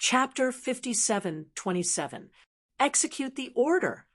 Chapter 57:27. Execute the order.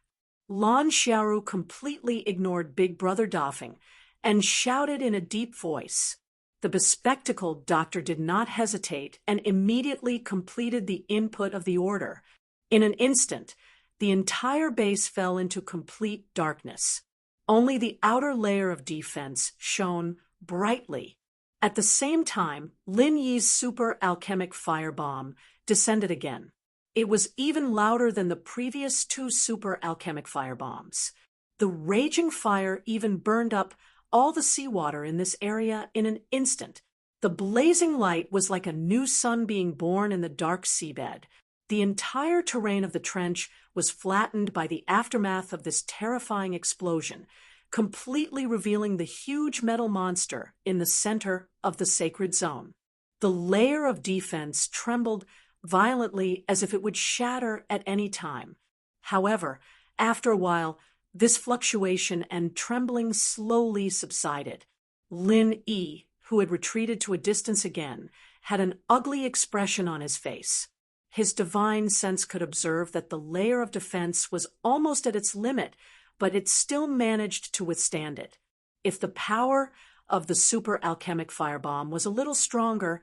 Lan Xiaoru completely ignored Big Brother Dafeng and shouted in a deep voice. The bespectacled doctor did not hesitate and immediately completed the input of the order. In an instant, the entire base fell into complete darkness. Only the outer layer of defense shone brightly. At the same time, Lin Yi's super alchemic firebomb descended again. It was even louder than the previous two super alchemic firebombs. The raging fire even burned up all the seawater in this area in an instant. The blazing light was like a new sun being born in the dark seabed. The entire terrain of the trench was flattened by the aftermath of this terrifying explosion, completely revealing the huge metal monster in the center of the sacred zone. The layer of defense trembled violently as if it would shatter at any time. However, after a while, this fluctuation and trembling slowly subsided. Lin Yi, who had retreated to a distance again, had an ugly expression on his face. His divine sense could observe that the layer of defense was almost at its limit, but it still managed to withstand it. If the power of the super alchemic firebomb was a little stronger,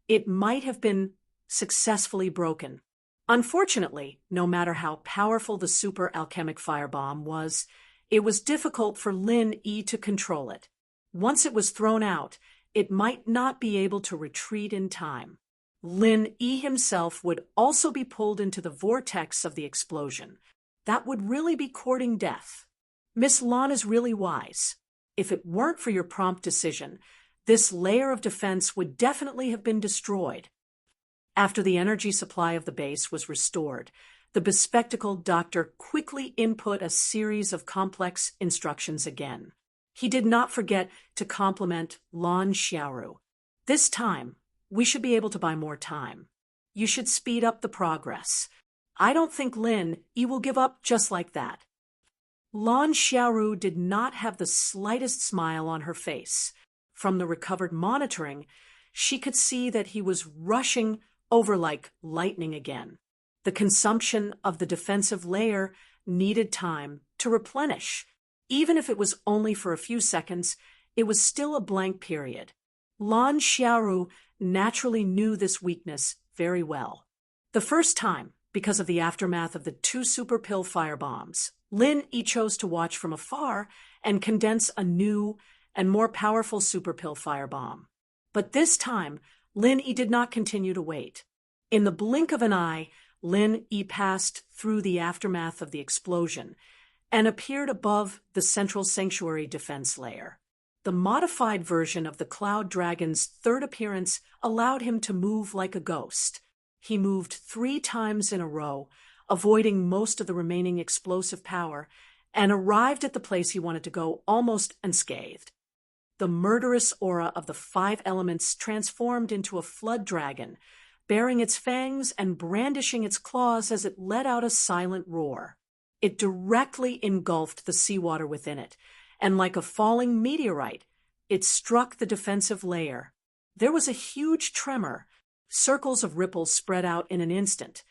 it might have been successfully broken. Unfortunately, no matter how powerful the super alchemic firebomb was, it was difficult for Lin Yi to control it. Once it was thrown out, it might not be able to retreat in time. Lin Yi himself would also be pulled into the vortex of the explosion. That would really be courting death. Miss Lan is really wise. If it weren't for your prompt decision, this layer of defense would definitely have been destroyed. After the energy supply of the base was restored, the bespectacled doctor quickly input a series of complex instructions again. He did not forget to compliment Lan Xiaoru. This time, we should be able to buy more time. You should speed up the progress. I don't think Lin Yi will give up just like that. Lan Xiaoru did not have the slightest smile on her face. From the recovered monitoring, she could see that he was rushing over like lightning again. The consumption of the defensive layer needed time to replenish. Even if it was only for a few seconds, it was still a blank period. Lan Xiaoru naturally knew this weakness very well. The first time, because of the aftermath of the two super pill firebombs, Lin Yi chose to watch from afar and condense a new and more powerful super pill firebomb. But this time, Lin Yi did not continue to wait. In the blink of an eye, Lin Yi passed through the aftermath of the explosion and appeared above the central sanctuary defense layer. The modified version of the Cloud Dragon's third appearance allowed him to move like a ghost. He moved 3 times in a row, avoiding most of the remaining explosive power, and arrived at the place he wanted to go almost unscathed. The murderous aura of the 5 elements transformed into a flood dragon, baring its fangs and brandishing its claws as it let out a silent roar. It directly engulfed the seawater within it, and like a falling meteorite, it struck the defensive layer. There was a huge tremor. Circles of ripples spread out in an instant,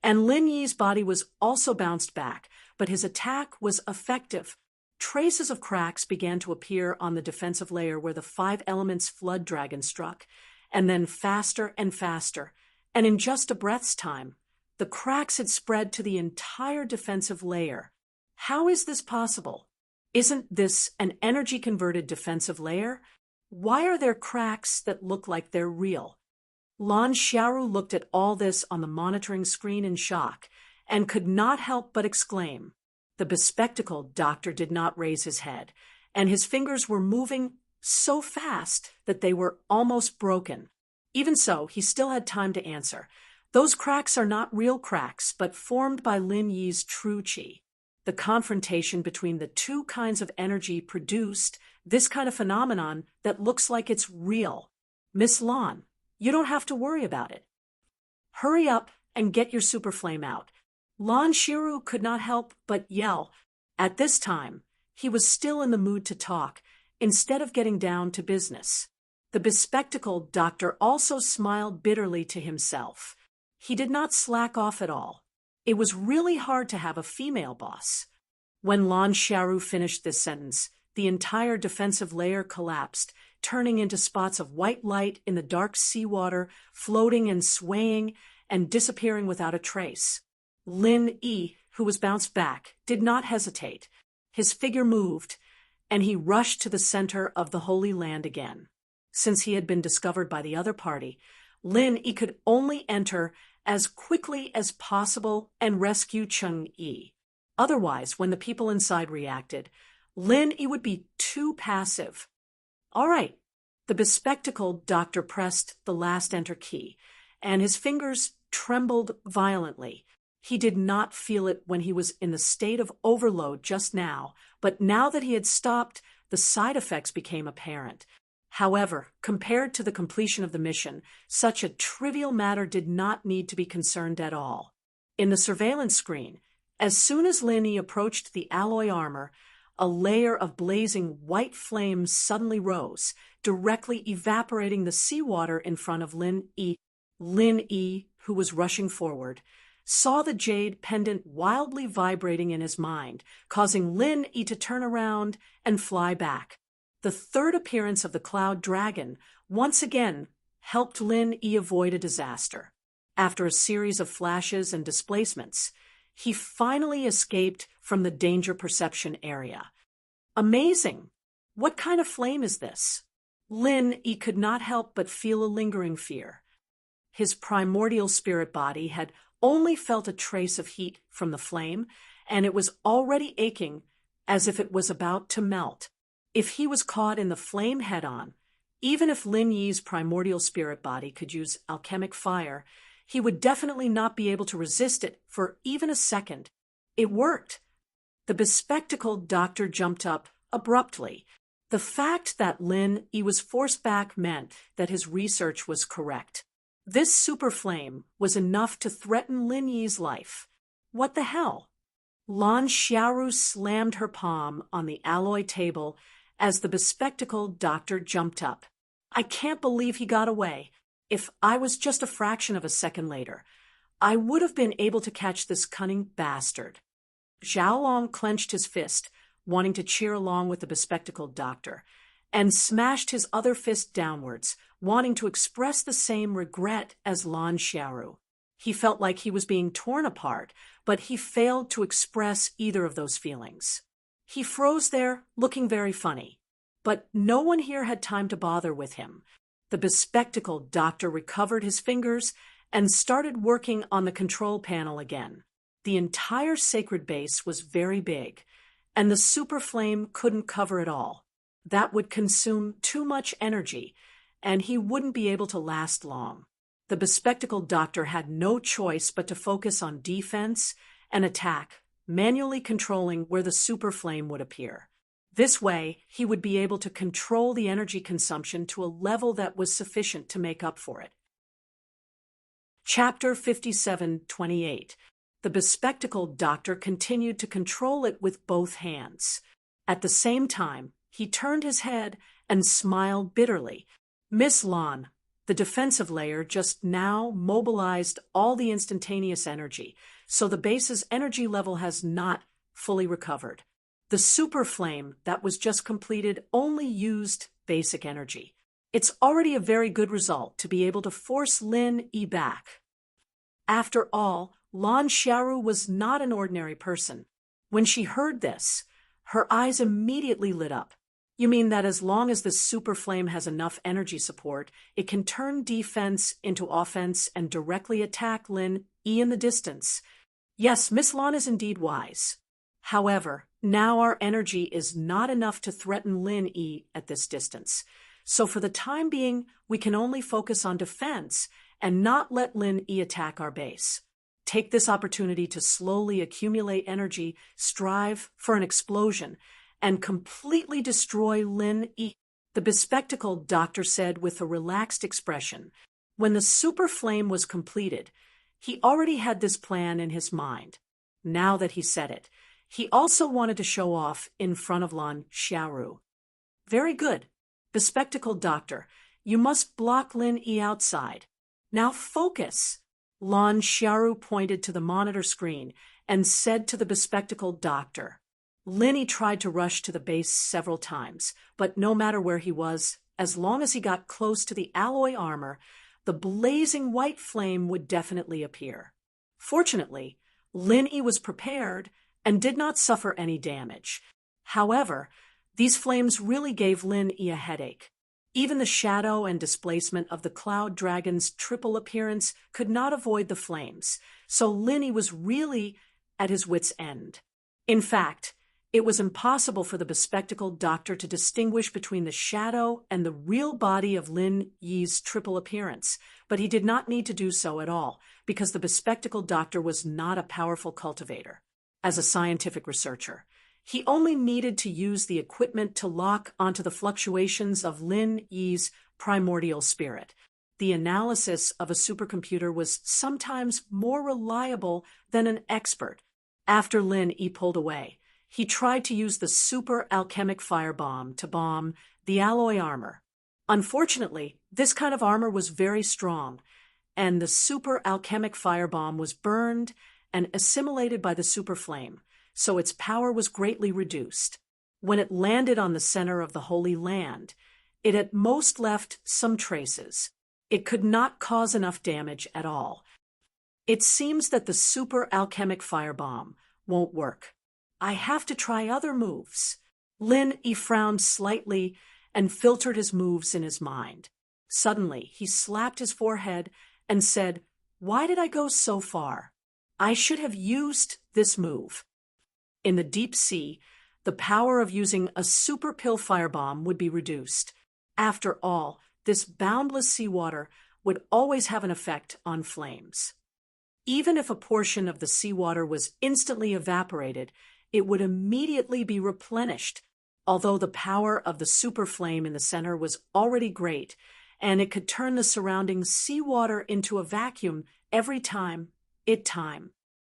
and Lin Yi's body was also bounced back, but his attack was effective. Traces of cracks began to appear on the defensive layer where the 5 elements flood dragon struck, and then faster and faster, and in just a breath's time, the cracks had spread to the entire defensive layer. How is this possible? Isn't this an energy-converted defensive layer? Why are there cracks that look like they're real? Lan Xiaoru looked at all this on the monitoring screen in shock, and could not help but exclaim. The bespectacled doctor did not raise his head, and his fingers were moving so fast that they were almost broken. Even so, he still had time to answer. Those cracks are not real cracks, but formed by Lin Yi's true qi. The confrontation between the two kinds of energy produced this kind of phenomenon that looks like it's real. Miss Lan, you don't have to worry about it. Hurry up and get your super flame out. Lan Xiaoru could not help but yell. At this time, he was still in the mood to talk, instead of getting down to business. The bespectacled doctor also smiled bitterly to himself. He did not slack off at all. It was really hard to have a female boss. When Lan Xiaoru finished this sentence, the entire defensive layer collapsed, turning into spots of white light in the dark seawater, floating and swaying and disappearing without a trace. Lin Yi, who was bounced back, did not hesitate. His figure moved, and he rushed to the center of the Holy Land again. Since he had been discovered by the other party, Lin Yi could only enter as quickly as possible and rescue Cheng Yi. Otherwise, when the people inside reacted, Lin Yi would be too passive. All right. The bespectacled doctor pressed the last enter key, and his fingers trembled violently. He did not feel it when he was in the state of overload just now, but now that he had stopped, the side effects became apparent. However, compared to the completion of the mission, such a trivial matter did not need to be concerned at all. In the surveillance screen, as soon as Lin Yi approached the alloy armor, a layer of blazing white flames suddenly rose, directly evaporating the seawater in front of Lin Yi. Lin Yi, who was rushing forward, saw the jade pendant wildly vibrating in his mind, causing Lin Yi to turn around and fly back. The third appearance of the cloud dragon once again helped Lin Yi avoid a disaster. After a series of flashes and displacements, he finally escaped from the danger perception area. Amazing! What kind of flame is this? Lin Yi could not help but feel a lingering fear. His primordial spirit body had only felt a trace of heat from the flame, and it was already aching as if it was about to melt. If he was caught in the flame head-on, even if Lin Yi's primordial spirit body could use alchemic fire, he would definitely not be able to resist it for even a second. It worked. The bespectacled doctor jumped up abruptly. The fact that Lin Yi was forced back meant that his research was correct. This super flame was enough to threaten Lin Yi's life. What the hell? Lan Xiaoru slammed her palm on the alloy table as the bespectacled doctor jumped up. I can't believe he got away. If I was just a fraction of a second later, I would have been able to catch this cunning bastard. Zhao Long clenched his fist, wanting to cheer along with the bespectacled doctor, and smashed his other fist downwards, wanting to express the same regret as Lan Xiaoru. He felt like he was being torn apart, but he failed to express either of those feelings. He froze there, looking very funny. But no one here had time to bother with him. The bespectacled doctor recovered his fingers and started working on the control panel again. The entire sacred base was very big, and the super flame couldn't cover it all. That would consume too much energy, and he wouldn't be able to last long. The bespectacled doctor had no choice but to focus on defense and attack, manually controlling where the super flame would appear. This way, he would be able to control the energy consumption to a level that was sufficient to make up for it. Chapter 57:28. The bespectacled doctor continued to control it with both hands. At the same time, he turned his head and smiled bitterly. Miss Lan, the defensive layer just now mobilized all the instantaneous energy, so the base's energy level has not fully recovered. The super flame that was just completed only used basic energy. It's already a very good result to be able to force Lin Yi back. After all, Lan Xiaoru was not an ordinary person. When she heard this, her eyes immediately lit up. You mean that as long as the super flame has enough energy support, it can turn defense into offense and directly attack Lin Yi in the distance? Yes, Miss Lan is indeed wise. However, now our energy is not enough to threaten Lin Yi at this distance. So for the time being, we can only focus on defense and not let Lin Yi attack our base. Take this opportunity to slowly accumulate energy, strive for an explosion, and completely destroy Lin Yi, the bespectacled doctor said with a relaxed expression. When the super flame was completed, he already had this plan in his mind. Now that he said it, he also wanted to show off in front of Lan Xiaoru. Very good. Bespectacled doctor, you must block Lin Yi outside. Now focus. Lan Xiaoru pointed to the monitor screen and said to the bespectacled doctor. Lin tried to rush to the base several times, but no matter where he was, as long as he got close to the alloy armor, the blazing white flame would definitely appear. Fortunately, Lin was prepared and did not suffer any damage. However, these flames really gave Lin a headache. Even the shadow and displacement of the cloud dragon's triple appearance could not avoid the flames, so Lin was really at his wit's end. In fact, it was impossible for the bespectacled doctor to distinguish between the shadow and the real body of Lin Yi's triple appearance, but he did not need to do so at all, because the bespectacled doctor was not a powerful cultivator. As a scientific researcher, he only needed to use the equipment to lock onto the fluctuations of Lin Yi's primordial spirit. The analysis of a supercomputer was sometimes more reliable than an expert. After Lin Yi pulled away, he tried to use the super alchemic firebomb to bomb the alloy armor. Unfortunately, this kind of armor was very strong, and the super alchemic firebomb was burned and assimilated by the super flame, so its power was greatly reduced. When it landed on the center of the Holy Land, it at most left some traces. It could not cause enough damage at all. It seems that the super alchemic firebomb won't work. I have to try other moves. Lin frowned slightly and filtered his moves in his mind. Suddenly, he slapped his forehead and said, "Why did I go so far? I should have used this move." In the deep sea, the power of using a super pill firebomb would be reduced. After all, this boundless seawater would always have an effect on flames. Even if a portion of the seawater was instantly evaporated, it would immediately be replenished, although the power of the super flame in the center was already great, and it could turn the surrounding seawater into a vacuum every time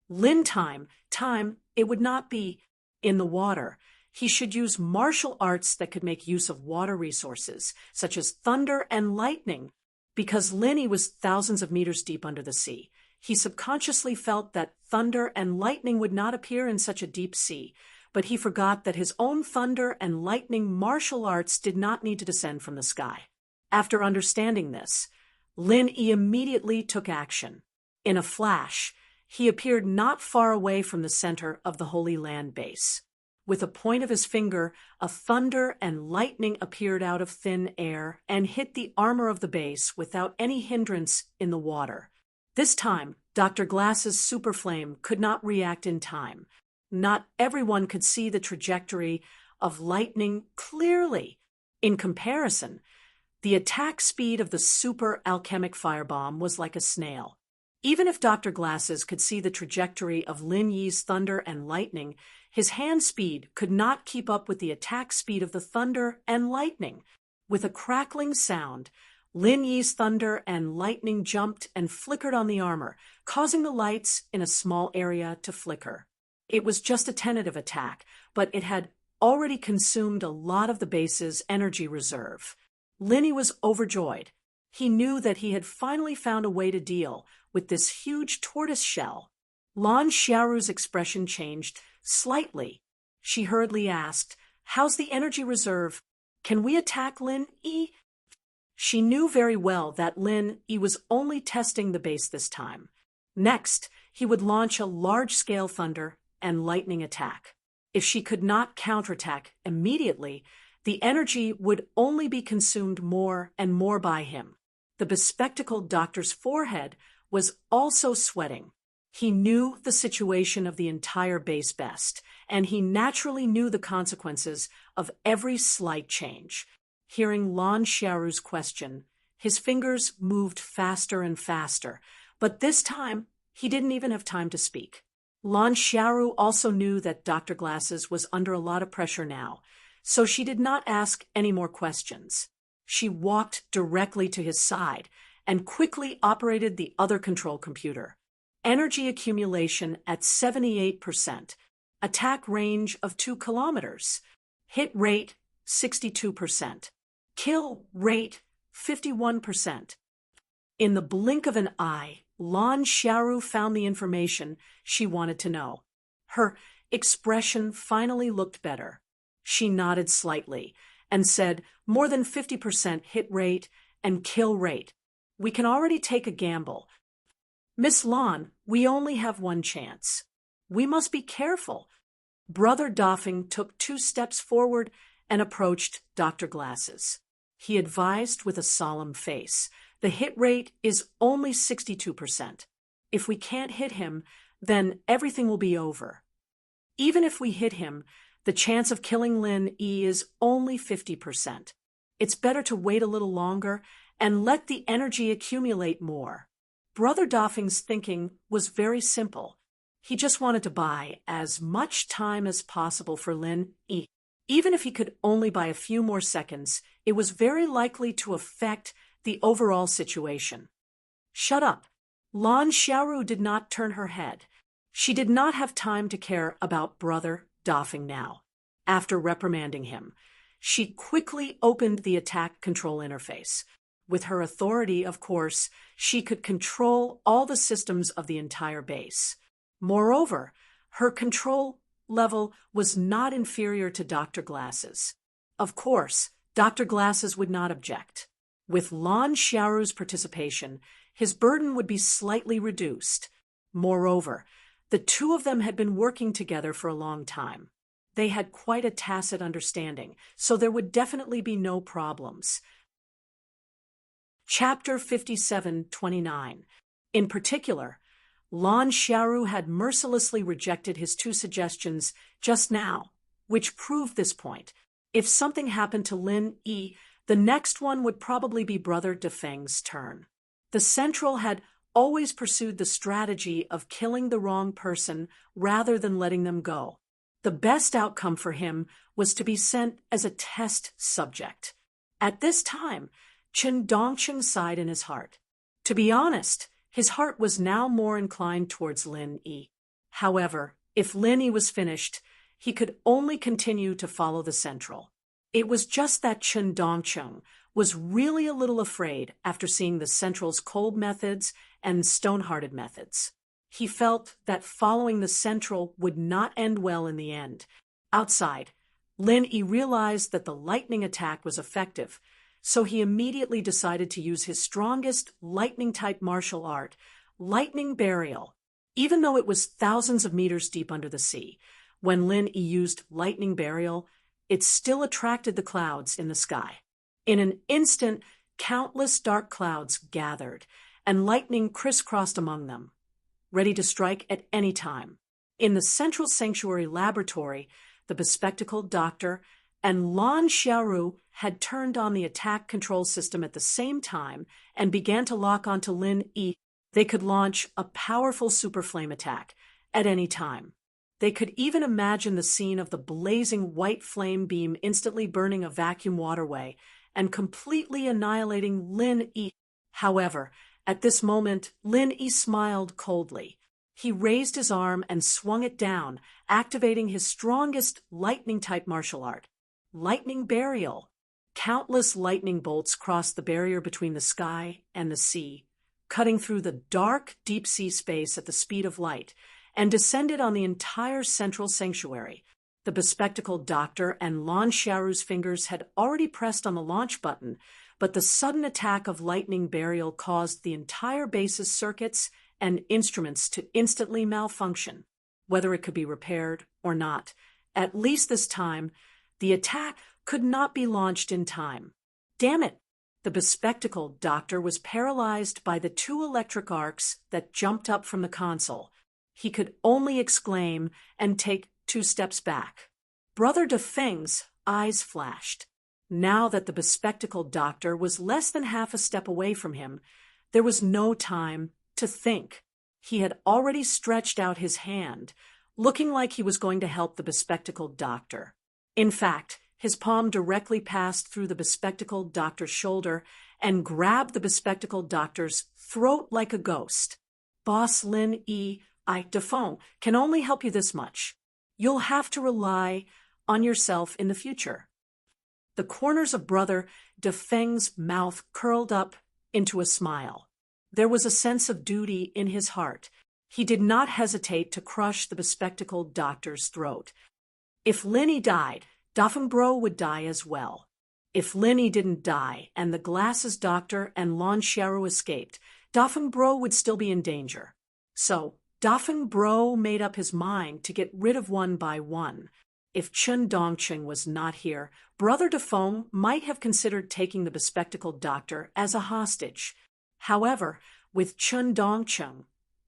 Lin time, it would not be in the water. He should use martial arts that could make use of water resources, such as thunder and lightning. Because Lin was thousands of meters deep under the sea, he subconsciously felt that thunder and lightning would not appear in such a deep sea, but he forgot that his own thunder and lightning martial arts did not need to descend from the sky. After understanding this, Lin immediately took action. In a flash, he appeared not far away from the center of the Holy Land base. With a point of his finger, a thunder and lightning appeared out of thin air and hit the armor of the base without any hindrance in the water. This time, Dr. Glass's super flame could not react in time. Not everyone could see the trajectory of lightning clearly. In comparison, the attack speed of the super alchemic firebomb was like a snail. Even if Dr. Glasses could see the trajectory of Lin Yi's thunder and lightning, his hand speed could not keep up with the attack speed of the thunder and lightning. With a crackling sound, Lin Yi's thunder and lightning jumped and flickered on the armor, causing the lights in a small area to flicker. It was just a tentative attack, but it had already consumed a lot of the base's energy reserve. Lin was overjoyed. He knew that he had finally found a way to deal with this huge tortoise shell. Lan Xiaoru's expression changed slightly. She hurriedly asked, "How's the energy reserve? Can we attack Lin Yi?" She knew very well that Lin Yi was only testing the base this time. Next, he would launch a large-scale thunder and lightning attack. If she could not counterattack immediately, the energy would only be consumed more and more by him. The bespectacled doctor's forehead was also sweating. He knew the situation of the entire base best, and he naturally knew the consequences of every slight change. Hearing Lan Xiaoru's question, his fingers moved faster and faster, but this time he didn't even have time to speak. Lan Xiaoru also knew that Dr. Glasses was under a lot of pressure now, so she did not ask any more questions. She walked directly to his side and quickly operated the other control computer. Energy accumulation at 78%, attack range of 2 kilometers, hit rate 62%, kill rate 51%. In the blink of an eye, Lan Xiaoru found the information she wanted to know. Her expression finally looked better. She nodded slightly and said, "More than 50% hit rate and kill rate. We can already take a gamble. Miss Lan, we only have one chance. We must be careful." Brother Doffing took 2 steps forward and approached Dr. Glasses. He advised with a solemn face, "The hit rate is only 62%. If we can't hit him, then everything will be over. Even if we hit him, the chance of killing Lin Yi is only 50%. It's better to wait a little longer and let the energy accumulate more." Brother Doffing's thinking was very simple. He just wanted to buy as much time as possible for Lin Yi. Even if he could only buy a few more seconds, it was very likely to affect the overall situation. "Shut up." Lan Xiaoru did not turn her head. She did not have time to care about Brother Doffing now. After reprimanding him, she quickly opened the attack control interface. With her authority, of course, she could control all the systems of the entire base. Moreover, her control level was not inferior to Dr. Glasses. Of course, Dr. Glasses would not object. With Lan Xiaoru's participation, his burden would be slightly reduced. Moreover, the 2 of them had been working together for a long time. They had quite a tacit understanding, so there would definitely be no problems. Chapter 57-29. In particular, Lan Xiaoru had mercilessly rejected his 2 suggestions just now, which proved this point. If something happened to Lin Yi, the next one would probably be Brother Defeng's turn. The Central had always pursued the strategy of killing the wrong person rather than letting them go. The best outcome for him was to be sent as a test subject. At this time, Chen Dongcheng sighed in his heart. To be honest, his heart was now more inclined towards Lin Yi. However, if Lin Yi was finished, he could only continue to follow the Central. It was just that Chen Dongcheng was really a little afraid after seeing the Central's cold methods and stone-hearted methods. He felt that following the Central would not end well in the end. Outside, Lin Yi realized that the lightning attack was effective, so he immediately decided to use his strongest lightning-type martial art, lightning burial. Even though it was thousands of meters deep under the sea, when Lin Yi used lightning burial, it still attracted the clouds in the sky. In an instant, countless dark clouds gathered, and lightning crisscrossed among them, ready to strike at any time. In the Central Sanctuary Laboratory, the bespectacled doctor and Lan Xiaoru had turned on the attack control system at the same time and began to lock onto Lin Yi. They could launch a powerful super flame attack at any time. They could even imagine the scene of the blazing white flame beam instantly burning a vacuum waterway and completely annihilating Lin Yi. However, at this moment, Lin Yi smiled coldly. He raised his arm and swung it down, activating his strongest lightning-type martial art, lightning burial. Countless lightning bolts crossed the barrier between the sky and the sea, cutting through the dark, deep-sea space at the speed of light, and descended on the entire central sanctuary. The bespectacled doctor and Lan Xiaoru's fingers had already pressed on the launch button, but the sudden attack of lightning burial caused the entire base's circuits and instruments to instantly malfunction. Whether it could be repaired or not, at least this time, the attack could not be launched in time. Damn it! The bespectacled doctor was paralyzed by the 2 electric arcs that jumped up from the console. He could only exclaim and take 2 steps back. Brother Defeng's eyes flashed. Now that the bespectacled doctor was less than half a step away from him, there was no time to think. He had already stretched out his hand, looking like he was going to help the bespectacled doctor. In fact, his palm directly passed through the bespectacled doctor's shoulder and grabbed the bespectacled doctor's throat like a ghost. Boss Lin Yi, Defeng can only help you this much. You'll have to rely on yourself in the future. The corners of Brother Defeng's mouth curled up into a smile. There was a sense of duty in his heart. He did not hesitate to crush the bespectacled doctor's throat. If Linny died, Bro would die as well. If Linny didn't die, and the glasses doctor and Lon Sharu escaped, Bro would still be in danger. So, Bro made up his mind to get rid of one by one. If Chun Dongcheng was not here, Brother Dafeng might have considered taking the bespectacled doctor as a hostage. However, with Chun Dongcheng,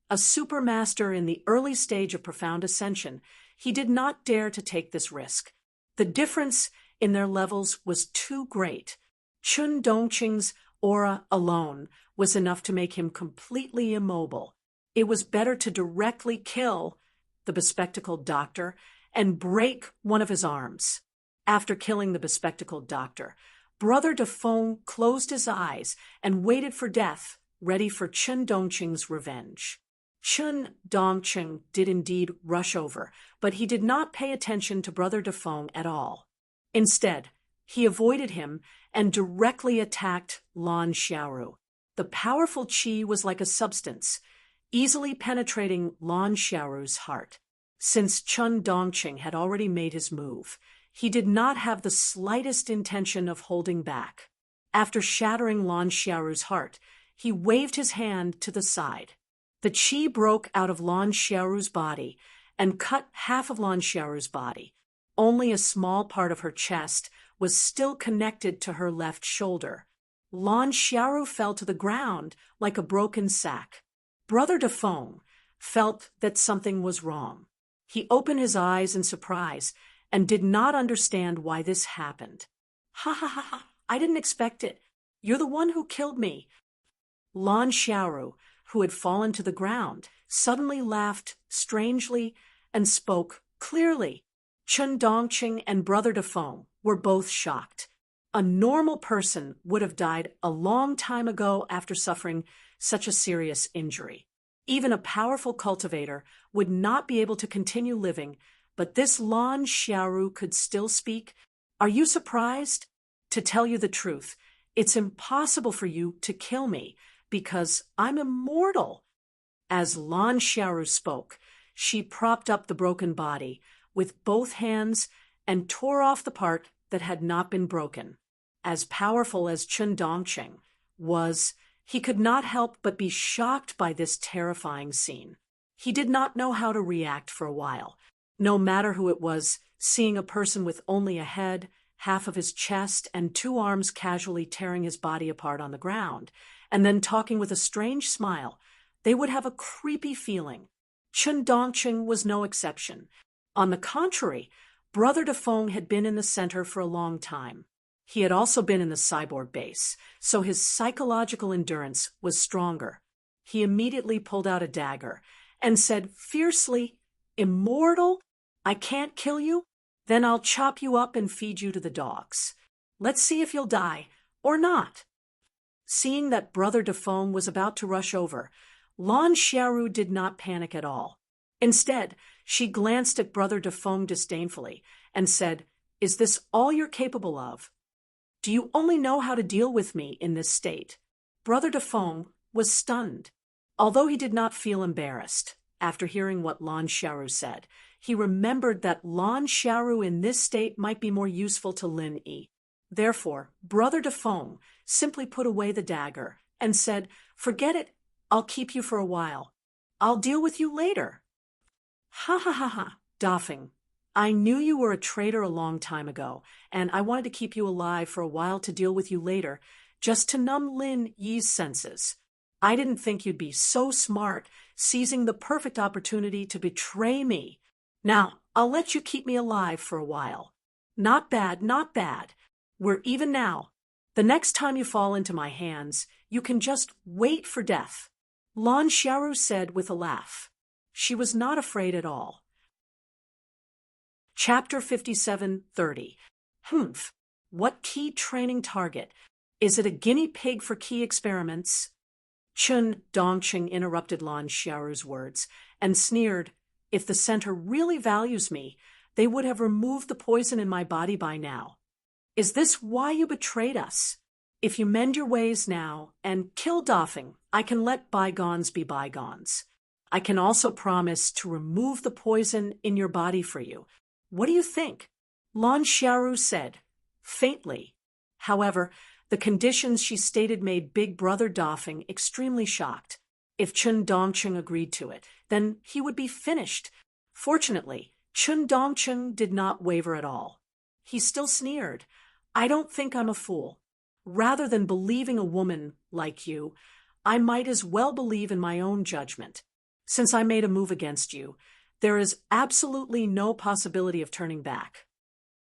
a supermaster in the early stage of profound ascension, he did not dare to take this risk. The difference in their levels was too great. Chun Dongcheng's aura alone was enough to make him completely immobile. It was better to directly kill the bespectacled doctor and break one of his arms. After killing the bespectacled doctor, Brother Dafeng closed his eyes and waited for death, ready for Chun Dongcheng's revenge. Chun Dongcheng did indeed rush over, but he did not pay attention to Brother Dafeng at all. Instead, he avoided him and directly attacked Lon Xiaoru. The powerful qi was like a substance, easily penetrating Lon Xiaoru's heart. Since Chun Dongcheng had already made his move, he did not have the slightest intention of holding back. After shattering Lon Xiaoru's heart, he waved his hand to the side. The qi broke out of Lon Xiaoru's body and cut half of Lon Xiaoru's body. Only a small part of her chest was still connected to her left shoulder. Lon Xiaoru fell to the ground like a broken sack. Brother Dafeng felt that something was wrong. He opened his eyes in surprise and did not understand why this happened. Ha ha ha ha, I didn't expect it. You're the one who killed me. Lon Xiaoru, who had fallen to the ground, suddenly laughed strangely and spoke clearly. Chun Dongcheng and Brother Dafeng were both shocked. A normal person would have died a long time ago after suffering such a serious injury. Even a powerful cultivator would not be able to continue living, but this Lon Xiaoru could still speak. Are you surprised? To tell you the truth, it's impossible for you to kill me, because I'm immortal. As Lon Xiaoru spoke, she propped up the broken body with both hands and tore off the part that had not been broken. As powerful as Chun Dongcheng was, he could not help but be shocked by this terrifying scene. He did not know how to react for a while. No matter who it was, seeing a person with only a head, half of his chest, and 2 arms casually tearing his body apart on the ground, and then talking with a strange smile, they would have a creepy feeling. Chun Dongcheng was no exception. On the contrary, Brother Dafeng had been in the center for a long time. He had also been in the cyborg base, so his psychological endurance was stronger. He immediately pulled out a dagger and said fiercely, "Immortal? I can't kill you? Then I'll chop you up and feed you to the dogs. Let's see if you'll die or not." Seeing that Brother Dafeng was about to rush over, Lon Xiaoru did not panic at all. Instead, she glanced at Brother Dafeng disdainfully and said, "Is this all you're capable of? Do you only know how to deal with me in this state?" Brother Dafeng was stunned. Although he did not feel embarrassed, after hearing what Lon Xiaoru said, he remembered that Lon Xiaoru in this state might be more useful to Lin Yi. Therefore, Brother Dafeng simply put away the dagger and said, "Forget it, I'll keep you for a while. I'll deal with you later." Ha ha ha ha, Dafeng. I knew you were a traitor a long time ago, and I wanted to keep you alive for a while to deal with you later, just to numb Lin Yi's senses. I didn't think you'd be so smart, seizing the perfect opportunity to betray me. Now, I'll let you keep me alive for a while. Not bad, not bad. We're even now. The next time you fall into my hands, you can just wait for death. Lon Xiaoru said with a laugh. She was not afraid at all. Chapter 57:30. Humph. What key training target? Is it a guinea pig for key experiments? Chun Dongcheng interrupted Lon Xiaoru's words and sneered, "If the center really values me, they would have removed the poison in my body by now. Is this why you betrayed us? If you mend your ways now and kill Doffing, I can let bygones be bygones. I can also promise to remove the poison in your body for you. What do you think? Lan Xiaoru said, faintly. However, the conditions she stated made Big Brother Doffing extremely shocked. If Chun Dongcheng agreed to it, then he would be finished. Fortunately, Chun Dongcheng did not waver at all. He still sneered. I don't think I'm a fool. Rather than believing a woman like you, I might as well believe in my own judgment. Since I made a move against you, there is absolutely no possibility of turning back.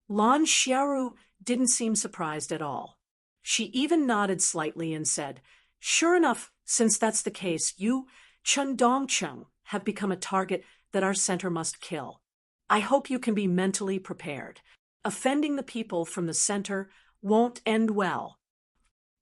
Lan Xiaoru didn't seem surprised at all. She even nodded slightly and said, Sure enough, since that's the case, you, Chun Dongcheng, have become a target that our center must kill. I hope you can be mentally prepared. Offending the people from the center won't end well.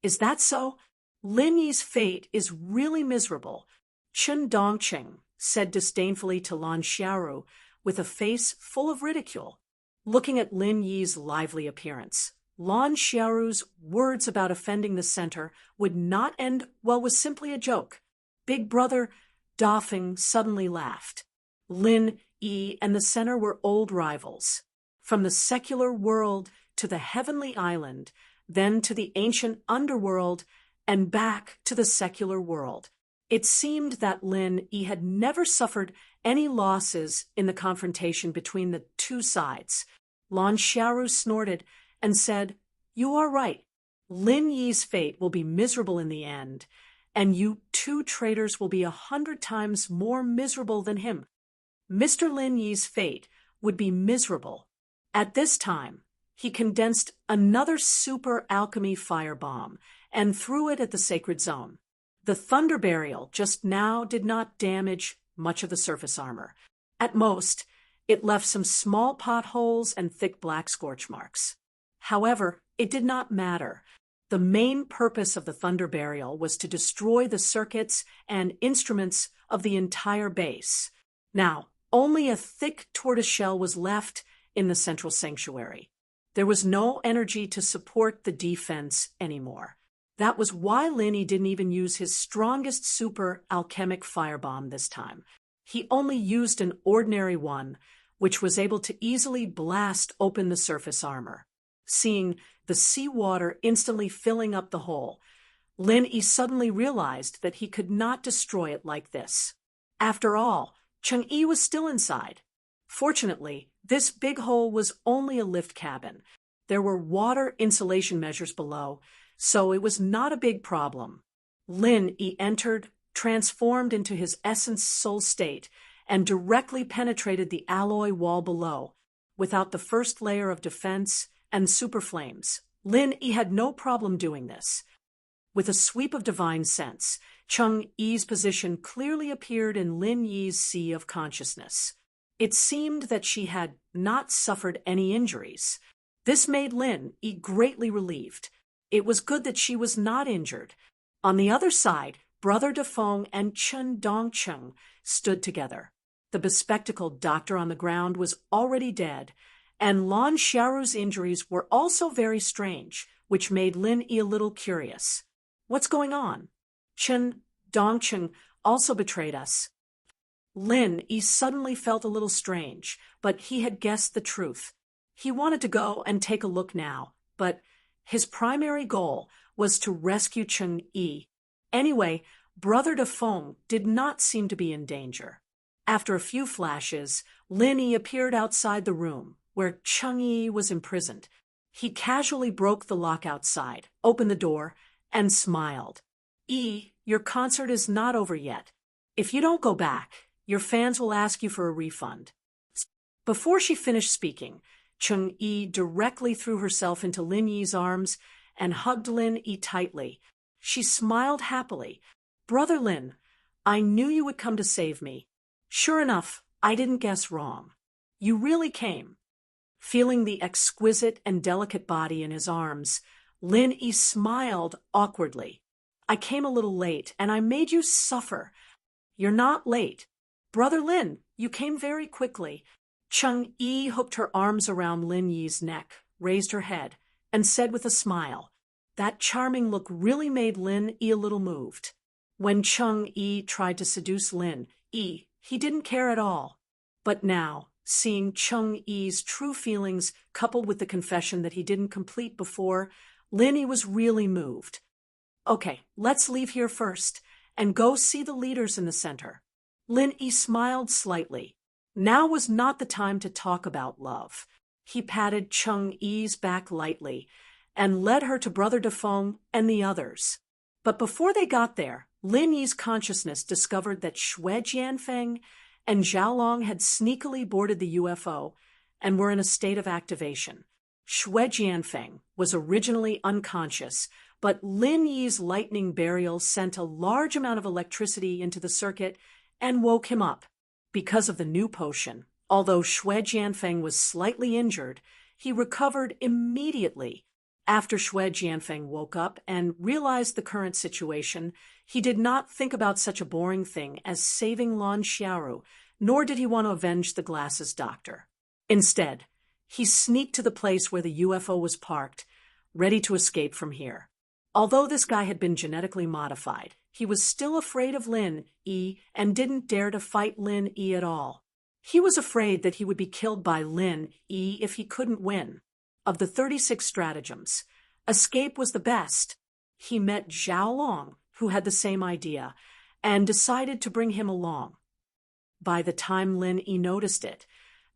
Is that so? Lin Yi's fate is really miserable, Chun Dongcheng said disdainfully to Lan Xiaoru with a face full of ridicule. Looking at Lin Yi's lively appearance, Lan Xiaoru's words about offending the center would not end well was simply a joke. Big Brother Doffing suddenly laughed. Lin Yi and the center were old rivals. From the secular world to the heavenly island, then to the ancient underworld, and back to the secular world. It seemed that Lin Yi had never suffered any losses in the confrontation between the two sides. Lan Xiaoru snorted and said, You are right. Lin Yi's fate will be miserable in the end, and you two traitors will be 100 times more miserable than him. Mr. Lin Yi's fate would be miserable. At this time, he condensed another super alchemy firebomb and threw it at the sacred zone. The thunder burial just now did not damage much of the surface armor. At most, it left some small potholes and thick black scorch marks. However, it did not matter. The main purpose of the thunder burial was to destroy the circuits and instruments of the entire base. Now, only a thick tortoiseshell was left in the central sanctuary. There was no energy to support the defense anymore. That was why Lin Yi didn't even use his strongest super alchemic firebomb this time. He only used an ordinary one, which was able to easily blast open the surface armor. Seeing the seawater instantly filling up the hole, Lin Yi suddenly realized that he could not destroy it like this. After all, Cheng Yi was still inside. Fortunately, this big hole was only a lift cabin. There were water insulation measures below, so it was not a big problem. Lin Yi entered, transformed into his essence soul state, and directly penetrated the alloy wall below, without the first layer of defense and super flames. Lin Yi had no problem doing this. With a sweep of divine sense, Cheng Yi's position clearly appeared in Lin Yi's sea of consciousness. It seemed that she had not suffered any injuries. This made Lin Yi greatly relieved. It was good that she was not injured. On the other side, Brother Dafeng and Chun Dongcheng stood together. The bespectacled doctor on the ground was already dead, and Lan Xiaoru's injuries were also very strange, which made Lin Yi a little curious. What's going on? Chun Dongcheng also betrayed us. Lin Yi suddenly felt a little strange, but he had guessed the truth. He wanted to go and take a look now, but his primary goal was to rescue Cheng Yi. Anyway, Brother Dafeng did not seem to be in danger. After a few flashes, Lin Yi appeared outside the room where Cheng Yi was imprisoned. He casually broke the lock outside, opened the door, and smiled. Yi, your concert is not over yet. If you don't go back, your fans will ask you for a refund. Before she finished speaking, Cheng Yi directly threw herself into Lin Yi's arms and hugged Lin Yi tightly. She smiled happily. Brother Lin, I knew you would come to save me. Sure enough, I didn't guess wrong. You really came. Feeling the exquisite and delicate body in his arms, Lin Yi smiled awkwardly. I came a little late, and I made you suffer. You're not late. Brother Lin, you came very quickly. Cheng Yi hooked her arms around Lin Yi's neck, raised her head, and said with a smile, That charming look really made Lin Yi a little moved. When Chung Yi tried to seduce Lin Yi, he didn't care at all. But now, seeing Chung Yi's true feelings coupled with the confession that he didn't complete before, Lin Yi was really moved. Okay, let's leave here first and go see the leaders in the center. Lin Yi smiled slightly. Now was not the time to talk about love. He patted Chung Yi's back lightly and led her to Brother Dafeng and the others. But before they got there, Lin Yi's consciousness discovered that Xue Jianfeng and Xiaolong had sneakily boarded the UFO and were in a state of activation. Xue Jianfeng was originally unconscious, but Lin Yi's lightning burial sent a large amount of electricity into the circuit and woke him up. Because of the new potion, although Xue Jianfeng was slightly injured, he recovered immediately. After Xue Jianfeng woke up and realized the current situation, he did not think about such a boring thing as saving Lan Xiaoru, nor did he want to avenge the glasses doctor. Instead, he sneaked to the place where the UFO was parked, ready to escape from here. Although this guy had been genetically modified, he was still afraid of Lin Yi and didn't dare to fight Lin Yi at all. He was afraid that he would be killed by Lin Yi if he couldn't win. Of the 36 stratagems, escape was the best. He met Xiaolong, who had the same idea, and decided to bring him along. By the time Lin Yi noticed it,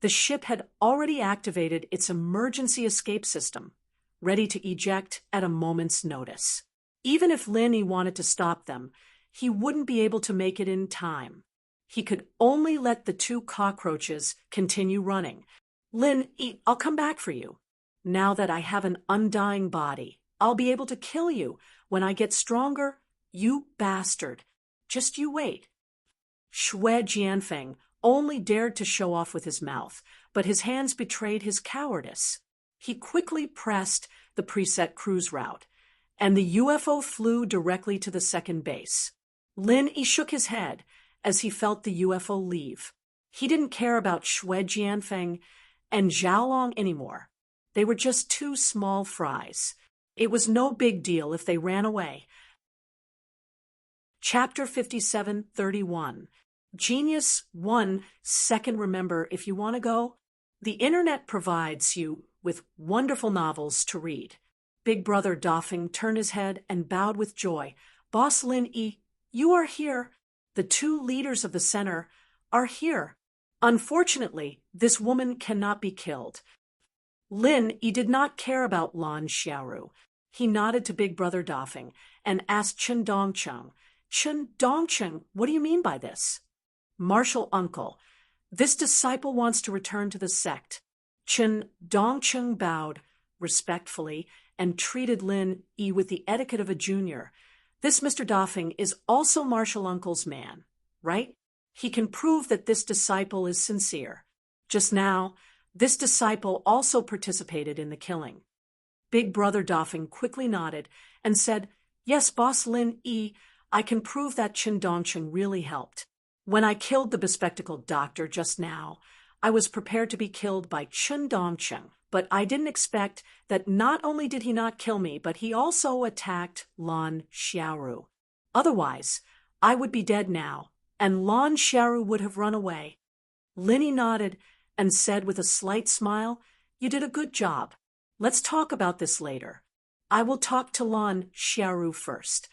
the ship had already activated its emergency escape system, ready to eject at a moment's notice. Even if Lin Yi wanted to stop them, he wouldn't be able to make it in time. He could only let the two cockroaches continue running. Lin Yi, I'll come back for you. Now that I have an undying body, I'll be able to kill you when I get stronger. You bastard. Just you wait. Xue Jianfeng only dared to show off with his mouth, but his hands betrayed his cowardice. He quickly pressed the preset cruise route, and the UFO flew directly to the second base. Lin Yi shook his head as he felt the UFO leave. He didn't care about Xue Jianfeng and Xiaolong anymore. They were just two small fries. It was no big deal if they ran away. Chapter 57:31. Genius 1 second. Remember, if you want to go, the internet provides you with wonderful novels to read. Big Brother Dafeng turned his head and bowed with joy. Boss Lin Yi, you are here. The two leaders of the center are here. Unfortunately, this woman cannot be killed. Lin Yi did not care about Lan Xiaoru. He nodded to Big Brother Dafeng and asked Chen Dongcheng, Chen Dongcheng, what do you mean by this? Martial uncle, this disciple wants to return to the sect. Chen Dongcheng bowed respectfully and treated Lin Yi with the etiquette of a junior. This Mr. Dafeng is also Martial uncle's man, right? He can prove that this disciple is sincere. Just now, this disciple also participated in the killing. Big Brother Dafeng quickly nodded and said, Yes, Boss Lin Yi, I can prove that Chen Dongcheng really helped. When I killed the bespectacled doctor just now, I was prepared to be killed by Chen Dongcheng, but I didn't expect that not only did he not kill me, but he also attacked Lan Xiaoru. Otherwise, I would be dead now, and Lan Xiaoru would have run away. Lin Yi nodded and said with a slight smile, You did a good job. Let's talk about this later. I will talk to Lan Xiaoru first.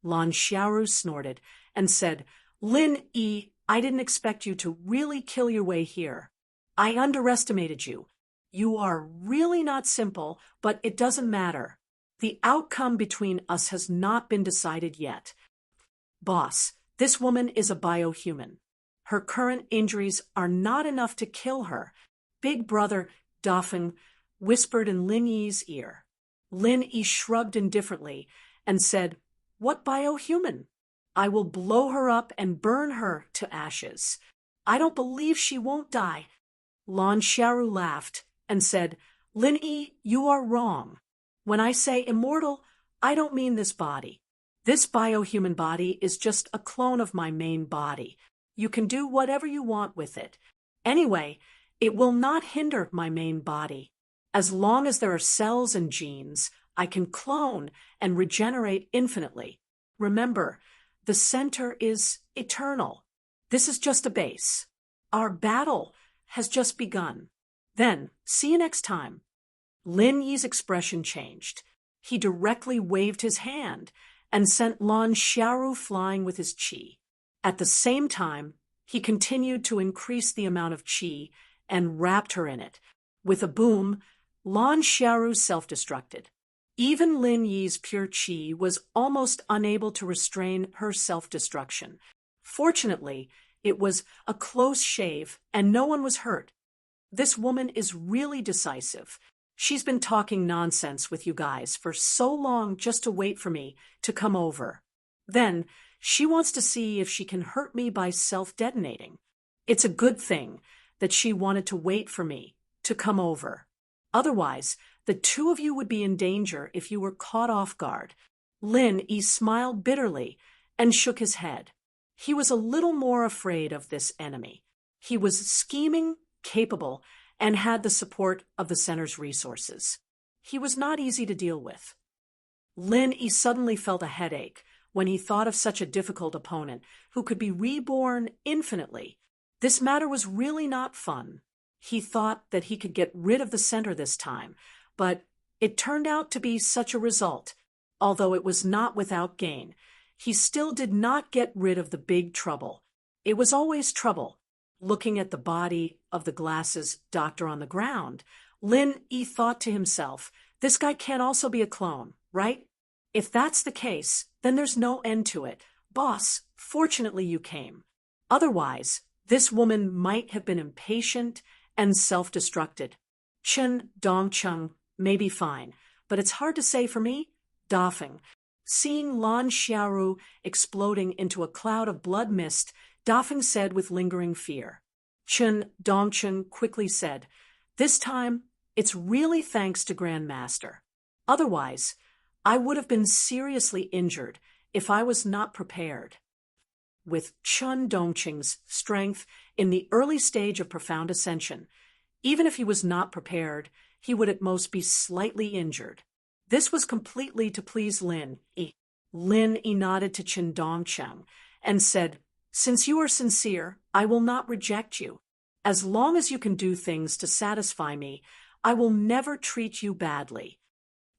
Lan Xiaoru snorted and said, Lin Yi, I didn't expect you to really kill your way here. I underestimated you. You are really not simple, but it doesn't matter. The outcome between us has not been decided yet. Boss, this woman is a biohuman. Her current injuries are not enough to kill her. Big Brother Dafeng whispered in Lin Yi's ear. Lin Yi shrugged indifferently and said, What biohuman? I will blow her up and burn her to ashes. I don't believe she won't die. Lan Xiaoru laughed and said, Lin Yi, you are wrong. When I say immortal, I don't mean this body. This biohuman body is just a clone of my main body. You can do whatever you want with it. Anyway, it will not hinder my main body. As long as there are cells and genes, I can clone and regenerate infinitely. Remember, the center is eternal. This is just a base. Our battle has just begun. Then, see you next time. Lin Yi's expression changed. He directly waved his hand and sent Lan Xiaoru flying with his qi. At the same time, he continued to increase the amount of qi and wrapped her in it. With a boom, Lan Xiaoru self-destructed. Even Lin Yi's pure qi was almost unable to restrain her self-destruction. Fortunately, it was a close shave and no one was hurt. This woman is really decisive. She's been talking nonsense with you guys for so long just to wait for me to come over. Then, she wants to see if she can hurt me by self-detonating. It's a good thing that she wanted to wait for me to come over. Otherwise, the two of you would be in danger if you were caught off guard. Lin Yi smiled bitterly and shook his head. He was a little more afraid of this enemy. He was scheming, capable, and had the support of the center's resources. He was not easy to deal with. Lin Yi suddenly felt a headache when he thought of such a difficult opponent who could be reborn infinitely. This matter was really not fun. He thought that he could get rid of the center this time, but it turned out to be such a result. Although it was not without gain, he still did not get rid of the big trouble. It was always trouble. Looking at the body of the glasses doctor on the ground, Lin Yi thought to himself, this guy can't also be a clone, right? If that's the case, then there's no end to it. Boss, fortunately you came. Otherwise, this woman might have been impatient and self-destructed. Chen Dongcheng may be fine, but it's hard to say for me. Dafeng. Seeing Lan Xiaoru exploding into a cloud of blood mist, Dafeng said with lingering fear. Chen Dongcheng quickly said, this time, it's really thanks to Grandmaster. Otherwise, I would have been seriously injured if I was not prepared. With Chen Dongcheng's strength in the early stage of profound ascension, even if he was not prepared, he would at most be slightly injured. This was completely to please Lin Yi. Lin Yi nodded to Chen Dongcheng and said, since you are sincere, I will not reject you. As long as you can do things to satisfy me, I will never treat you badly.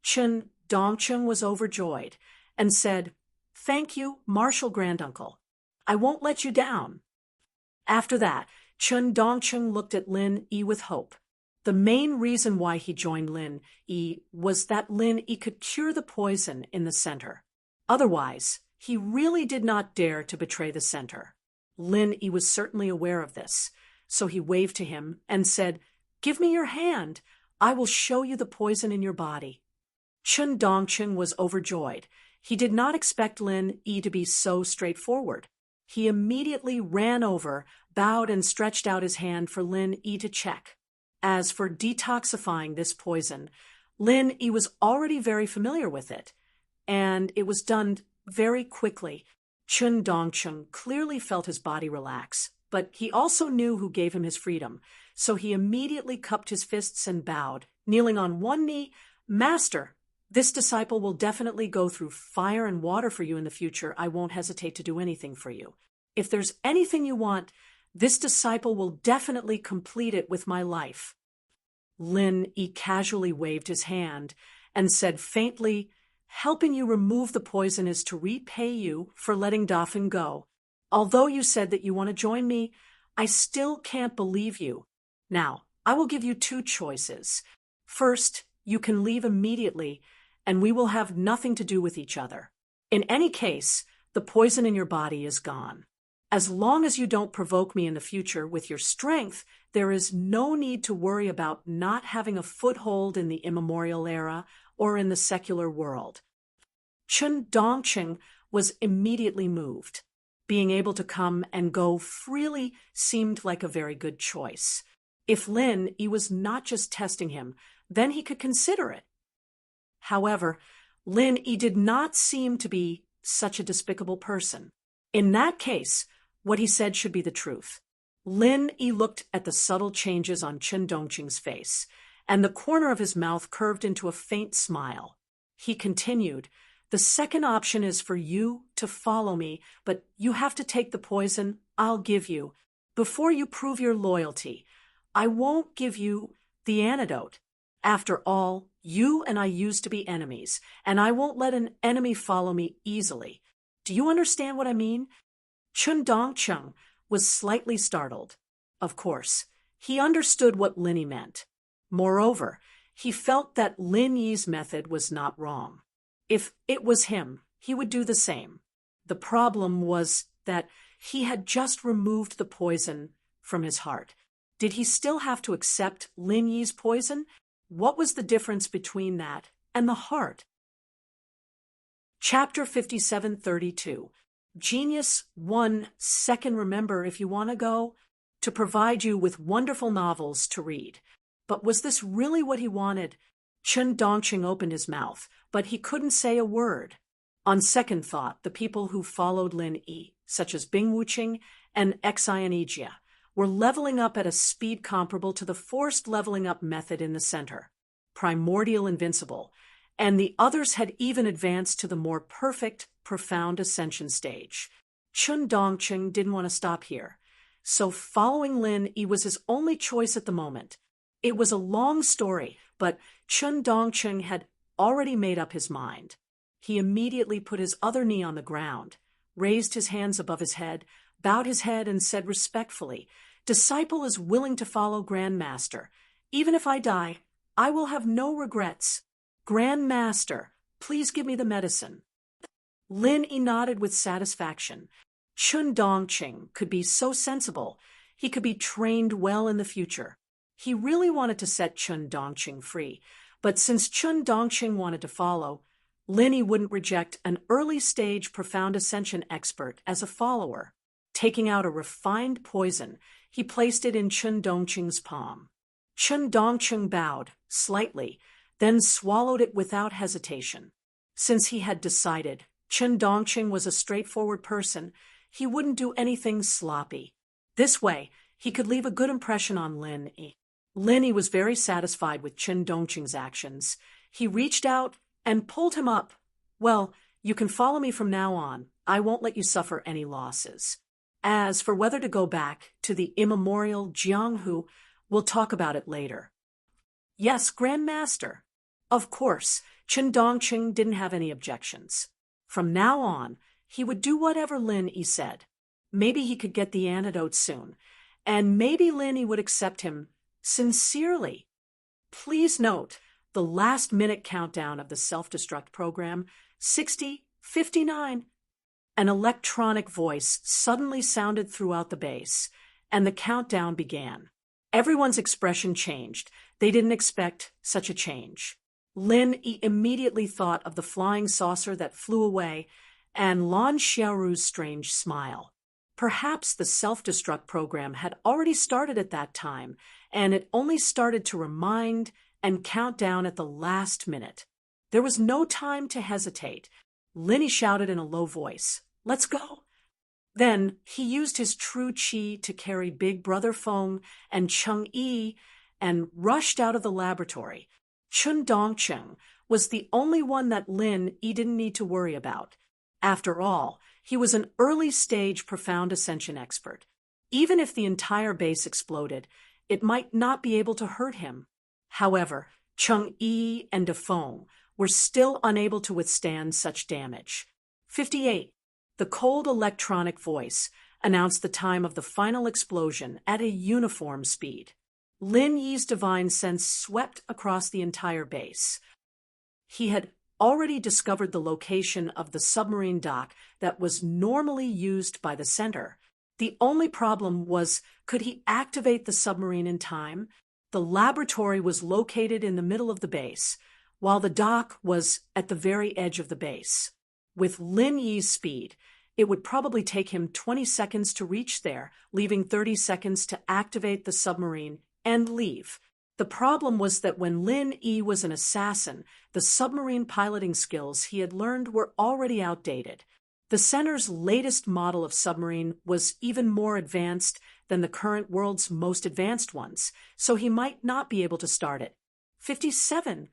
Chen Dongcheng was overjoyed and said, thank you, Martial Granduncle. I won't let you down. After that, Chen Dongcheng looked at Lin Yi with hope. The main reason why he joined Lin Yi was that Lin Yi could cure the poison in the center. Otherwise, he really did not dare to betray the center. Lin Yi was certainly aware of this, so he waved to him and said, give me your hand. I will show you the poison in your body. Chen Dongcheng was overjoyed. He did not expect Lin Yi to be so straightforward. He immediately ran over, bowed, and stretched out his hand for Lin Yi to check. As for detoxifying this poison, Lin Yi was already very familiar with it, and it was done very quickly. Chen Dongcheng clearly felt his body relax, but he also knew who gave him his freedom, so he immediately cupped his fists and bowed, kneeling on one knee. Master, this disciple will definitely go through fire and water for you in the future. I won't hesitate to do anything for you. If there's anything you want, this disciple will definitely complete it with my life. Lin Yi casually waved his hand and said faintly, helping you remove the poison is to repay you for letting Dafeng go. Although you said that you want to join me, I still can't believe you. Now, I will give you two choices. First, you can leave immediately, and we will have nothing to do with each other. In any case, the poison in your body is gone. As long as you don't provoke me in the future with your strength, there is no need to worry about not having a foothold in the immemorial era or in the secular world. Chen Dongcheng was immediately moved. Being able to come and go freely seemed like a very good choice. If Lin Yi was not just testing him, then he could consider it. However, Lin Yi did not seem to be such a despicable person. In that case, what he said should be the truth. Lin Yi looked at the subtle changes on Chen Dongcheng's face, and the corner of his mouth curved into a faint smile. He continued, "The second option is for you to follow me, but you have to take the poison I'll give you. Before you prove your loyalty, I won't give you the antidote. After all, you and I used to be enemies, and I won't let an enemy follow me easily. Do you understand what I mean?" Chun Dong-chung was slightly startled. Of course, he understood what Linny meant. Moreover, he felt that Lin Yi's method was not wrong. If it was him, he would do the same. The problem was that he had just removed the poison from his heart. Did he still have to accept Lin Yi's poison? What was the difference between that and the heart? Chapter 5732. Genius 1 second. Remember, if you want to go, to provide you with wonderful novels to read. But was this really what he wanted? Chun Dongqing opened his mouth, but he couldn't say a word. On second thought, the people who followed Lin Yi, such as Bing Wuqing and Xianijia, were leveling up at a speed comparable to the forced leveling up method in the center, primordial invincible, and the others had even advanced to the more perfect, profound ascension stage. Chun Dongqing didn't want to stop here, so following Lin Yi was his only choice at the moment. It was a long story, but Chun Dongqing had already made up his mind. He immediately put his other knee on the ground, raised his hands above his head, bowed his head, and said respectfully, "Disciple is willing to follow Grand Master. Even if I die, I will have no regrets. Grand Master, please give me the medicine." Lin Yi nodded with satisfaction. Chun Dongqing could be so sensible. He could be trained well in the future. He really wanted to set Chun Dongqing free, but since Chun Dongqing wanted to follow, Lin Yi wouldn't reject an early-stage profound ascension expert as a follower. Taking out a refined poison, he placed it in Chun Dongqing's palm. Chun Dongqing bowed, slightly, then swallowed it without hesitation. Since he had decided Chun Dongqing was a straightforward person, he wouldn't do anything sloppy. This way, he could leave a good impression on Lin Yi. Lin Yi was very satisfied with Chun Dongqing's actions. He reached out and pulled him up. "Well, you can follow me from now on. I won't let you suffer any losses. As for whether to go back to the immemorial Jianghu, we'll talk about it later." "Yes, Grand Master." Of course, Chun Dongqing didn't have any objections. From now on, he would do whatever Lin Yi said. Maybe he could get the antidote soon, and maybe Lin Yi would accept him sincerely. Please note the last-minute countdown of the self-destruct program, 60, 59. An electronic voice suddenly sounded throughout the base, and the countdown began. Everyone's expression changed. They didn't expect such a change. Lin Yi immediately thought of the flying saucer that flew away and Lan Xiaoru's strange smile. Perhaps the self-destruct program had already started at that time, and it only started to remind and count down at the last minute. There was no time to hesitate. Lin Yi shouted in a low voice, "Let's go!" Then he used his true qi to carry Big Brother Feng and Cheng Yi and rushed out of the laboratory. Chun Dongqing was the only one that Lin Yi didn't need to worry about. After all, he was an early-stage profound ascension expert. Even if the entire base exploded, it might not be able to hurt him. However, Cheng Yi and De Feng were still unable to withstand such damage. 58. The cold electronic voice announced the time of the final explosion at a uniform speed. Lin Yi's divine sense swept across the entire base. He had already discovered the location of the submarine dock that was normally used by the center. The only problem was, could he activate the submarine in time? The laboratory was located in the middle of the base, while the dock was at the very edge of the base. With Lin Yi's speed, it would probably take him 20 seconds to reach there, leaving 30 seconds to activate the submarine and leave. The problem was that when Lin Yi was an assassin, the submarine piloting skills he had learned were already outdated. The center's latest model of submarine was even more advanced than the current world's most advanced ones, so he might not be able to start it. 57.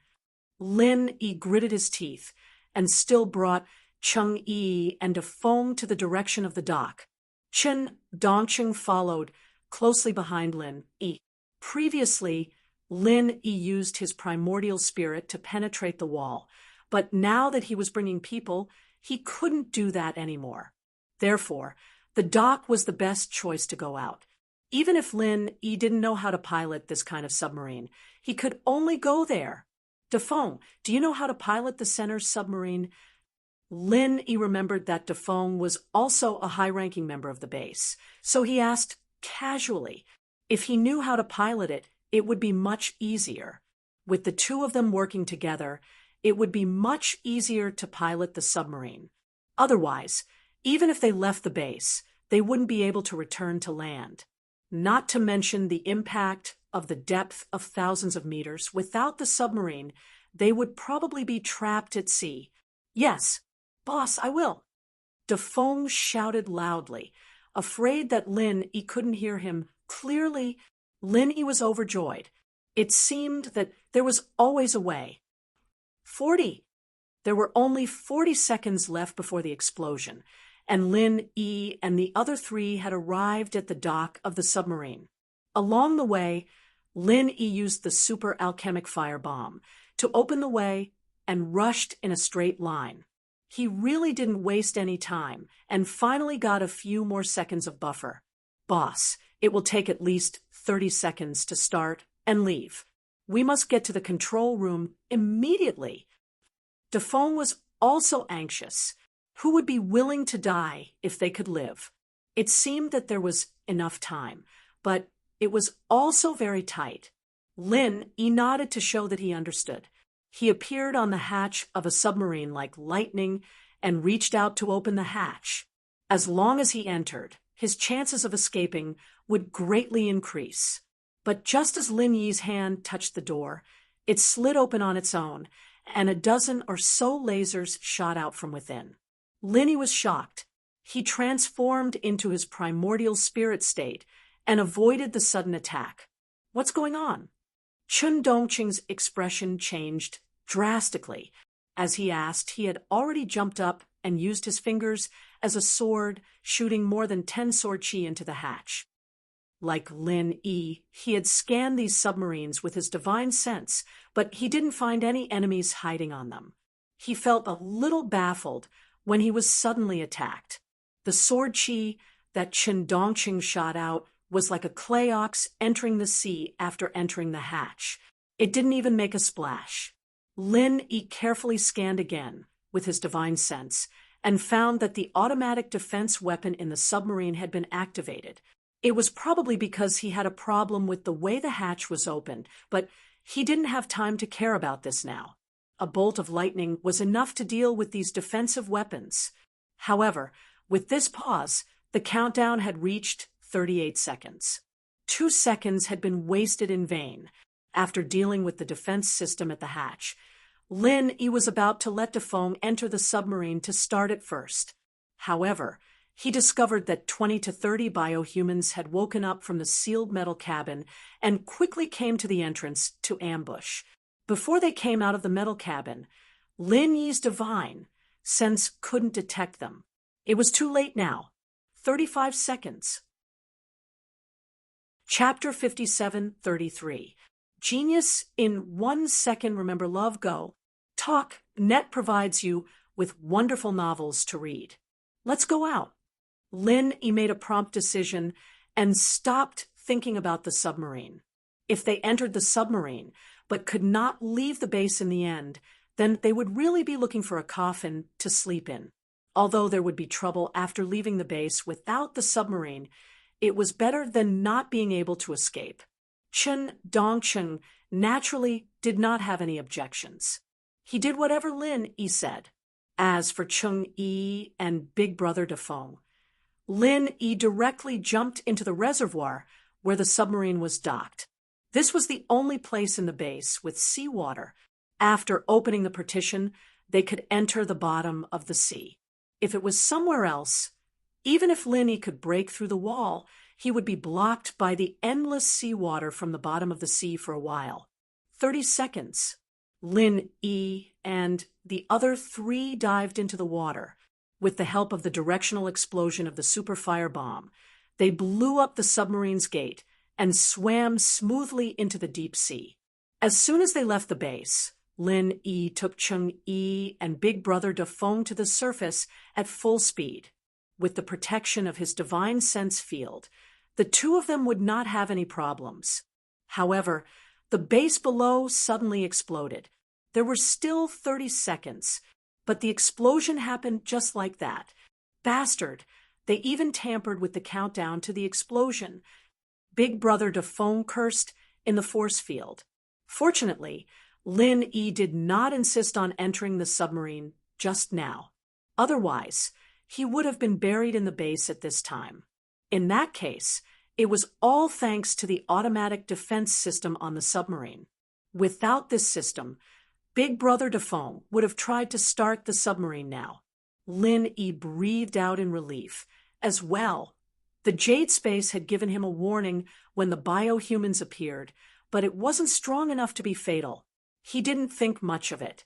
Lin Yi gritted his teeth and still brought Cheng Yi and Dafeng to the direction of the dock. Chen Dongqing followed closely behind Lin Yi. Previously, Lin Yi used his primordial spirit to penetrate the wall, but now that he was bringing people, he couldn't do that anymore. Therefore, the dock was the best choice to go out. Even if Lin Yi didn't know how to pilot this kind of submarine, he could only go there. Dafeng, do you know how to pilot the center's submarine? Lin Yi remembered that Dafeng was also a high-ranking member of the base, so he asked casually. If he knew how to pilot it, it would be much easier. With the two of them working together, it would be much easier to pilot the submarine. Otherwise, even if they left the base, they wouldn't be able to return to land. Not to mention the impact of the depth of thousands of meters. Without the submarine, they would probably be trapped at sea. Yes, boss, I will. Dafeng shouted loudly, afraid that Lin Yi couldn't hear him clearly. Lin Yi was overjoyed. It seemed that there was always a way. 40. There were only 40 seconds left before the explosion, and Lin Yi and the other three had arrived at the dock of the submarine. Along the way, Lin Yi used the super alchemic firebomb to open the way and rushed in a straight line. He really didn't waste any time and finally got a few more seconds of buffer. Boss, it will take at least 30 seconds to start and leave. We must get to the control room immediately. Dafeng was also anxious. Who would be willing to die if they could live? It seemed that there was enough time, but it was also very tight. Lin Yi nodded to show that he understood. He appeared on the hatch of a submarine like lightning and reached out to open the hatch. As long as he entered, his chances of escaping would greatly increase. But just as Lin Yi's hand touched the door, it slid open on its own, and a dozen or so lasers shot out from within. Lin Yi was shocked. He transformed into his primordial spirit state and avoided the sudden attack. What's going on? Chen Dongqing's expression changed drastically. As he asked, he had already jumped up and used his fingers as a sword, shooting more than 10 sword chi into the hatch. Like Lin Yi, he had scanned these submarines with his divine sense, but he didn't find any enemies hiding on them. He felt a little baffled when he was suddenly attacked. The sword chi that Chen Dongqing shot out was like a clay ox entering the sea after entering the hatch. It didn't even make a splash. Lin Yi carefully scanned again with his divine sense and found that the automatic defense weapon in the submarine had been activated. It was probably because he had a problem with the way the hatch was opened, but he didn't have time to care about this now. A bolt of lightning was enough to deal with these defensive weapons. However, with this pause, the countdown had reached 38 seconds. 2 seconds had been wasted in vain. After dealing with the defense system at the hatch, Lin Yi was about to let Dafeng enter the submarine to start it first. However, he discovered that 20 to 30 biohumans had woken up from the sealed metal cabin and quickly came to the entrance to ambush. Before they came out of the metal cabin, Lin Yi's divine sense couldn't detect them. It was too late now. 35 seconds. Chapter 57:33. Genius in 1 second. Remember, love, go. Talk. Net provides you with wonderful novels to read. Let's go out. Lin Yi made a prompt decision and stopped thinking about the submarine. If they entered the submarine but could not leave the base in the end, then they would really be looking for a coffin to sleep in. Although there would be trouble after leaving the base without the submarine, it was better than not being able to escape. Chen Dongqing naturally did not have any objections. He did whatever Lin Yi said. As for Cheng Yi and Big Brother Dafeng, Lin Yi directly jumped into the reservoir where the submarine was docked. This was the only place in the base with seawater. After opening the partition, they could enter the bottom of the sea. If it was somewhere else, even if Lin Yi could break through the wall, he would be blocked by the endless seawater from the bottom of the sea for a while. 30 seconds. Lin Yi and the other three dived into the water. With the help of the directional explosion of the super firebomb, they blew up the submarine's gate and swam smoothly into the deep sea. As soon as they left the base, Lin Yi took Cheng Yi and Big Brother Dafeng to the surface at full speed. With the protection of his divine sense field, the two of them would not have any problems. However, the base below suddenly exploded. There were still 30 seconds, but the explosion happened just like that. Bastard! They even tampered with the countdown to the explosion. Big Brother Dafeng cursed in the force field. Fortunately, Lin Yi did not insist on entering the submarine just now. Otherwise, he would have been buried in the base at this time. In that case, it was all thanks to the automatic defense system on the submarine. Without this system, Big Brother Dafeng would have tried to start the submarine now. Lin Yi breathed out in relief. As well, the Jade Space had given him a warning when the biohumans appeared, but it wasn't strong enough to be fatal. He didn't think much of it,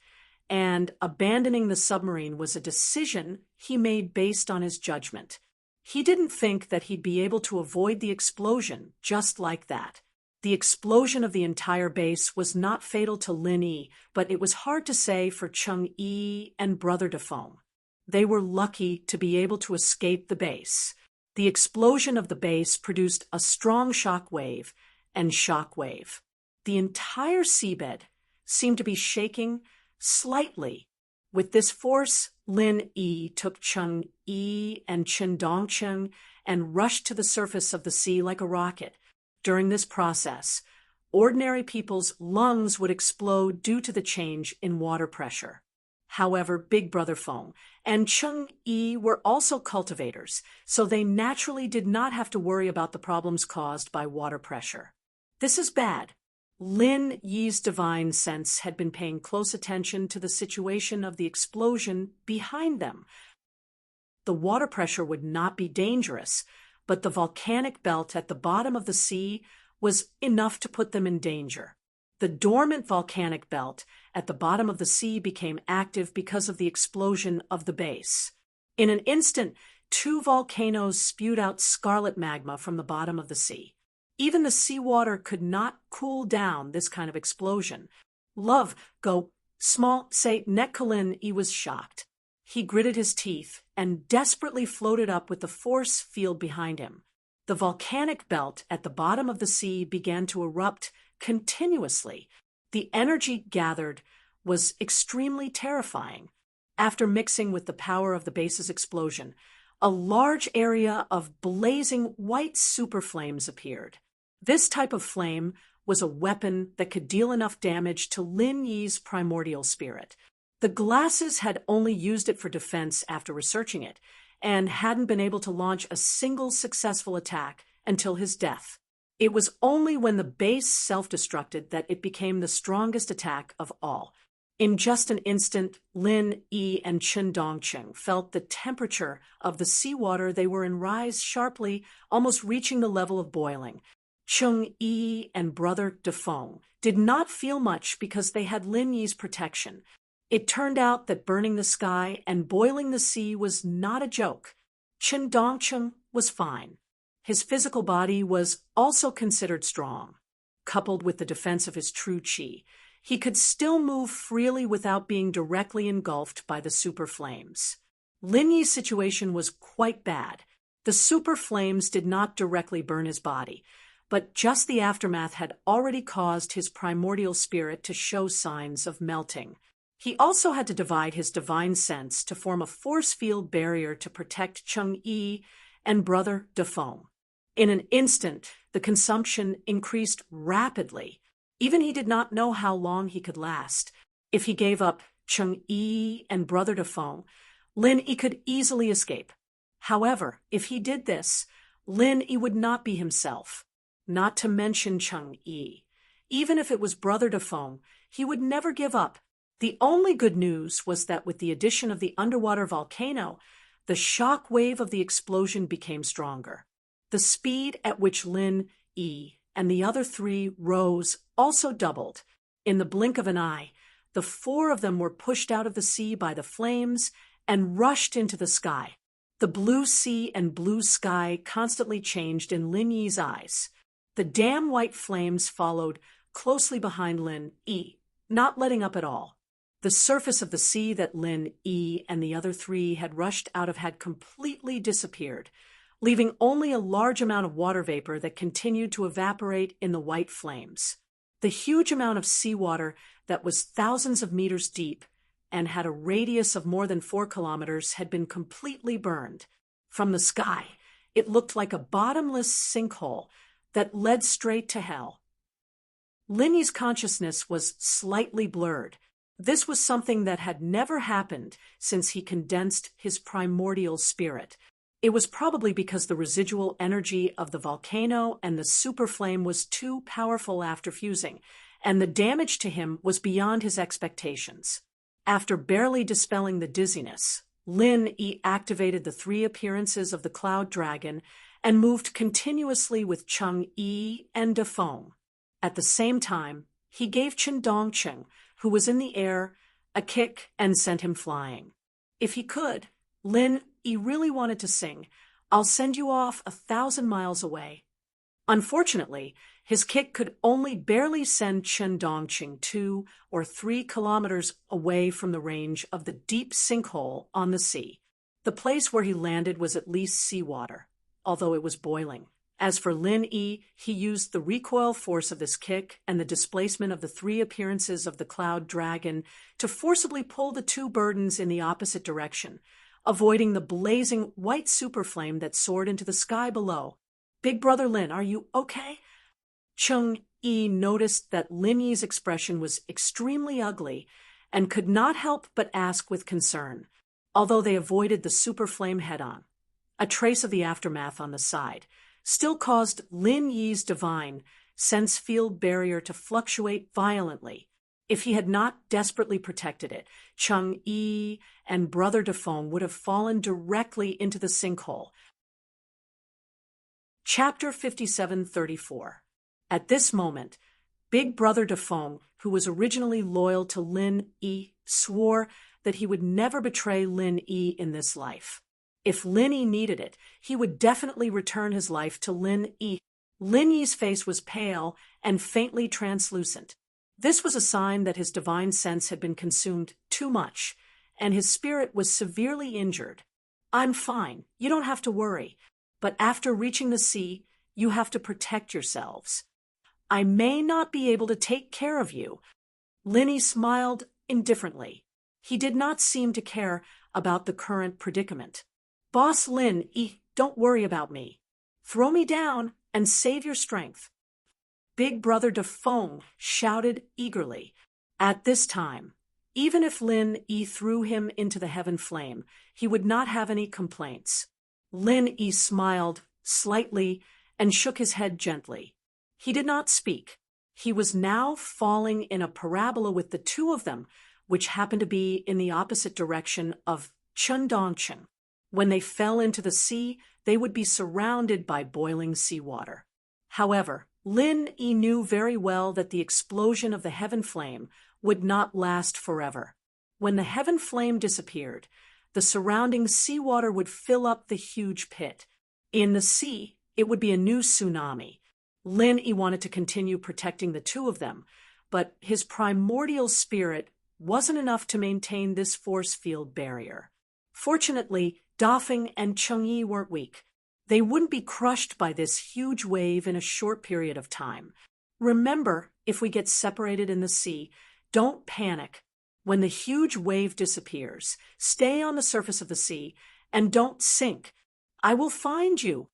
and abandoning the submarine was a decision he made based on his judgment. He didn't think that he'd be able to avoid the explosion just like that. The explosion of the entire base was not fatal to Lin Yi, but it was hard to say for Cheng Yi and Brother Dafeng. They were lucky to be able to escape the base. The explosion of the base produced a strong shock wave and shock wave. The entire seabed seemed to be shaking slightly. With this force, Lin Yi took Cheng Yi and Chen Dongcheng and rushed to the surface of the sea like a rocket. During this process, ordinary people's lungs would explode due to the change in water pressure. However, Big Brother Dafeng and Cheng Yi were also cultivators, so they naturally did not have to worry about the problems caused by water pressure. This is bad. Lin Yi's divine sense had been paying close attention to the situation of the explosion behind them. The water pressure would not be dangerous, but the volcanic belt at the bottom of the sea was enough to put them in danger. The dormant volcanic belt at the bottom of the sea became active because of the explosion of the base. In an instant, two volcanoes spewed out scarlet magma from the bottom of the sea. Even the seawater could not cool down this kind of explosion. Love, go, small, say, Nekalin, he was shocked. He gritted his teeth and desperately floated up with the force field behind him. The volcanic belt at the bottom of the sea began to erupt continuously. The energy gathered was extremely terrifying. After mixing with the power of the base's explosion, a large area of blazing white superflames appeared. This type of flame was a weapon that could deal enough damage to Lin Yi's primordial spirit. The glasses had only used it for defense after researching it, and hadn't been able to launch a single successful attack until his death. It was only when the base self-destructed that it became the strongest attack of all. In just an instant, Lin Yi and Chen Dongcheng felt the temperature of the seawater they were in rise sharply, almost reaching the level of boiling. Cheng Yi and Brother Dafeng did not feel much because they had Lin Yi's protection. It turned out that burning the sky and boiling the sea was not a joke. Chen Dongcheng was fine. His physical body was also considered strong. Coupled with the defense of his true qi, he could still move freely without being directly engulfed by the super flames. Lin Yi's situation was quite bad. The super flames did not directly burn his body, but just the aftermath had already caused his primordial spirit to show signs of melting. He also had to divide his divine sense to form a force field barrier to protect Cheng Yi and Brother Dafeng. In an instant, the consumption increased rapidly. Even he did not know how long he could last. If he gave up Cheng Yi and Brother Dafeng, Lin Yi could easily escape. However, if he did this, Lin Yi would not be himself, not to mention Cheng Yi. Even if it was Brother Dafeng, he would never give up. The only good news was that with the addition of the underwater volcano, the shock wave of the explosion became stronger. The speed at which Lin Yi and the other three rose also doubled. In the blink of an eye, the four of them were pushed out of the sea by the flames and rushed into the sky. The blue sea and blue sky constantly changed in Lin Yi's eyes. The damn white flames followed closely behind Lin Yi, not letting up at all. The surface of the sea that Lin Yi and the other three had rushed out of had completely disappeared, leaving only a large amount of water vapor that continued to evaporate in the white flames. The huge amount of seawater that was thousands of meters deep and had a radius of more than 4 kilometers had been completely burned. From the sky, it looked like a bottomless sinkhole that led straight to hell. Lin Yi's consciousness was slightly blurred. This was something that had never happened since he condensed his primordial spirit. It was probably because the residual energy of the volcano and the superflame was too powerful after fusing, and the damage to him was beyond his expectations. After barely dispelling the dizziness, Lin Yi activated the 3 appearances of the Cloud Dragon and moved continuously with Cheng Yi and Dafeng. At the same time, he gave Chen Dongcheng, who was in the air, a kick and sent him flying. If he could, Lin Yi really wanted to sing, "I'll send you off 1,000 miles away." Unfortunately, his kick could only barely send Chen Dongqing 2 or 3 kilometers away from the range of the deep sinkhole on the sea. The place where he landed was at least seawater, although it was boiling. As for Lin Yi, he used the recoil force of this kick and the displacement of the 3 appearances of the Cloud Dragon to forcibly pull the 2 burdens in the opposite direction, avoiding the blazing white superflame that soared into the sky below. "Big Brother Lin, are you okay?" Cheng Yi noticed that Lin Yi's expression was extremely ugly and could not help but ask with concern, although they avoided the superflame head-on. A trace of the aftermath on the side still caused Lin Yi's divine sense field barrier to fluctuate violently. If he had not desperately protected it, Cheng Yi and Brother Dafeng would have fallen directly into the sinkhole. Chapter 57:34. At this moment, Big Brother Dafeng, who was originally loyal to Lin Yi, swore that he would never betray Lin Yi in this life. If Lin Yi needed it, he would definitely return his life to Lin Yi. Lin Yi's face was pale and faintly translucent. This was a sign that his divine sense had been consumed too much, and his spirit was severely injured. "I'm fine, you don't have to worry, but after reaching the sea, you have to protect yourselves. I may not be able to take care of you." Lin Yi smiled indifferently. He did not seem to care about the current predicament. "Boss Lin Yi, don't worry about me. Throw me down and save your strength." Big Brother Dafeng shouted eagerly. At this time, even if Lin Yi threw him into the heaven flame, he would not have any complaints. Lin Yi smiled slightly and shook his head gently. He did not speak. He was now falling in a parabola with the 2 of them, which happened to be in the opposite direction of Chen Dongcheng. When they fell into the sea, they would be surrounded by boiling seawater. However, Lin Yi knew very well that the explosion of the heaven flame would not last forever. When the heaven flame disappeared, the surrounding seawater would fill up the huge pit. In the sea, it would be a new tsunami. Lin Yi wanted to continue protecting the 2 of them, but his primordial spirit wasn't enough to maintain this force field barrier. Fortunately, Dafeng and Cheng Yi weren't weak. They wouldn't be crushed by this huge wave in a short period of time. Remember, if we get separated in the sea, don't panic. When the huge wave disappears, stay on the surface of the sea and don't sink. "I will find you,"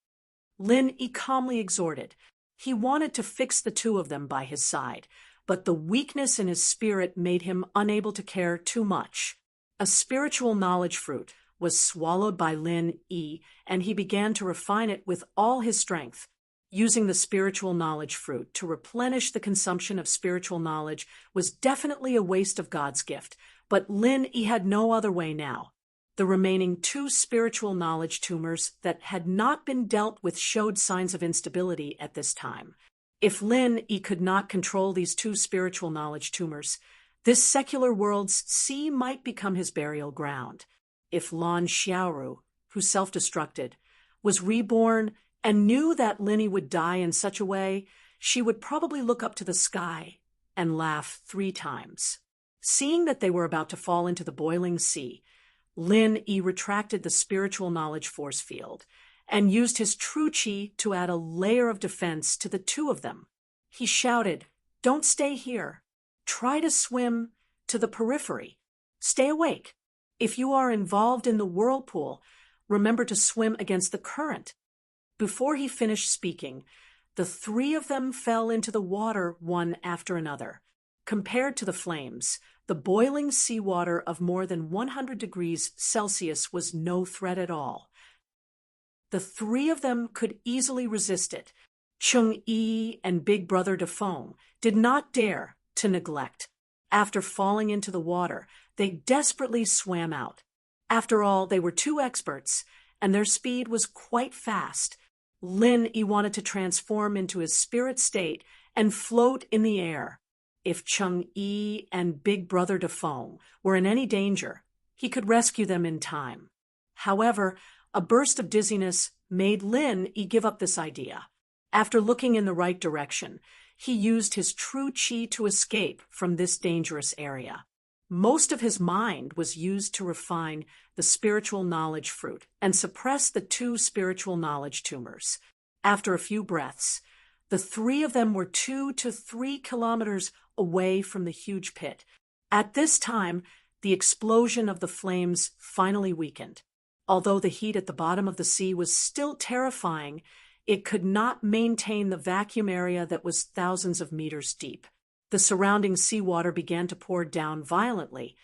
Lin Yi calmly exhorted. He wanted to fix the 2 of them by his side, but the weakness in his spirit made him unable to care too much. A spiritual knowledge fruit was swallowed by Lin Yi, and he began to refine it with all his strength. Using the spiritual knowledge fruit to replenish the consumption of spiritual knowledge was definitely a waste of God's gift, but Lin Yi had no other way now. The remaining 2 spiritual knowledge tumors that had not been dealt with showed signs of instability at this time. If Lin Yi could not control these 2 spiritual knowledge tumors, This secular world's sea might become his burial ground. If Lan Xiaoru, who self-destructed, was reborn and knew that Linny would die in such a way, she would probably look up to the sky and laugh 3 times. Seeing that they were about to fall into the boiling sea, Lin Yi retracted the spiritual knowledge force field and used his true qi to add a layer of defense to the 2 of them. He shouted, "Don't stay here. Try to swim to the periphery. Stay awake. If you are involved in the whirlpool, remember to swim against the current." Before he finished speaking, the 3 of them fell into the water one after another. Compared to the flames, the boiling seawater of more than 100 degrees Celsius was no threat at all. The 3 of them could easily resist it. Cheng Yi and Big Brother Defeng did not dare to neglect. After falling into the water, they desperately swam out. After all, they were 2 experts, and their speed was quite fast. Lin Yi wanted to transform into his spirit state and float in the air. If Cheng Yi and Big Brother Defeng were in any danger, he could rescue them in time. However, a burst of dizziness made Lin Yi give up this idea. After looking in the right direction, he used his true qi to escape from this dangerous area. Most of his mind was used to refine the spiritual knowledge fruit and suppress the 2 spiritual knowledge tumors. After a few breaths, the 3 of them were 2 to 3 kilometers away from the huge pit. At this time, the explosion of the flames finally weakened. Although the heat at the bottom of the sea was still terrifying, it could not maintain the vacuum area that was thousands of meters deep. The surrounding seawater began to pour down violently,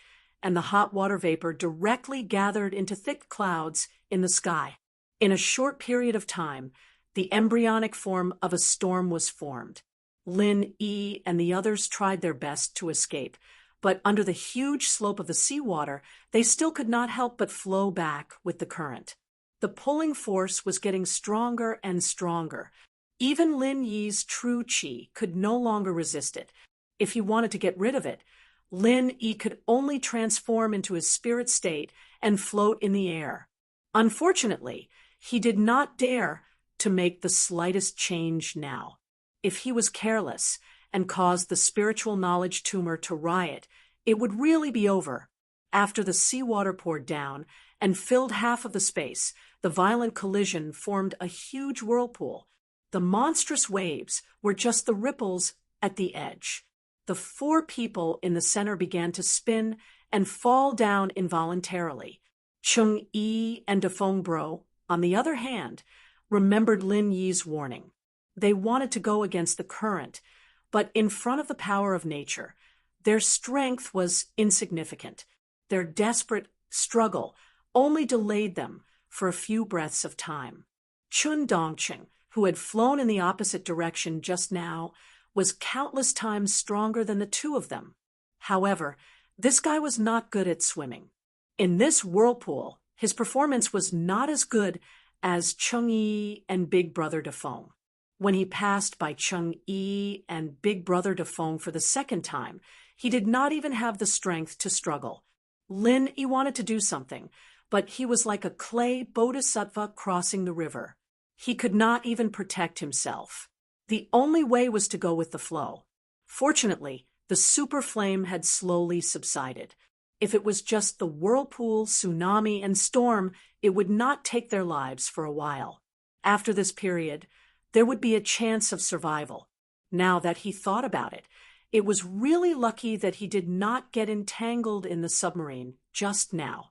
and the hot water vapor directly gathered into thick clouds in the sky. In a short period of time, the embryonic form of a storm was formed. Lin Yi and the others tried their best to escape, but under the huge slope of the seawater, they still could not help but flow back with the current. The pulling force was getting stronger and stronger. Even Lin Yi's true qi could no longer resist it. If he wanted to get rid of it, Lin Yi could only transform into his spirit state and float in the air. Unfortunately, he did not dare to make the slightest change now. If he was careless and caused the spiritual knowledge tumor to riot, it would really be over. After the seawater poured down and filled half of the space, the violent collision formed a huge whirlpool. The monstrous waves were just the ripples at the edge. The 4 people in the center began to spin and fall down involuntarily. Cheng Yi and Defeng Bro, on the other hand, remembered Lin Yi's warning. They wanted to go against the current, but in front of the power of nature, their strength was insignificant. Their desperate struggle only delayed them for a few breaths of time. Chun Dongqing, who had flown in the opposite direction just now, was countless times stronger than the 2 of them. However, this guy was not good at swimming. In this whirlpool, his performance was not as good as Cheng Yi and Big Brother Defeng. When he passed by Cheng Yi and Big Brother Defeng for the second time, he did not even have the strength to struggle. Lin Yi wanted to do something, but he was like a clay bodhisattva crossing the river. He could not even protect himself. The only way was to go with the flow. Fortunately, the super flame had slowly subsided. If it was just the whirlpool, tsunami, and storm, it would not take their lives for a while. After this period, there would be a chance of survival. Now that he thought about it, it was really lucky that he did not get entangled in the submarine just now.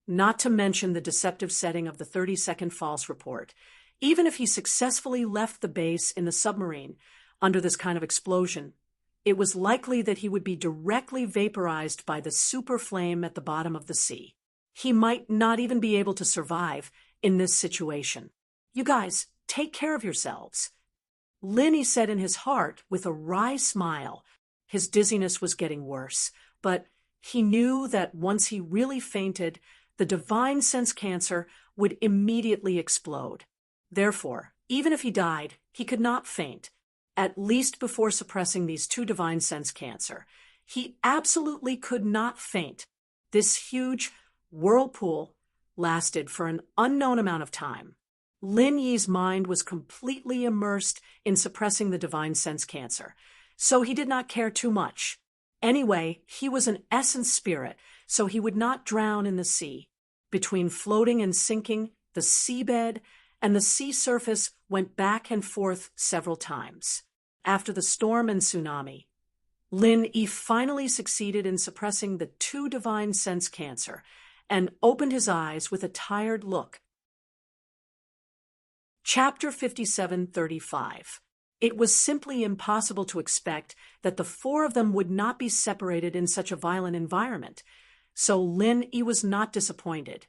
Not to mention the deceptive setting of the 30-second false report. Even if he successfully left the base in the submarine under this kind of explosion, it was likely that he would be directly vaporized by the super flame at the bottom of the sea. He might not even be able to survive in this situation. You guys, take care of yourselves. Lin Yi said in his heart with a wry smile. His dizziness was getting worse, but he knew that once he really fainted, the divine sense cancer would immediately explode. Therefore, even if he died, he could not faint. At least before suppressing these 2 divine sense cancer, He absolutely could not faint. This huge whirlpool lasted for an unknown amount of time. Lin Yi's mind was completely immersed in suppressing the divine sense cancer, so he did not care too much. Anyway, he was an essence spirit, so he would not drown in the sea. Between floating and sinking, the seabed and the sea surface went back and forth several times. After the storm and tsunami, Lin Yi finally succeeded in suppressing the two divine sense cancer and opened his eyes with a tired look. Chapter 57:35. It was simply impossible to expect that the four of them would not be separated in such a violent environment, so Lin Yi was not disappointed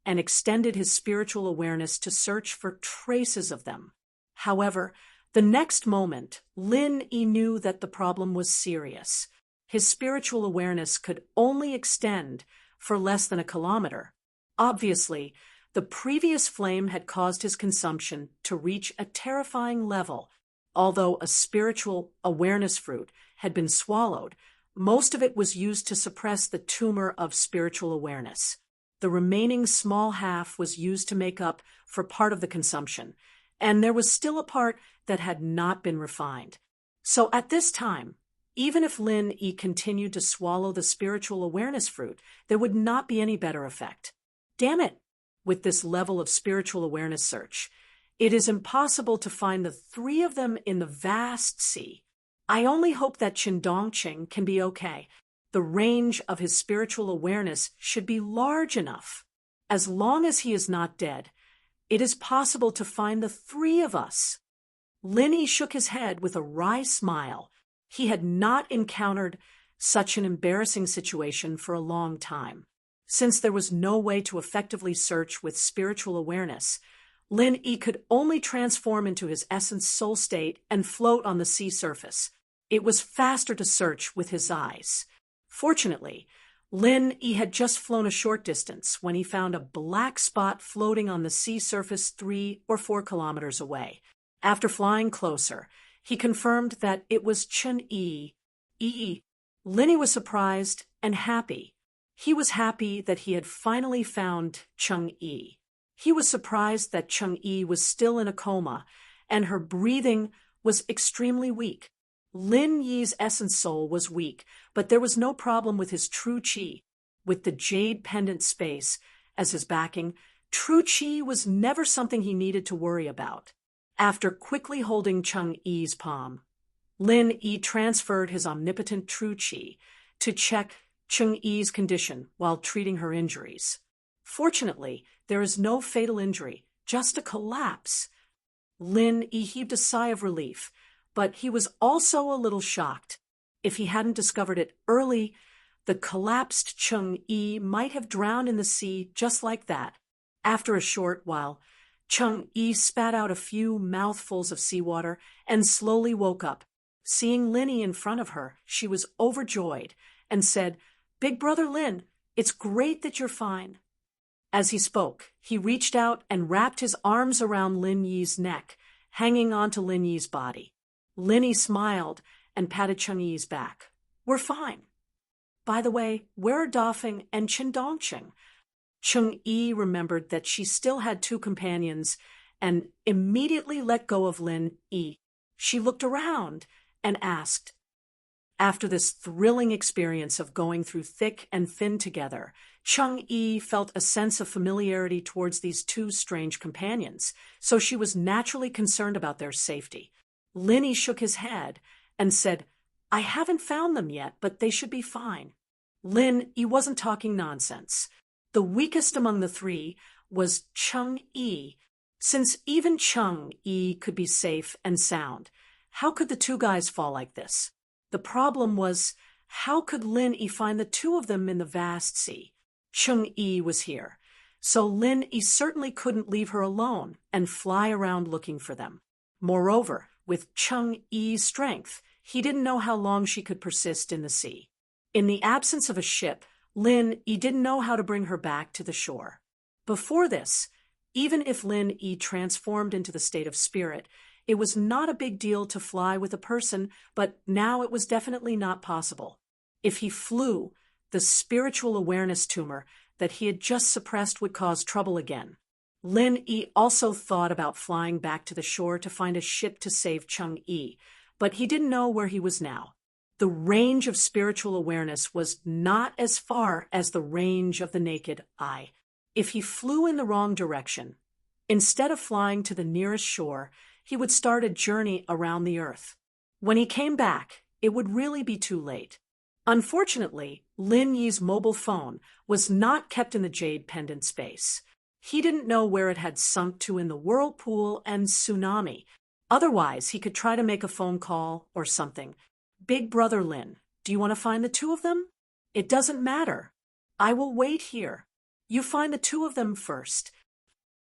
and extended his spiritual awareness to search for traces of them. However, the next moment, Lin Yi knew that the problem was serious. His spiritual awareness could only extend for less than a kilometer. Obviously, the previous flame had caused his consumption to reach a terrifying level. Although a spiritual awareness fruit had been swallowed, most of it was used to suppress the tumor of spiritual awareness. The remaining small half was used to make up for part of the consumption, and there was still a part that had not been refined. So at this time, even if Lin Yi continued to swallow the spiritual awareness fruit, there would not be any better effect. Damn it! With this level of spiritual awareness search, it is impossible to find the three of them in the vast sea. I only hope that Qingdongqing can be okay. The range of his spiritual awareness should be large enough. As long as he is not dead, it is possible to find the three of us. Lin Yi shook his head with a wry smile. He had not encountered such an embarrassing situation for a long time. Since there was no way to effectively search with spiritual awareness, Lin Yi could only transform into his essence soul state and float on the sea surface. It was faster to search with his eyes. Fortunately, Lin Yi had just flown a short distance when he found a black spot floating on the sea surface 3 or 4 kilometers away. After flying closer, he confirmed that it was Chen-Yi. Lin Yi was surprised and happy. He was happy that he had finally found Cheng-Yi. He was surprised that Cheng-Yi was still in a coma, and her breathing was extremely weak. Lin Yi's essence soul was weak, but there was no problem with his true qi. With the jade pendant space as his backing, true qi was never something he needed to worry about. After quickly holding Cheng-Yi's palm, Lin Yi transferred his omnipotent true qi to check Cheng-Yi's condition while treating her injuries. Fortunately, there is no fatal injury, just a collapse. Lin Yi heaved a sigh of relief, but he was also a little shocked. If he hadn't discovered it early, the collapsed Cheng-Yi might have drowned in the sea just like that. After a short while, Cheng-Yi spat out a few mouthfuls of seawater and slowly woke up. Seeing Lin Yi in front of her, she was overjoyed and said, "Big brother Lin, it's great that you're fine." As he spoke, he reached out and wrapped his arms around Lin Yi's neck, hanging onto Lin Yi's body. Lin Yi smiled and patted Cheng-Yi's back. "We're fine. By the way, where are Dafeng and Qingdongqing?" Cheng-Yi remembered that she still had 2 companions and immediately let go of Lin Yi. She looked around and asked. After this thrilling experience of going through thick and thin together, Cheng-Yi felt a sense of familiarity towards these 2 strange companions, so she was naturally concerned about their safety. Lin Yi shook his head and said, "I haven't found them yet, but they should be fine." Lin Yi wasn't talking nonsense. The weakest among the 3 was Cheng-Yi. Since even Cheng-Yi could be safe and sound, how could the 2 guys fall like this? The problem was, how could Lin Yi find the 2 of them in the vast sea? Cheng-Yi was here, so Lin Yi certainly couldn't leave her alone and fly around looking for them. Moreover, with Cheng-Yi's strength, he didn't know how long she could persist in the sea. In the absence of a ship, Lin Yi didn't know how to bring her back to the shore. Before this, even if Lin Yi transformed into the state of spirit, it was not a big deal to fly with a person, but now it was definitely not possible. If he flew, the spiritual awareness tumor that he had just suppressed would cause trouble again. Lin Yi also thought about flying back to the shore to find a ship to save Cheng Yi, but he didn't know where he was now. The range of spiritual awareness was not as far as the range of the naked eye. If he flew in the wrong direction, instead of flying to the nearest shore, he would start a journey around the earth. When he came back, it would really be too late. Unfortunately, Lin Yi's mobile phone was not kept in the jade pendant space. He didn't know where it had sunk to in the whirlpool and tsunami. Otherwise, he could try to make a phone call or something. Big Brother Lin, do you want to find the two of them? It doesn't matter. I will wait here. You find the two of them first.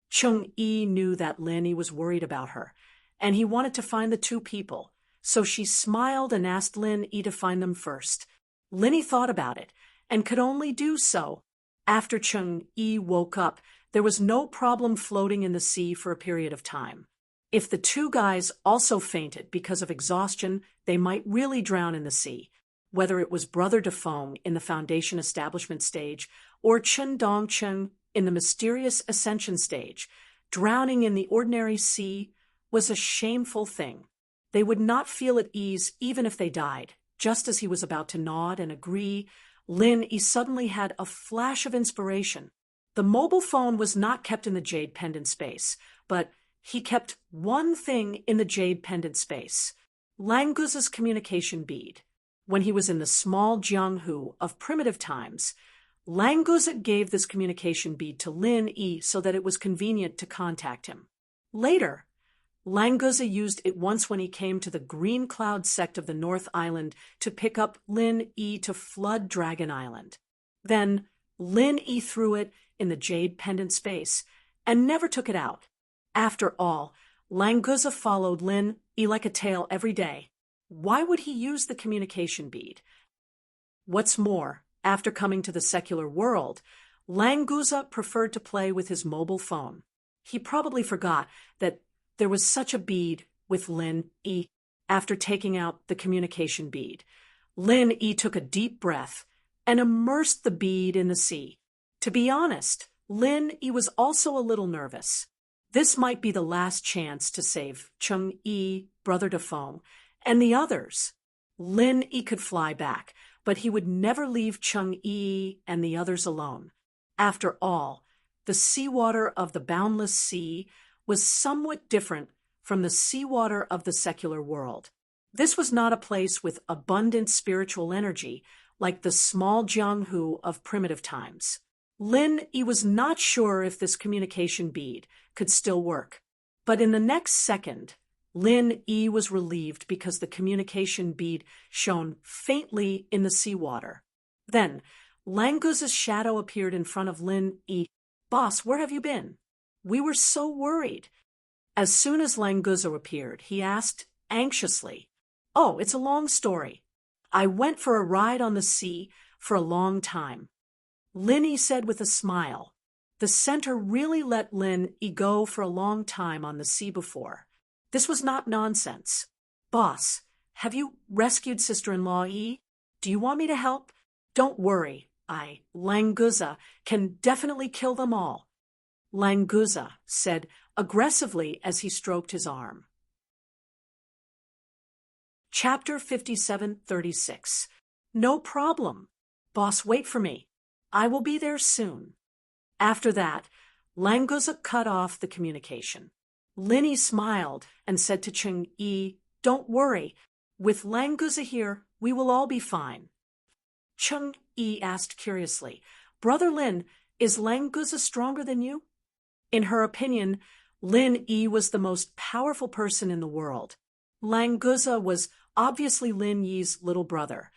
Cheng Yi knew that Lin Yi was worried about her, and he wanted to find the two people, so she smiled and asked Lin Yi to find them first. Lin Yi thought about it, and could only do so. After Cheng Yi woke up, there was no problem floating in the sea for a period of time. If the two guys also fainted because of exhaustion, they might really drown in the sea. Whether it was Brother Defong in the Foundation establishment stage or Chen Dongcheng in the mysterious ascension stage, drowning in the ordinary sea was a shameful thing. They would not feel at ease even if they died. Just as he was about to nod and agree, Lin Yi suddenly had a flash of inspiration. The mobile phone was not kept in the jade pendant space, but he kept one thing in the jade pendant space: Languza's communication bead. When he was in the small Jianghu of primitive times, Languza gave this communication bead to Lin Yi so that it was convenient to contact him. Later, Languza used it once when he came to the Green Cloud sect of the North Island to pick up Lin Yi to flood Dragon Island. Then Lin Yi threw it in the jade pendant space and never took it out. After all, Languza followed Lin Yi like a tail every day. Why would he use the communication bead? What's more, after coming to the secular world, Languza preferred to play with his mobile phone. He probably forgot that there was such a bead with Lin Yi. After taking out the communication bead, Lin Yi took a deep breath and immersed the bead in the sea. To be honest, Lin Yi was also a little nervous. This might be the last chance to save Cheng Yi, Brother Defong, and the others. Lin Yi could fly back, but he would never leave Cheng Yi and the others alone. After all, the seawater of the boundless sea was somewhat different from the seawater of the secular world. This was not a place with abundant spiritual energy like the small Jianghu of primitive times. Lin Yi was not sure if this communication bead could still work, but in the next second, Lin Yi was relieved because the communication bead shone faintly in the seawater. Then, Languza's shadow appeared in front of Lin Yi. "Boss, where have you been? We were so worried." As soon as Languza appeared, he asked anxiously, "Oh, it's a long story. I went for a ride on the sea for a long time." Lin Yi said with a smile. The center really let Lin Yi go for a long time on the sea before. This was not nonsense. "Boss, have you rescued sister-in-law Yi? Do you want me to help?" "Don't worry, Languza, can definitely kill them all," Languza said aggressively as he stroked his arm. Chapter 5736. "No problem. Boss, wait for me. I will be there soon." After that, Languza cut off the communication. Lin Yi smiled and said to Cheng Yi, "Don't worry. With Languza here, we will all be fine." Cheng Yi asked curiously, "Brother Lin, is Languza stronger than you?" In her opinion, Lin Yi was the most powerful person in the world. Languza was obviously Lin Yi's little brother.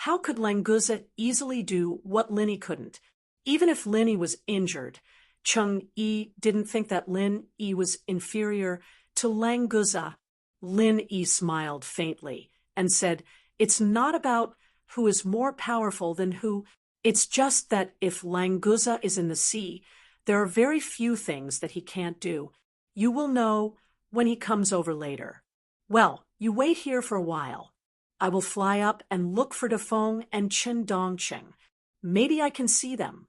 How could Languza easily do what Lin Yi couldn't? Even if Lin Yi was injured, Cheng Yi didn't think that Lin Yi was inferior to Languza. Lin Yi smiled faintly and said, "It's not about who is more powerful than who. It's just that if Languza is in the sea, there are very few things that he can't do. You will know when he comes over later. Well, you wait here for a while." I will fly up and look for Defeng and Chen Dongcheng. Maybe I can see them.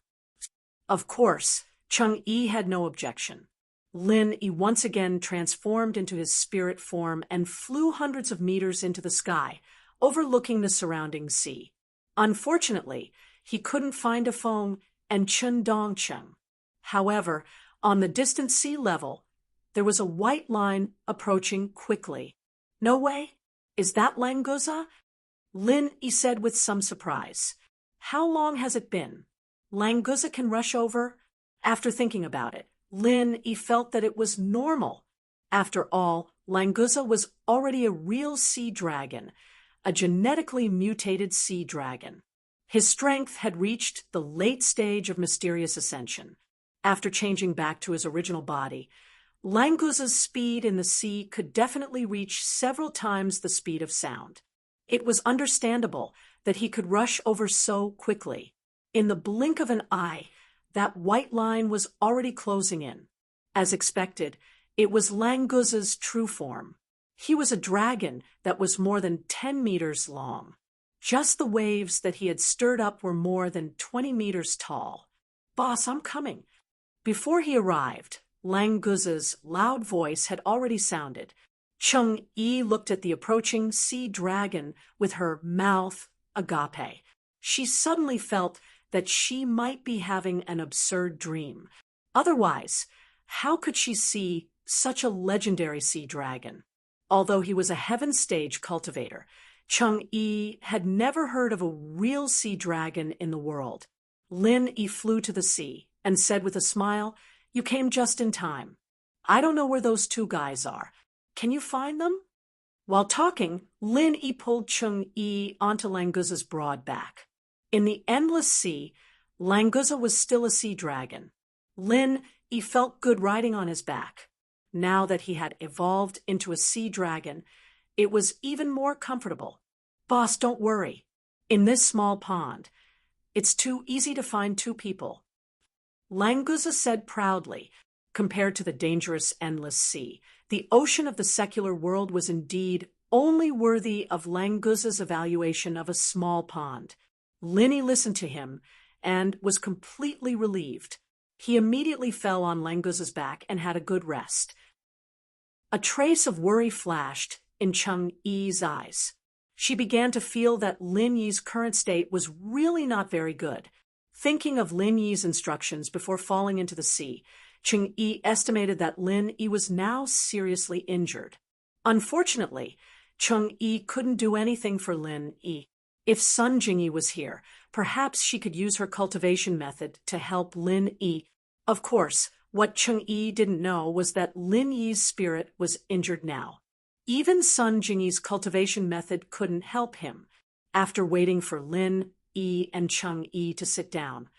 Of course, Cheng Yi had no objection. Lin Yi once again transformed into his spirit form and flew hundreds of meters into the sky, overlooking the surrounding sea. Unfortunately, he couldn't find Defeng and Chen Dongcheng. However, on the distant sea level, there was a white line approaching quickly. No way? Is that Languza? Lin Yi said with some surprise. How long has it been? Languza can rush over? After thinking about it, Lin Yi felt that it was normal. After all, Languza was already a real sea dragon, a genetically mutated sea dragon. His strength had reached the late stage of mysterious ascension. After changing back to his original body, Languza's speed in the sea could definitely reach several times the speed of sound. It was understandable that he could rush over so quickly. In the blink of an eye, that white line was already closing in. As expected, it was Languza's true form. He was a dragon that was more than 10 meters long. Just the waves that he had stirred up were more than 20 meters tall. "Boss, I'm coming." Before he arrived, Languza's loud voice had already sounded. Cheng Yi looked at the approaching sea dragon with her mouth agape. She suddenly felt that she might be having an absurd dream. Otherwise, how could she see such a legendary sea dragon? Although he was a heaven stage cultivator, Cheng Yi had never heard of a real sea dragon in the world. Lin Yi flew to the sea and said with a smile, "You came just in time. I don't know where those two guys are. Can you find them?" While talking, Lin Yi pulled Cheng Yi onto Languza's broad back. In the endless sea, Languza was still a sea dragon. Lin Yi felt good riding on his back. Now that he had evolved into a sea dragon, it was even more comfortable. "Boss, don't worry. In this small pond, it's too easy to find two people," Languza said proudly. Compared to the dangerous endless sea, the ocean of the secular world was indeed only worthy of Languza's evaluation of a small pond. Lin Yi listened to him and was completely relieved. He immediately fell on Languza's back and had a good rest. A trace of worry flashed in Cheng Yi's eyes. She began to feel that Lin Yi's current state was really not very good. Thinking of Lin Yi's instructions before falling into the sea, Cheng Yi estimated that Lin Yi was now seriously injured. Unfortunately, Cheng Yi couldn't do anything for Lin Yi. If Sun Jingyi was here, perhaps she could use her cultivation method to help Lin Yi. Of course, what Cheng Yi didn't know was that Lin Yi's spirit was injured now. Even Sun Jingyi's cultivation method couldn't help him. After waiting for Lin Yi and Cheng Yi to sit down,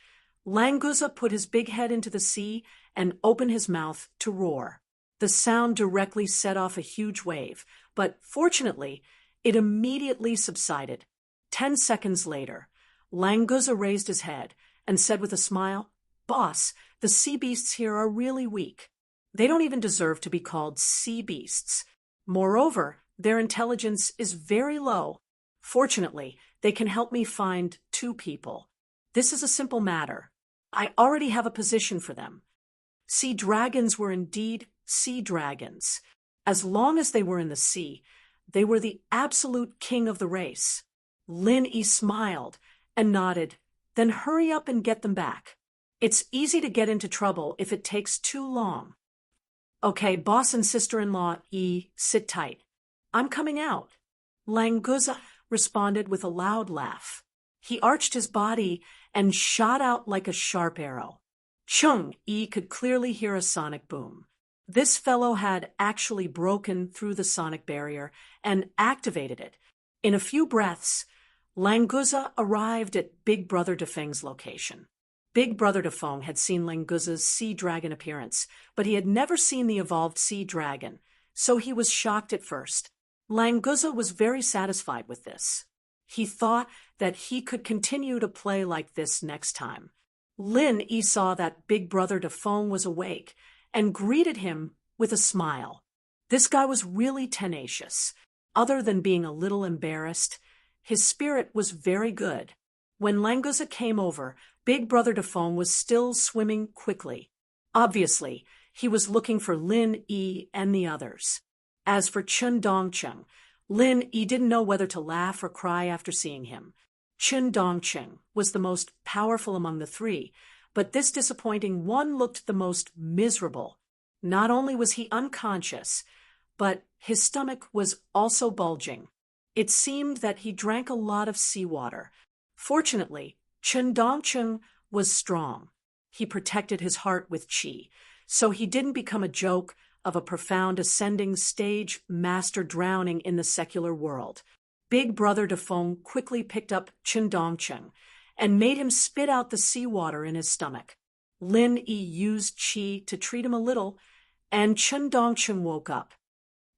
Languza put his big head into the sea and opened his mouth to roar. The sound directly set off a huge wave, but fortunately, it immediately subsided. 10 seconds later, Languza raised his head and said with a smile, "Boss, the sea beasts here are really weak. They don't even deserve to be called sea beasts. Moreover, their intelligence is very low. Fortunately, they can help me find two people. This is a simple matter. I already have a position for them." Sea dragons were indeed sea dragons. As long as they were in the sea, they were the absolute king of the race. Lin Yi smiled and nodded, "Then hurry up and get them back. It's easy to get into trouble if it takes too long." "Okay, boss and sister-in-law Yi, sit tight. I'm coming out." Languza responded with a loud laugh. He arched his body and shot out like a sharp arrow. Cheng Yi could clearly hear a sonic boom. This fellow had actually broken through the sonic barrier and activated it. In a few breaths, Languza arrived at Big Brother Defeng's location. Big Brother Defeng had seen Languza's sea dragon appearance, but he had never seen the evolved sea dragon, so he was shocked at first. Languza was very satisfied with this. He thought that he could continue to play like this next time. Lin Yi saw that Big Brother Defeng was awake and greeted him with a smile. This guy was really tenacious. Other than being a little embarrassed, his spirit was very good. When Languza came over, Big Brother Dafong was still swimming quickly. Obviously, he was looking for Lin Yi and the others. As for Chun Dongcheng, Lin Yi didn't know whether to laugh or cry after seeing him. Chun Dongcheng was the most powerful among the three, but this disappointing one looked the most miserable. Not only was he unconscious, but his stomach was also bulging. It seemed that he drank a lot of seawater. Fortunately, Chun Dongcheng was strong. He protected his heart with qi, so he didn't become a joke of a profound ascending stage master drowning in the secular world. Big Brother Dafong quickly picked up Chun Dongcheng and made him spit out the seawater in his stomach. Lin Yi used qi to treat him a little, and Chun Dongcheng woke up.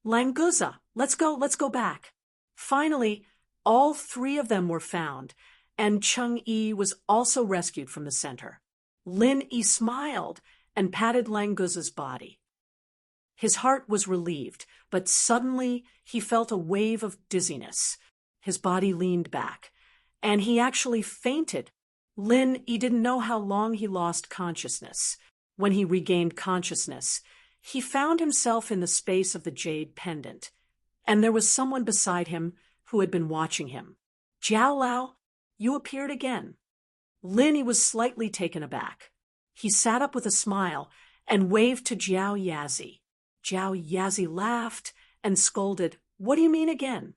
Languza, let's go back. Finally, all three of them were found, and Cheng Yi was also rescued from the center. Lin Yi smiled and patted Languza's body. His heart was relieved, but suddenly he felt a wave of dizziness. His body leaned back, and he actually fainted. Lin Yi didn't know how long he lost consciousness. When he regained consciousness, he found himself in the space of the jade pendant, and there was someone beside him who had been watching him. Jiao Lao, you appeared again. Lin Yi was slightly taken aback. He sat up with a smile and waved to Jiao Yazi. Jiao Yazi laughed and scolded, "What do you mean again?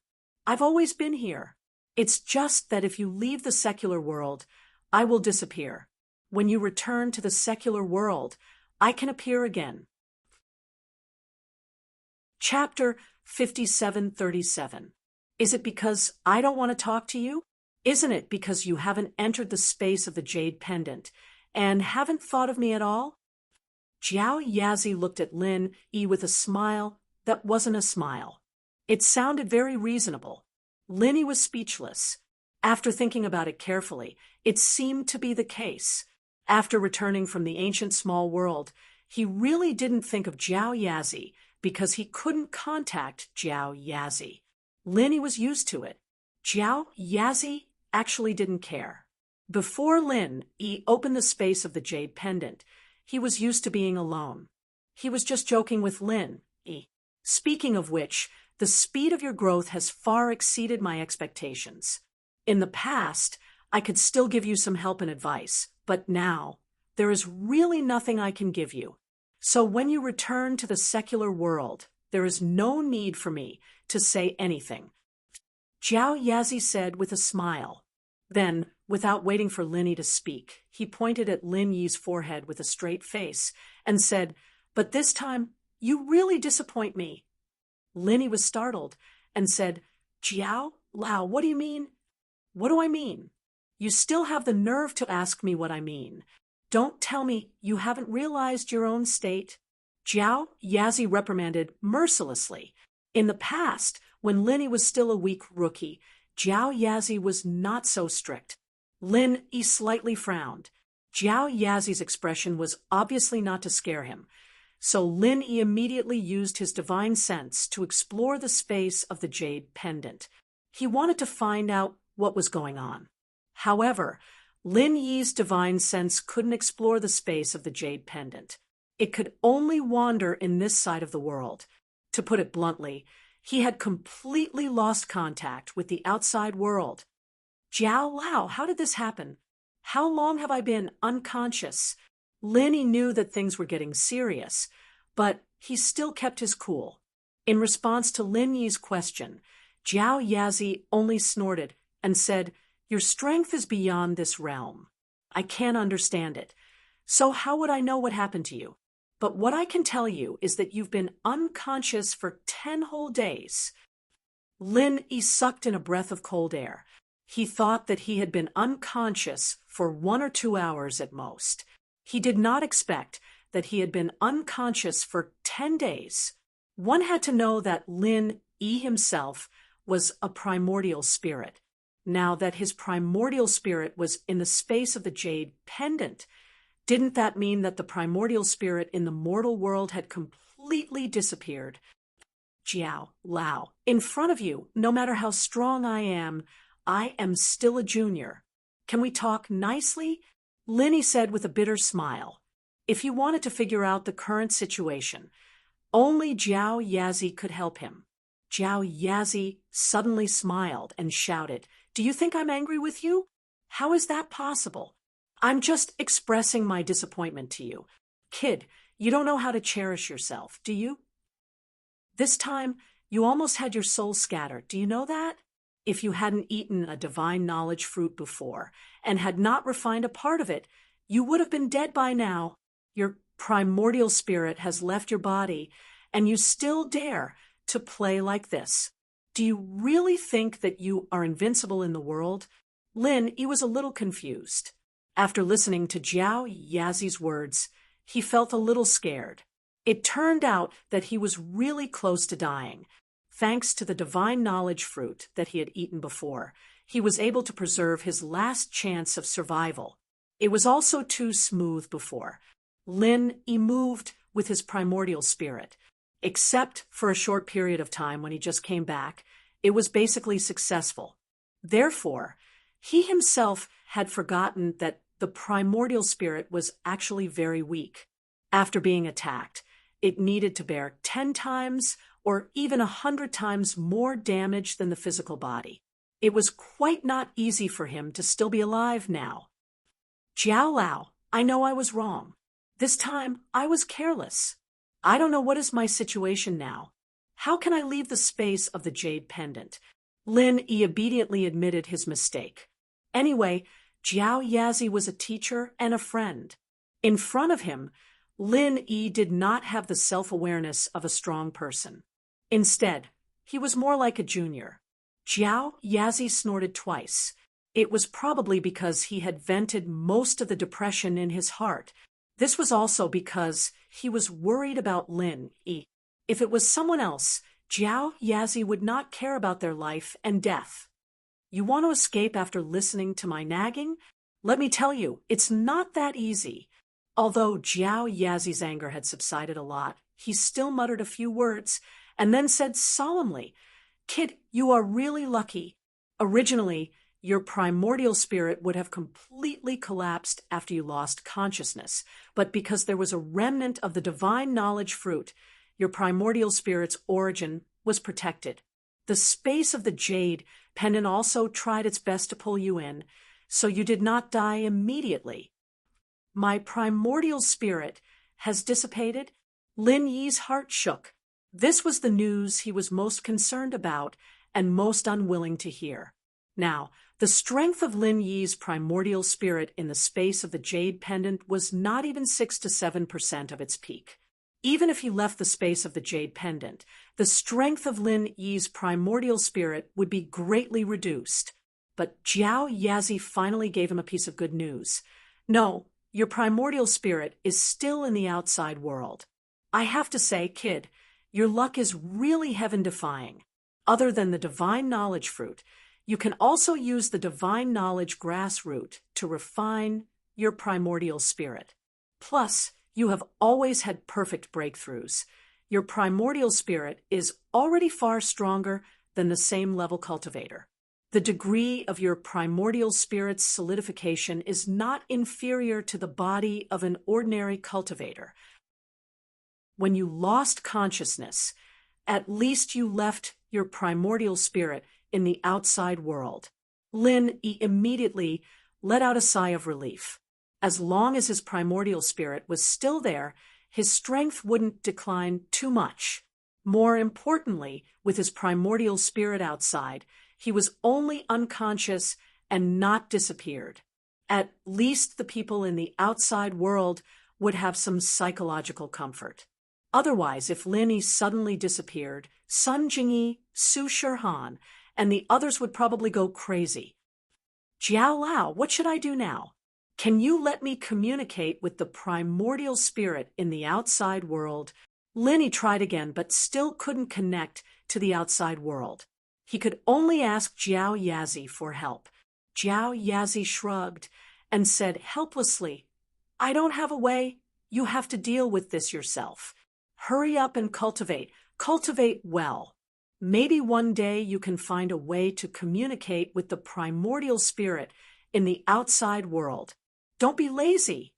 I've always been here. It's just that if you leave the secular world, I will disappear. When you return to the secular world, I can appear again." Chapter 5737. Is it because I don't want to talk to you? Isn't it because you haven't entered the space of the jade pendant and haven't thought of me at all? Jiao Yazi looked at Lin Yi with a smile that wasn't a smile. It sounded very reasonable. Lin Yi was speechless. After thinking about it carefully, it seemed to be the case. After returning from the ancient small world, he really didn't think of Jiao Yazi because he couldn't contact Jiao Yazi. Lin Yi was used to it. Jiao Yazi actually didn't care. Before Lin Yi opened the space of the jade pendant, he was used to being alone. He was just joking with Lin Yi. Speaking of which, the speed of your growth has far exceeded my expectations. In the past, I could still give you some help and advice, but now, there is really nothing I can give you. So when you return to the secular world, there is no need for me to say anything. Jiao Yazi said with a smile. Then, without waiting for Lin Yi to speak, he pointed at Lin Yi's forehead with a straight face and said, "But this time, you really disappoint me." Lin Yi was startled and said, "Jiao Lao, what do you mean?" "What do I mean? You still have the nerve to ask me what I mean. Don't tell me you haven't realized your own state." Jiao Yazi reprimanded mercilessly. In the past, when Lin Yi was still a weak rookie, Jiao Yazi was not so strict. Lin Yi slightly frowned. Jiao Yazi's expression was obviously not to scare him, so Lin Yi immediately used his divine sense to explore the space of the jade pendant. He wanted to find out what was going on. However, Lin Yi's divine sense couldn't explore the space of the jade pendant. It could only wander in this side of the world. To put it bluntly, he had completely lost contact with the outside world. "Jiao Lao, how did this happen? How long have I been unconscious?" Lin Yi knew that things were getting serious, but he still kept his cool. In response to Lin Yi's question, Jiao Yazi only snorted and said, "Your strength is beyond this realm. I can't understand it. So how would I know what happened to you? But what I can tell you is that you've been unconscious for 10 whole days." Lin Yi sucked in a breath of cold air. He thought that he had been unconscious for 1 or 2 hours at most. He did not expect that he had been unconscious for 10 days. One had to know that Lin Yi himself was a primordial spirit. Now that his primordial spirit was in the space of the jade pendant, didn't that mean that the primordial spirit in the mortal world had completely disappeared? Jiao Lao, in front of you, no matter how strong I am still a junior. Can we talk nicely? Linny said with a bitter smile. If he wanted to figure out the current situation, only Jiao Yazi could help him. Jiao Yazi suddenly smiled and shouted, "Do you think I'm angry with you? How is that possible? I'm just expressing my disappointment to you. Kid, you don't know how to cherish yourself, do you? This time, you almost had your soul scattered. Do you know that? If you hadn't eaten a divine knowledge fruit before and had not refined a part of it, you would have been dead by now. Your primordial spirit has left your body, and you still dare to play like this. Do you really think that you are invincible in the world?" Lin, he was a little confused. After listening to Jiao Yazi's words, he felt a little scared. It turned out that he was really close to dying. Thanks to the divine knowledge fruit that he had eaten before, he was able to preserve his last chance of survival. It was also too smooth before. Lin, he moved with his primordial spirit. Except for a short period of time when he just came back, it was basically successful. Therefore, he himself had forgotten that the primordial spirit was actually very weak. After being attacked, it needed to bear 10 times or even 100 times more damage than the physical body. It was quite not easy for him to still be alive now. "Jiao Lao, I know I was wrong. This time, I was careless. I don't know what is my situation now. How can I leave the space of the jade pendant?" Lin Yi obediently admitted his mistake. Anyway, Jiao Yazi was a teacher and a friend. In front of him, Lin Yi did not have the self-awareness of a strong person. Instead, he was more like a junior. Jiao Yazi snorted twice. It was probably because he had vented most of the depression in his heart. This was also because he was worried about Lin Yi. If it was someone else, Jiao Yazi would not care about their life and death. You want to escape after listening to my nagging? Let me tell you, it's not that easy. Although Jiao Yazi's anger had subsided a lot, he still muttered a few words and then said solemnly, "Kid, you are really lucky. Originally, your primordial spirit would have completely collapsed after you lost consciousness, but because there was a remnant of the divine knowledge fruit, your primordial spirit's origin was protected. The space of the jade pendant also tried its best to pull you in, so you did not die immediately. My primordial spirit has dissipated." Lin Yi's heart shook. This was the news he was most concerned about and most unwilling to hear. Now, the strength of Lin Yi's primordial spirit in the space of the jade pendant was not even 6 to 7% of its peak. Even if he left the space of the jade pendant, the strength of Lin Yi's primordial spirit would be greatly reduced. But Jiao Yazi finally gave him a piece of good news. "No, your primordial spirit is still in the outside world. I have to say, kid, your luck is really heaven-defying. Other than the divine knowledge fruit, you can also use the divine knowledge grass root to refine your primordial spirit. Plus, you have always had perfect breakthroughs. Your primordial spirit is already far stronger than the same level cultivator. The degree of your primordial spirit's solidification is not inferior to the body of an ordinary cultivator. When you lost consciousness, at least you left your primordial spirit in the outside world." Lin immediately let out a sigh of relief. As long as his primordial spirit was still there, his strength wouldn't decline too much. More importantly, with his primordial spirit outside, he was only unconscious and not disappeared. At least the people in the outside world would have some psychological comfort. Otherwise, if Lin suddenly disappeared, Sun Jingyi, Su Shirhan, and the others would probably go crazy. "Jiao Lao, what should I do now? Can you let me communicate with the primordial spirit in the outside world?" Lin tried again, but still couldn't connect to the outside world. He could only ask Jiao Yazi for help. Jiao Yazi shrugged and said helplessly, "I don't have a way. You have to deal with this yourself. Hurry up and cultivate Cultivate well. Maybe one day you can find a way to communicate with the primordial spirit in the outside world. Don't be lazy.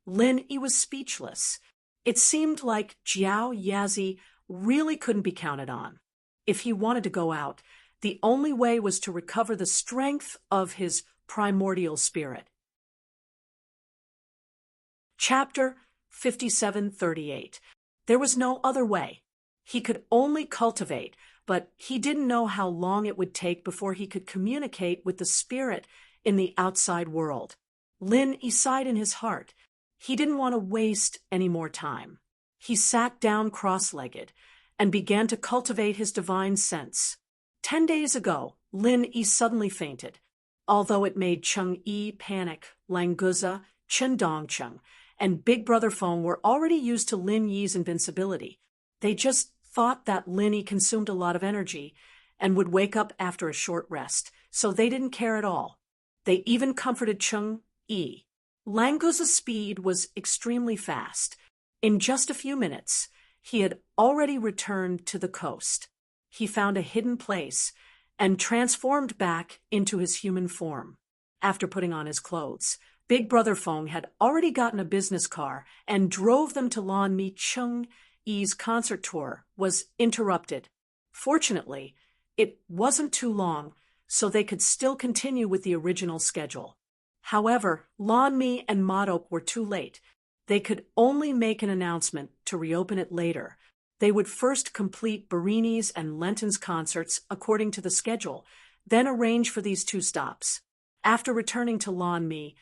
Lin Yi was speechless. It seemed like Jiao Yazi really couldn't be counted on. If he wanted to go out, the only way was to recover the strength of his primordial spirit. Chapter 5738. There was no other way. He could only cultivate, but he didn't know how long it would take before he could communicate with the spirit in the outside world. Lin Yi sighed in his heart. He didn't want to waste any more time. He sat down cross-legged and began to cultivate his divine sense. 10 days ago, Lin Yi suddenly fainted. Although it made Cheng Yi panic, Languza, Chen Dongcheng, and Big Brother Feng were already used to Lin Yi's invincibility. They just thought that Lin Yi consumed a lot of energy and would wake up after a short rest, so they didn't care at all. They even comforted Cheng Yi. Languza's speed was extremely fast. In just a few minutes, he had already returned to the coast. He found a hidden place and transformed back into his human form. After putting on his clothes, Big Brother Feng had already gotten a business car and drove them to Lan Mi. Cheng Yi's concert tour was interrupted. Fortunately, it wasn't too long, so they could still continue with the original schedule. However, Lan Mi and Modok were too late. They could only make an announcement to reopen it later. They would first complete Barini's and Lenton's concerts according to the schedule, then arrange for these two stops. After returning to Lan Mi,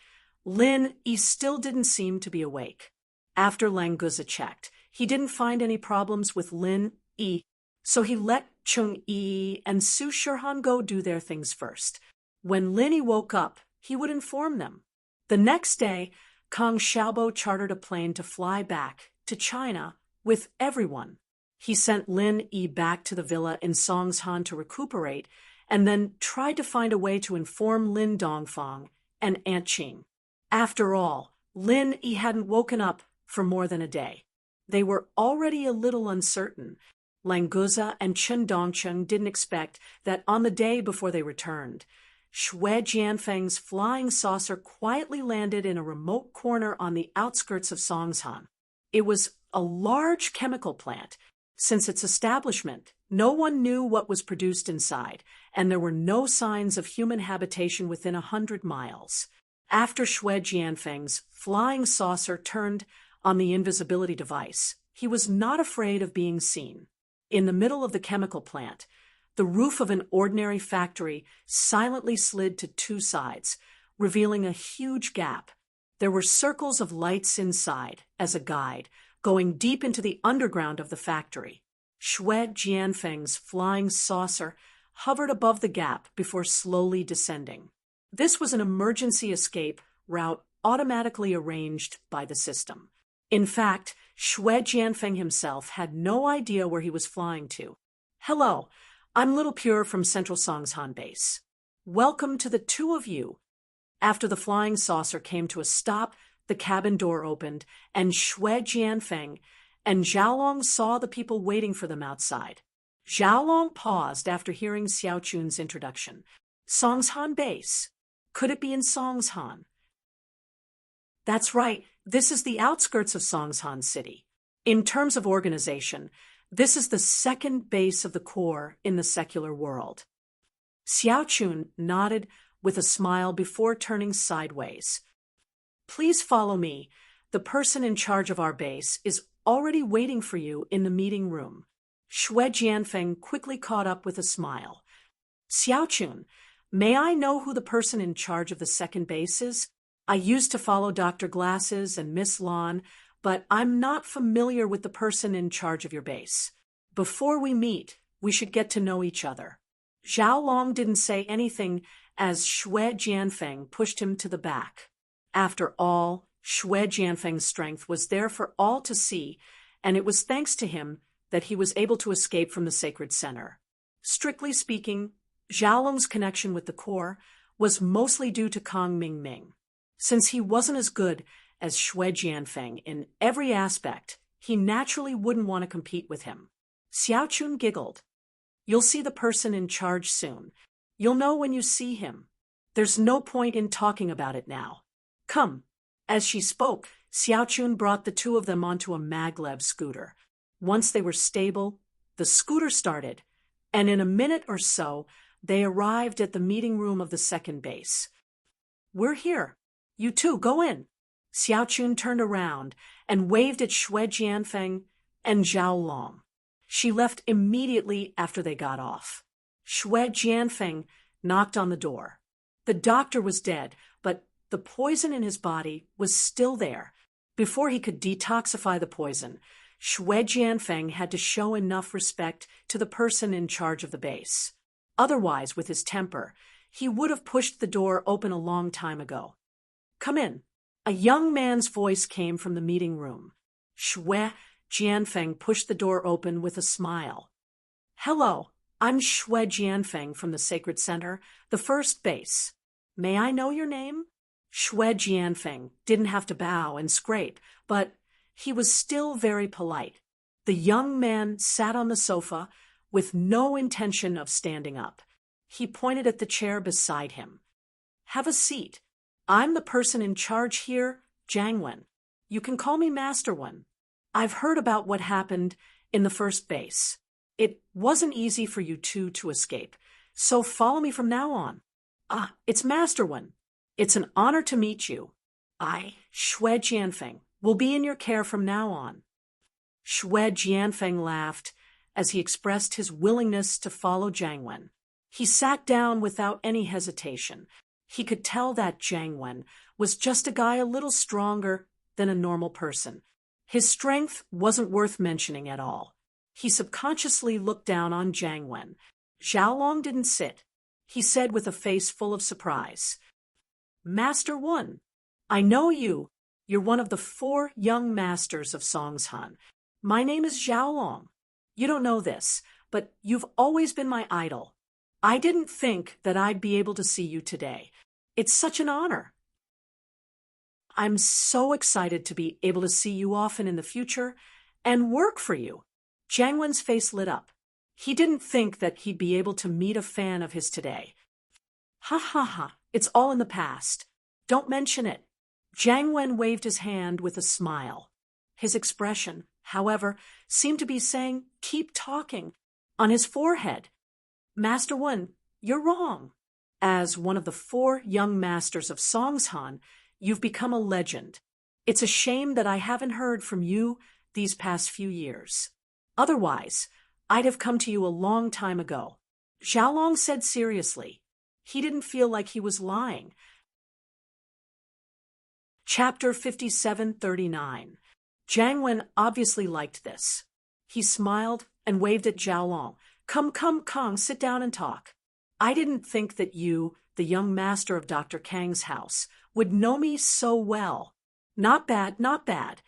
Lin Yi still didn't seem to be awake. After Languza checked, he didn't find any problems with Lin Yi, so he let Cheng Yi and Su Shirhan go do their things first. When Lin Yi woke up, he would inform them. The next day, Kang Xiaobo chartered a plane to fly back to China with everyone. He sent Lin Yi back to the villa in Songshan to recuperate, and then tried to find a way to inform Lin Dongfang and Aunt Qing. After all, Lin Yi hadn't woken up for more than a day. They were already a little uncertain. Languza and Chen Dongcheng didn't expect that on the day before they returned, Xue Jianfeng's flying saucer quietly landed in a remote corner on the outskirts of Songshan. It was a large chemical plant. Since its establishment, no one knew what was produced inside, and there were no signs of human habitation within 100 miles. After Xue Jianfeng's flying saucer turned on the invisibility device, he was not afraid of being seen. In the middle of the chemical plant, the roof of an ordinary factory silently slid to two sides, revealing a huge gap. There were circles of lights inside, as a guide, going deep into the underground of the factory. Xue Jianfeng's flying saucer hovered above the gap before slowly descending. This was an emergency escape route automatically arranged by the system. In fact, Xue Jianfeng himself had no idea where he was flying to. "Hello, I'm Little Pure from Central Songshan Base. Welcome to the two of you." After the flying saucer came to a stop, the cabin door opened, and Xue Jianfeng and Xiaolong saw the people waiting for them outside. Xiaolong paused after hearing Xiaochun's introduction. "Songshan Base. Could it be in Songshan?" "That's right. This is the outskirts of Songshan City. In terms of organization, this is the second base of the core in the secular world." Xiaochun nodded with a smile before turning sideways. "Please follow me. The person in charge of our base is already waiting for you in the meeting room." Xue Jianfeng quickly caught up with a smile. "Xiaochun, may I know who the person in charge of the second base is? I used to follow Dr. Glasses and Miss Lan, but I'm not familiar with the person in charge of your base. Before we meet, we should get to know each other." Zhao Long didn't say anything as Xue Jianfeng pushed him to the back. After all, Xue Jianfeng's strength was there for all to see, and it was thanks to him that he was able to escape from the sacred center. Strictly speaking, Xiaolong's connection with the core was mostly due to Kang Mingming. Since he wasn't as good as Xue Jianfeng in every aspect, he naturally wouldn't want to compete with him. Xiaochun giggled. You'll see the person in charge soon. You'll know when you see him. There's no point in talking about it now. Come. As she spoke, Xiaochun brought the two of them onto a maglev scooter. Once they were stable, the scooter started, and in a minute or so, they arrived at the meeting room of the second base. We're here. You two, go in. Xiaochun turned around and waved at Xue Jianfeng and Zhao Long. She left immediately after they got off. Xue Jianfeng knocked on the door. The doctor was dead, but the poison in his body was still there. Before he could detoxify the poison, Xue Jianfeng had to show enough respect to the person in charge of the base. Otherwise, with his temper, he would have pushed the door open a long time ago. Come in. A young man's voice came from the meeting room. Xue Jianfeng pushed the door open with a smile. Hello, I'm Xue Jianfeng from the Sacred Center, the first base. May I know your name? Xue Jianfeng didn't have to bow and scrape, but he was still very polite. The young man sat on the sofa with no intention of standing up. He pointed at the chair beside him. Have a seat. I'm the person in charge here, Zhang Wen. You can call me Master Wen. I've heard about what happened in the first base. It wasn't easy for you two to escape, so follow me from now on. It's Master Wen. It's an honor to meet you. I, Xue Jianfeng, will be in your care from now on. Xue Jianfeng laughed as he expressed his willingness to follow Zhang Wen. He sat down without any hesitation. He could tell that Zhang Wen was just a guy a little stronger than a normal person. His strength wasn't worth mentioning at all. He subconsciously looked down on Zhang Wen. Zhao Long didn't sit. He said with a face full of surprise, Master Wen, I know you. You're one of the 4 young masters of Songshan. My name is Zhao Long. You don't know this, but you've always been my idol. I didn't think that I'd be able to see you today. It's such an honor. I'm so excited to be able to see you often in the future and work for you. Zhang Wen's face lit up. He didn't think that he'd be able to meet a fan of his today. Ha ha ha, it's all in the past. Don't mention it. Zhang Wen waved his hand with a smile. His expression, however, seemed to be saying, keep talking, on his forehead. Master Wen, you're wrong. As one of the 4 young masters of Songshan, you've become a legend. It's a shame that I haven't heard from you these past few years. Otherwise, I'd have come to you a long time ago. Zhao Long said seriously. He didn't feel like he was lying. Chapter 5739. Zhang Wen obviously liked this. He smiled and waved at Zhao Long. Come, Kong, sit down and talk. I didn't think that you, the young master of Dr. Kang's house, would know me so well. Not bad, not bad.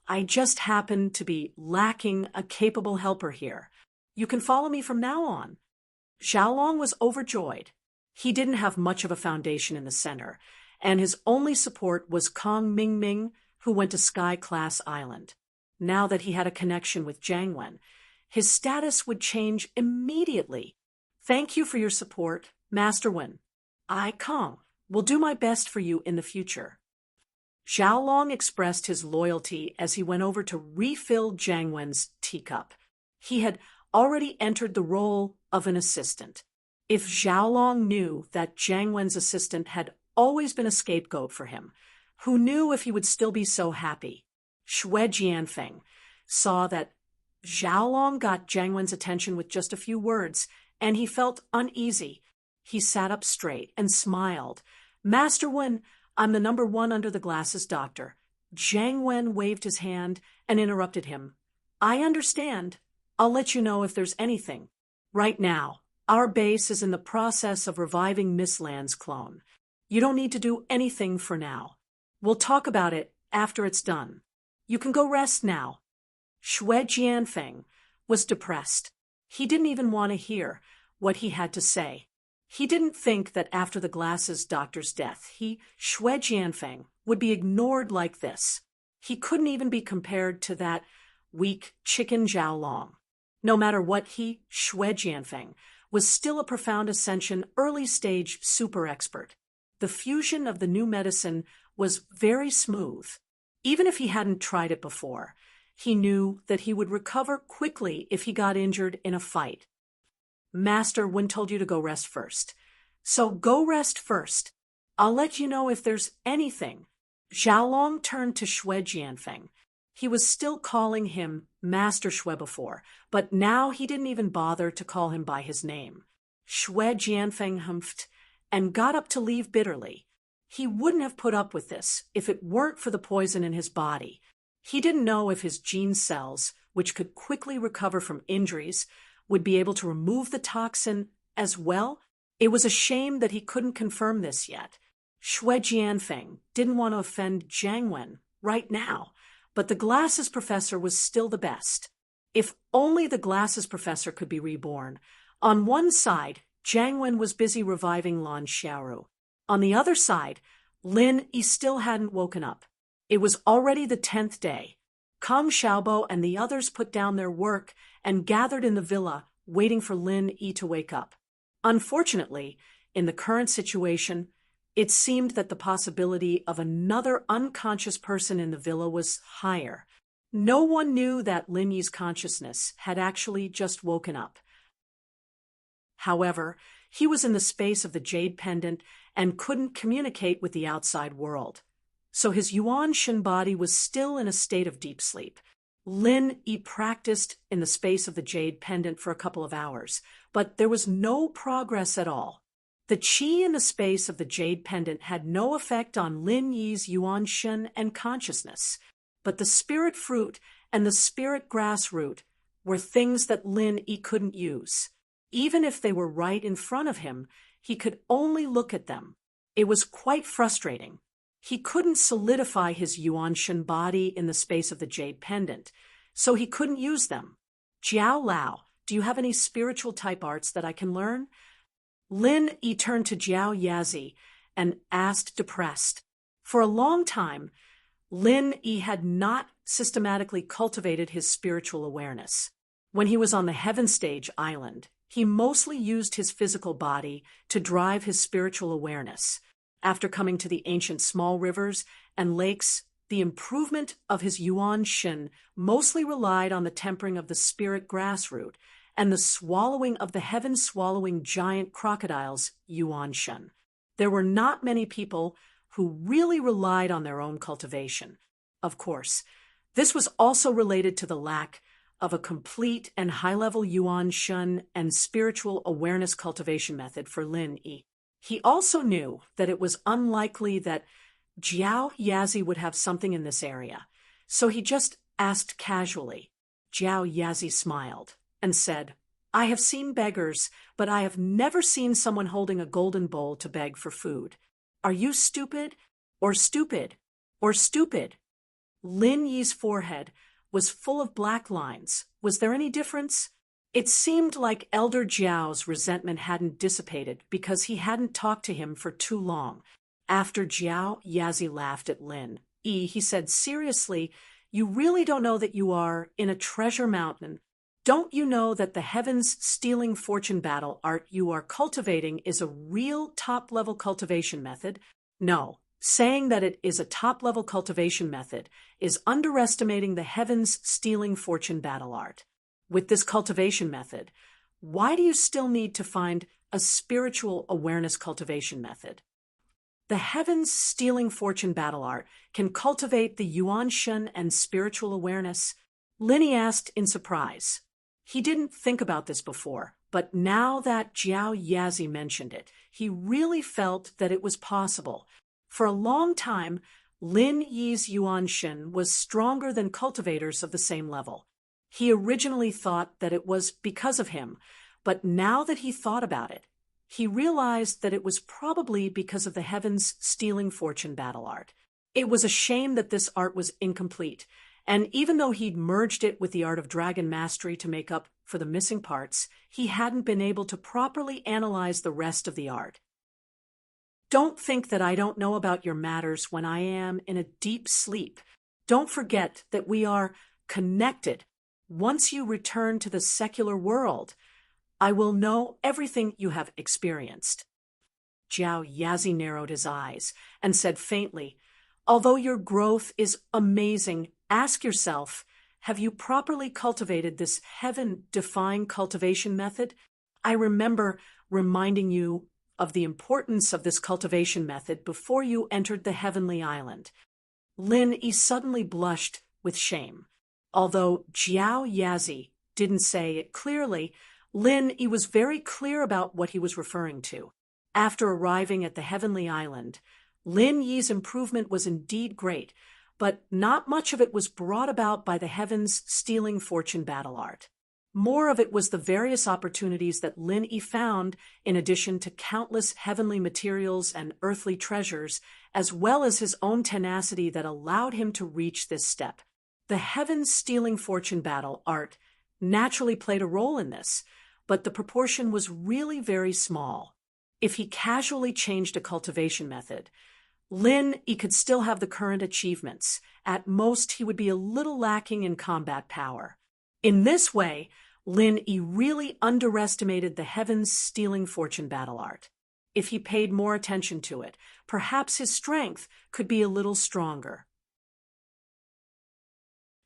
I just happen to be lacking a capable helper here. You can follow me from now on. Zhao Long was overjoyed. He didn't have much of a foundation in the center, and his only support was Kong Mingming, who went to Sky Class Island. Now that he had a connection with Zhang Wen, his status would change immediately. Thank you for your support, Master Wen. I, Kong, will do my best for you in the future. Zhao Long expressed his loyalty as he went over to refill Zhang Wen's teacup. He had already entered the role of an assistant. If Zhao Long knew that Zhang Wen's assistant had always been a scapegoat for him, who knew if he would still be so happy? Xue Jianfeng saw that Zhao Long got Zhang Wen's attention with just a few words, and he felt uneasy. He sat up straight and smiled. Master Wen, I'm the number 1 under the glasses doctor. Zhang Wen waved his hand and interrupted him. I understand. I'll let you know if there's anything. Right now, our base is in the process of reviving Miss Land's clone. You don't need to do anything for now. We'll talk about it after it's done. You can go rest now. Xue Jianfeng was depressed. He didn't even want to hear what he had to say. He didn't think that after the glasses doctor's death, Xue Jianfeng would be ignored like this. He couldn't even be compared to that weak chicken Zhao Long. No matter what, he, Shui Jianfeng, was still a profound ascension, early-stage super expert. The fusion of the new medicine was very smooth. Even if he hadn't tried it before, he knew that he would recover quickly if he got injured in a fight. Master Wen told you to go rest first. So go rest first. I'll let you know if there's anything. Xiaolong turned to Shui Jianfeng. He was still calling him Master Shui before, but now he didn't even bother to call him by his name. Shui Jianfeng humphed and got up to leave bitterly. He wouldn't have put up with this if it weren't for the poison in his body. He didn't know if his gene cells, which could quickly recover from injuries, would be able to remove the toxin as well. It was a shame that he couldn't confirm this yet. Shui Jianfeng didn't want to offend Jiang Wen right now, but the glasses professor was still the best. If only the glasses professor could be reborn. On one side, Jiang Wen was busy reviving Lan Xiaoru. On the other side, Lin Yi still hadn't woken up. It was already the 10th day. Kang Xiaobo and the others put down their work and gathered in the villa, waiting for Lin Yi to wake up. Unfortunately, in the current situation, it seemed that the possibility of another unconscious person in the villa was higher. No one knew that Lin Yi's consciousness had actually just woken up. However, he was in the space of the jade pendant and couldn't communicate with the outside world. So his Yuan Shen body was still in a state of deep sleep. Lin Yi practiced in the space of the jade pendant for a couple of hours, but there was no progress at all. The qi in the space of the jade pendant had no effect on Lin Yi's Yuan Shen and consciousness, but the spirit fruit and the spirit grass root were things that Lin Yi couldn't use. Even if they were right in front of him, he could only look at them. It was quite frustrating. He couldn't solidify his Yuan Shen body in the space of the jade pendant, so he couldn't use them. Jiao Lao, do you have any spiritual type arts that I can learn? Lin Yi turned to Jiao Yazi and asked, depressed. For a long time, Lin Yi had not systematically cultivated his spiritual awareness. When he was on the Heaven Stage Island, he mostly used his physical body to drive his spiritual awareness. After coming to the ancient small rivers and lakes, the improvement of his Yuan Shen mostly relied on the tempering of the spirit grass root and the swallowing of the heaven-swallowing giant crocodiles Yuan Shen. There were not many people who really relied on their own cultivation. Of course, this was also related to the lack of a complete and high-level Yuan Shen and spiritual awareness cultivation method for Lin Yi. He also knew that it was unlikely that Jiao Yazi would have something in this area, so he just asked casually. Jiao Yazi smiled and said, I have seen beggars, but I have never seen someone holding a golden bowl to beg for food. Are you stupid? Or stupid? Or stupid? Lin Yi's forehead was full of black lines. Was there any difference? It seemed like Elder Jiao's resentment hadn't dissipated because he hadn't talked to him for too long. After Jiao Yazi laughed at Lin Yi, he said seriously, you really don't know that you are in a treasure mountain. Don't you know that the heavens stealing fortune battle art you are cultivating is a real top-level cultivation method? No, saying that it is a top-level cultivation method is underestimating the heavens stealing fortune battle art. With this cultivation method, why do you still need to find a spiritual awareness cultivation method? The heavens stealing fortune battle art can cultivate the Yuan Shen and spiritual awareness. Lin Yi asked in surprise. He didn't think about this before, but now that Jiao Yazi mentioned it, he really felt that it was possible. For a long time, Lin Yi's Yuan Shen was stronger than cultivators of the same level. He originally thought that it was because of him, but now that he thought about it, he realized that it was probably because of the heavens stealing fortune battle art. It was a shame that this art was incomplete, and even though he'd merged it with the art of dragon mastery to make up for the missing parts, he hadn't been able to properly analyze the rest of the art. Don't think that I don't know about your matters when I am in a deep sleep. Don't forget that we are connected. Once you return to the secular world, I will know everything you have experienced." Jiao Yazi narrowed his eyes and said faintly, "Although your growth is amazing, ask yourself, have you properly cultivated this heaven-defying cultivation method? I remember reminding you of the importance of this cultivation method before you entered the heavenly island." Lin Yi suddenly blushed with shame. Although Jiao Yazi didn't say it clearly, Lin Yi was very clear about what he was referring to. After arriving at the heavenly island, Lin Yi's improvement was indeed great, but not much of it was brought about by the heavens stealing fortune battle art. More of it was the various opportunities that Lin Yi found, in addition to countless heavenly materials and earthly treasures, as well as his own tenacity that allowed him to reach this step. The heavens stealing fortune battle art naturally played a role in this, but the proportion was really very small. If he casually changed a cultivation method, Lin Yi could still have the current achievements. At most, he would be a little lacking in combat power. In this way, Lin Yi really underestimated the heavens stealing fortune battle art. If he paid more attention to it, perhaps his strength could be a little stronger.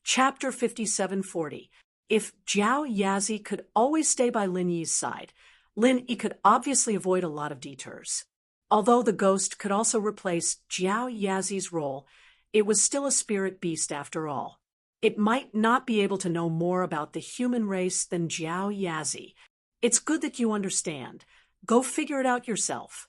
Chapter 5740. If Jiao Yazi could always stay by Lin Yi's side, Lin Yi could obviously avoid a lot of detours. Although the ghost could also replace Jiao Yazi's role, it was still a spirit beast after all. It might not be able to know more about the human race than Jiao Yazi. It's good that you understand. Go figure it out yourself.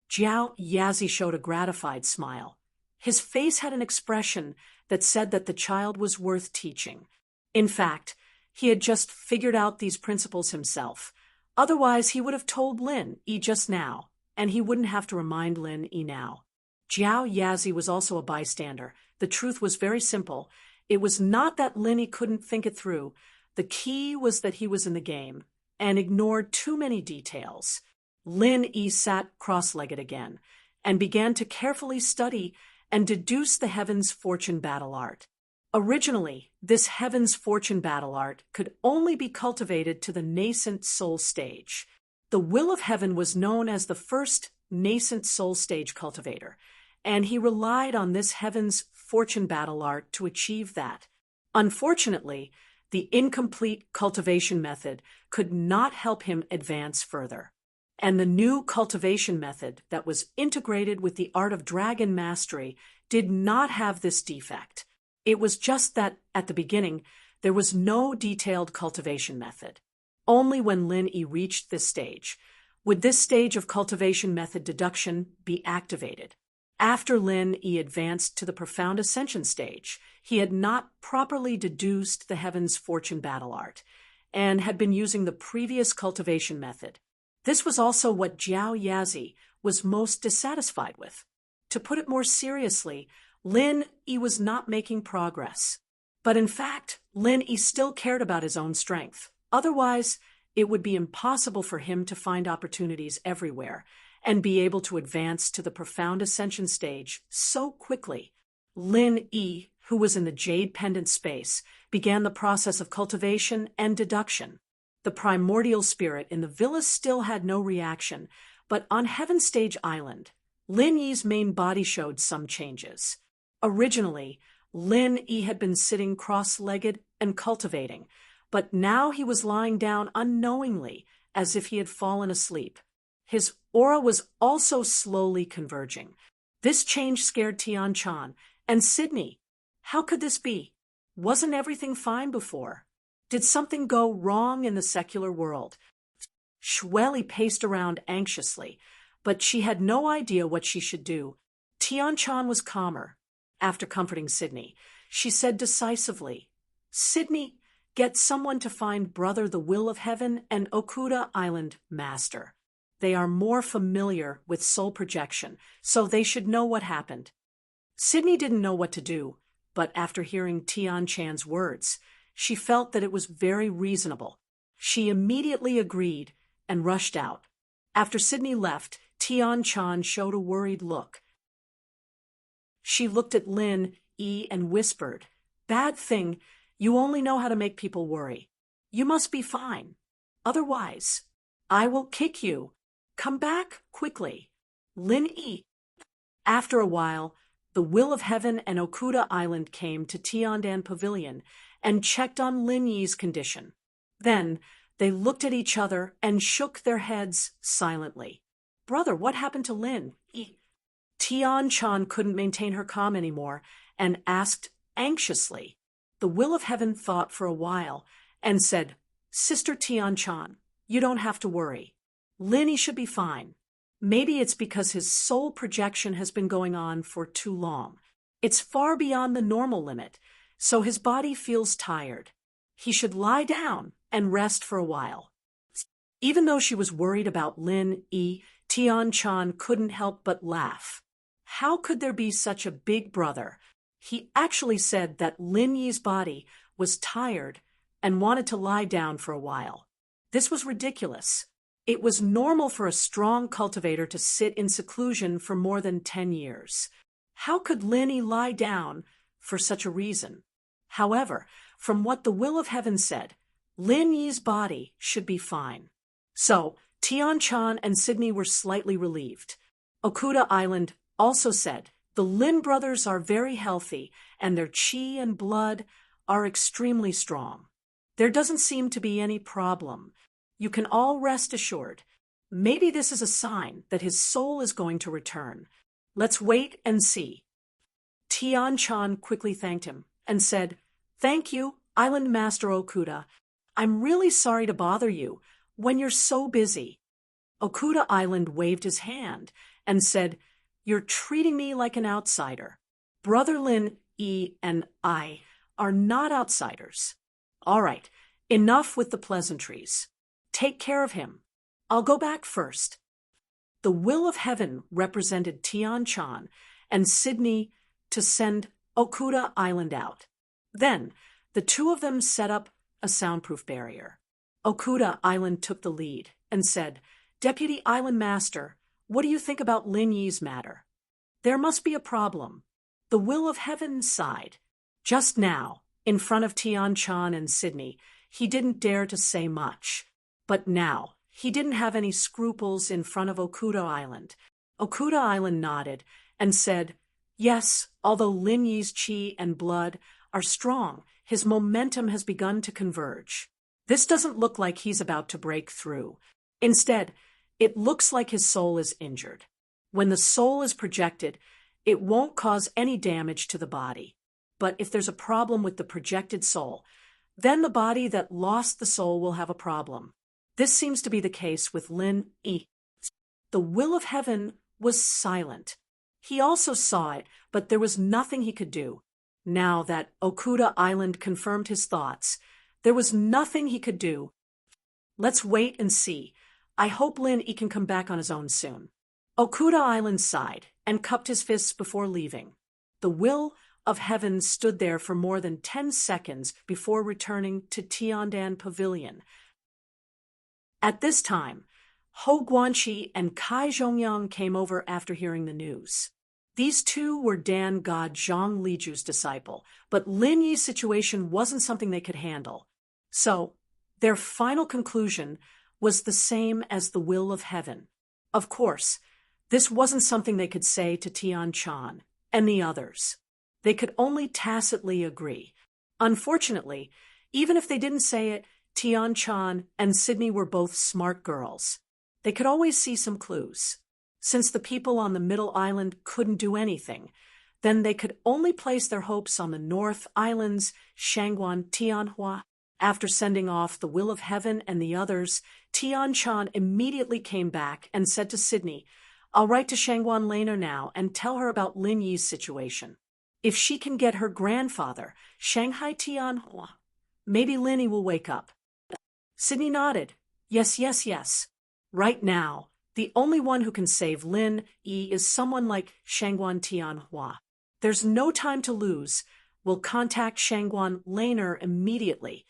Jiao Yazi showed a gratified smile. His face had an expression that said that the child was worth teaching. In fact, he had just figured out these principles himself. Otherwise, he would have told Lin Yi just now, and he wouldn't have to remind Lin Yi now. Jiao Yazi was also a bystander. The truth was very simple. It was not that Lin Yi couldn't think it through. The key was that he was in the game and ignored too many details. Lin Yi sat cross-legged again and began to carefully study and deduce the heavens fortune battle art. Originally, this heavens fortune battle art could only be cultivated to the nascent soul stage. The will of heaven was known as the first nascent soul stage cultivator, and he relied on this heavens fortune battle art to achieve that. Unfortunately, the incomplete cultivation method could not help him advance further. And the new cultivation method that was integrated with the art of dragon mastery did not have this defect. It was just that, at the beginning, there was no detailed cultivation method. Only when Lin Yi reached this stage would this stage of cultivation method deduction be activated. After Lin Yi advanced to the profound ascension stage, he had not properly deduced the heavens fortune battle art, and had been using the previous cultivation method. This was also what Jiao Yazi was most dissatisfied with. To put it more seriously, Lin Yi was not making progress. But in fact, Lin Yi still cared about his own strength. Otherwise, it would be impossible for him to find opportunities everywhere and be able to advance to the profound ascension stage so quickly. Lin Yi, who was in the jade pendant space, began the process of cultivation and deduction. The primordial spirit in the villa still had no reaction, but on Heaven Stage Island, Lin Yi's main body showed some changes. Originally, Lin Yi had been sitting cross-legged and cultivating, but now he was lying down unknowingly, as if he had fallen asleep. His aura was also slowly converging. This change scared Tian Chan and Sydney. How could this be? Wasn't everything fine before? Did something go wrong in the secular world? Shueli paced around anxiously, but she had no idea what she should do. Tian Chan was calmer. After comforting Sydney, she said decisively, "Sydney, get someone to find Brother the Will of Heaven and Okuda Island Master. They are more familiar with soul projection, so they should know what happened." Sydney didn't know what to do, but after hearing Tian Chan's words, she felt that it was very reasonable. She immediately agreed and rushed out. After Sydney left, Tian Chan showed a worried look. She looked at Lin Yi and whispered, "Bad thing, You only know how to make people worry. You must be fine. Otherwise, I will kick you. Come back quickly. Lin Yi. After a while, the Will of Heaven and Okuda Island came to Tiandan Pavilion and checked on Lin Yi's condition. Then, they looked at each other and shook their heads silently. Brother, what happened to Lin Yi? Tian-chan couldn't maintain her calm anymore and asked anxiously. The Will of Heaven thought for a while and said, Sister Tian-chan, you don't have to worry. Lin Yi should be fine. Maybe it's because his soul projection has been going on for too long. It's far beyond the normal limit, so his body feels tired. He should lie down and rest for a while. Even though she was worried about Lin Yi, Tian-chan couldn't help but laugh. How could there be such a big brother? He actually said that Lin Yi's body was tired and wanted to lie down for a while. This was ridiculous. It was normal for a strong cultivator to sit in seclusion for more than 10 years. How could Lin Yi lie down for such a reason? However, from what the Will of Heaven said, Lin Yi's body should be fine. So, Tian-chan and Sydney were slightly relieved. Okuda Island also said, the Lin brothers are very healthy and their chi and blood are extremely strong. There doesn't seem to be any problem. You can all rest assured. Maybe this is a sign that his soul is going to return. Let's wait and see. Tian-chan quickly thanked him and said, Thank you, Island Master Okuda. I'm really sorry to bother you when you're so busy. Okuda Island waved his hand and said, You're treating me like an outsider. Brother Lin Yi and I are not outsiders. All right, enough with the pleasantries. Take care of him. I'll go back first. The Will of Heaven represented Tian-chan and Sydney to send Okuda Island out. Then, the two of them set up a soundproof barrier. Okuda Island took the lead and said, Deputy Island Master, what do you think about Lin Yi's matter? There must be a problem. The Will of Heaven sighed. Just now, in front of Tian-chan and Sydney, he didn't dare to say much. But now, he didn't have any scruples in front of Okuda Island. Okuda Island nodded and said, Yes, although Lin Yi's chi and blood are strong, his momentum has begun to converge. This doesn't look like he's about to break through. Instead, it looks like his soul is injured. When the soul is projected, it won't cause any damage to the body. But if there's a problem with the projected soul, then the body that lost the soul will have a problem. This seems to be the case with Lin Yi. The Will of Heaven was silent. He also saw it, but there was nothing he could do. Now that Okuda Island confirmed his thoughts, there was nothing he could do. Let's wait and see. I hope Lin Yi can come back on his own soon. Okuda Island sighed and cupped his fists before leaving. The Will of Heaven stood there for more than 10 seconds before returning to Tiandan Pavilion. At this time, Ho Guanqi and Kai Zhongyang came over after hearing the news. These two were Dan God Zhang Liju's disciple, but Lin Yi's situation wasn't something they could handle. So, their final conclusion was the same as the Will of Heaven. Of course, this wasn't something they could say to Tian-chan and the others. They could only tacitly agree. Unfortunately, even if they didn't say it, Tian-chan and Sydney were both smart girls. They could always see some clues. Since the people on the Middle Island couldn't do anything, then they could only place their hopes on the North Island's Shangguan Tianhua. After sending off the Will of Heaven and the others, Tian-chan immediately came back and said to Sydney, I'll write to Shangguan Laner now and tell her about Lin Yi's situation. If she can get her grandfather, Shanghai Tianhua, maybe Lin Yi will wake up. Sydney nodded. Yes, yes, yes. Right now, the only one who can save Lin Yi is someone like Shangguan Tianhua. There's no time to lose. We'll contact Shangguan Laner immediately.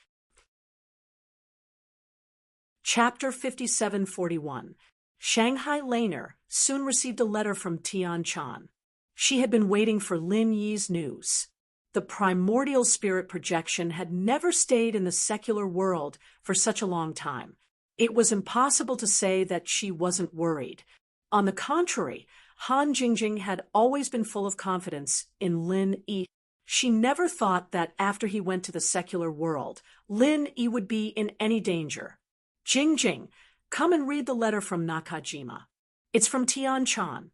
Chapter 5741. Shanghai Laner soon received a letter from Tian-chan. She had been waiting for Lin Yi's news. The primordial spirit projection had never stayed in the secular world for such a long time. It was impossible to say that she wasn't worried. On the contrary, Han Jingjing had always been full of confidence in Lin Yi. She never thought that after he went to the secular world, Lin Yi would be in any danger. Jingjing, come and read the letter from Nakajima. It's from Tian Chan.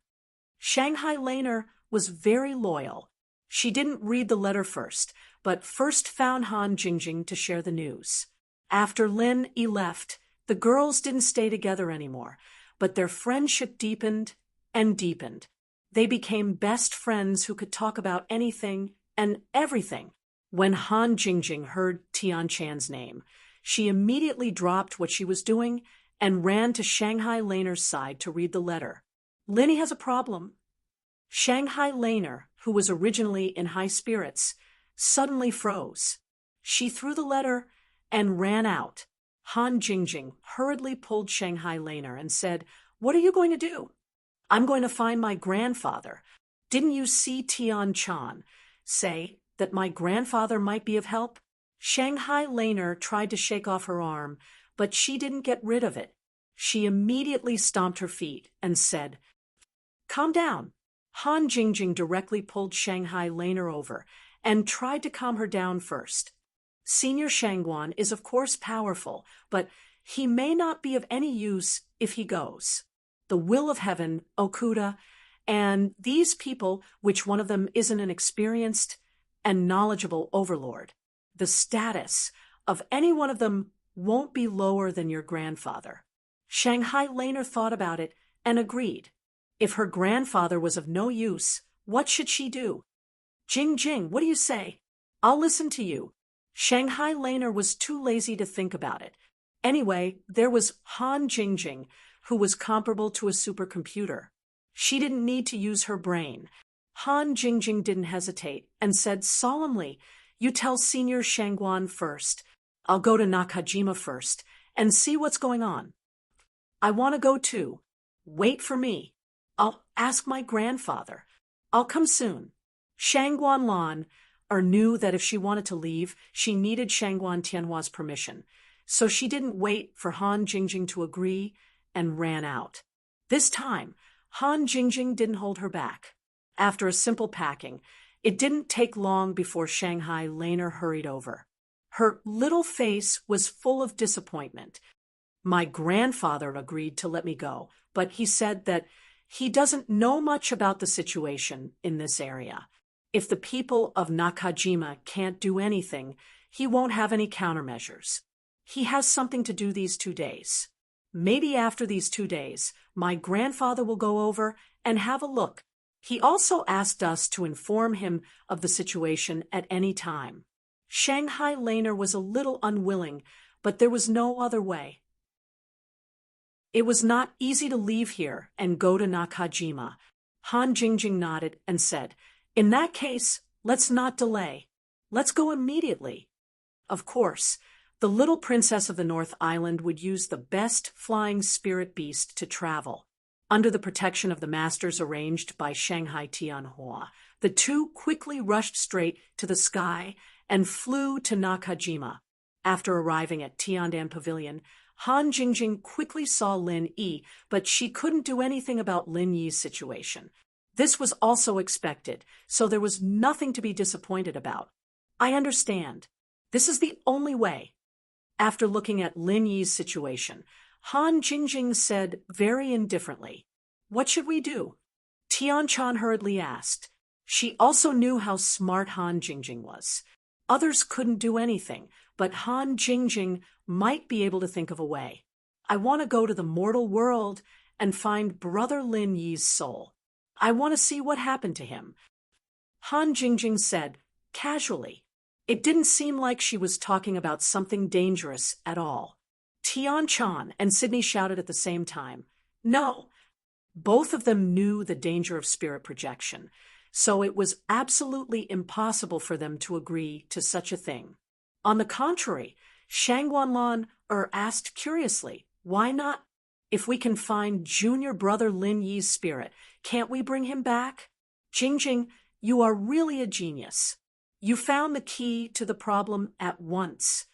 Shanghai Laner was very loyal. She didn't read the letter first, but first found Han Jingjing to share the news. After Lin Yi left, the girls didn't stay together anymore, but their friendship deepened and deepened. They became best friends who could talk about anything and everything. When Han Jingjing heard Tian Chan's name, she immediately dropped what she was doing and ran to Shanghai Laner's side to read the letter. Linny has a problem. Shanghai Laner, who was originally in high spirits, suddenly froze. She threw the letter and ran out. Han Jingjing hurriedly pulled Shanghai Laner and said, "What are you going to do?" "I'm going to find my grandfather. Didn't you see Tian Chan say that my grandfather might be of help?" Shanghai Laner tried to shake off her arm, but she didn't get rid of it. She immediately stomped her feet and said, "Calm down." Han Jingjing directly pulled Shanghai Laner over and tried to calm her down first. Senior Shangguan is of course powerful, but he may not be of any use if he goes. The will of heaven, Okuda, and these people, which one of them isn't an experienced and knowledgeable overlord, the status of any one of them won't be lower than your grandfather. Shanghai Laner thought about it and agreed. If her grandfather was of no use, what should she do? "Jing, what do you say? I'll listen to you." Shanghai Laner was too lazy to think about it. Anyway, there was Han Jingjing, who was comparable to a supercomputer. She didn't need to use her brain. Han Jingjing didn't hesitate and said solemnly, "You tell Senior Shangguan first. I'll go to Nakajima first and see what's going on." "I want to go too. Wait for me. I'll ask my grandfather. I'll come soon." Shangguan Lan knew that if she wanted to leave, she needed Shangguan Tianhua's permission, so she didn't wait for Han Jingjing to agree and ran out. This time, Han Jingjing didn't hold her back. After a simple packing, it didn't take long before Shanghai Laner hurried over. Her little face was full of disappointment. "My grandfather agreed to let me go, but he said that he doesn't know much about the situation in this area. If the people of Nakajima can't do anything, he won't have any countermeasures. He has something to do these 2 days. Maybe after these 2 days, my grandfather will go over and have a look. He also asked us to inform him of the situation at any time." Shanghai Laner was a little unwilling, but there was no other way. It was not easy to leave here and go to Nakajima. Han Jingjing nodded and said, "In that case, let's not delay. Let's go immediately." Of course, the little princess of the North Island would use the best flying spirit beast to travel. Under the protection of the masters arranged by Shanghai Tianhua, the two quickly rushed straight to the sky and flew to Nakajima. After arriving at Tiandan Pavilion, Han Jingjing quickly saw Lin Yi, but she couldn't do anything about Lin Yi's situation. This was also expected, so there was nothing to be disappointed about. "I understand. This is the only way." After looking at Lin Yi's situation, Han Jingjing said very indifferently, "What should we do?" Tian Chan hurriedly asked. She also knew how smart Han Jingjing was. Others couldn't do anything, but Han Jingjing might be able to think of a way. "I want to go to the mortal world and find Brother Lin Yi's soul. I want to see what happened to him." Han Jingjing said, casually. It didn't seem like she was talking about something dangerous at all. Tian Chan and Sydney shouted at the same time, "No!" Both of them knew the danger of spirit projection, so it was absolutely impossible for them to agree to such a thing. On the contrary, Shangguan Lan asked curiously, "Why not? If we can find junior brother Lin Yi's spirit, can't we bring him back?" "Jingjing, you are really a genius." You found the key to the problem at once.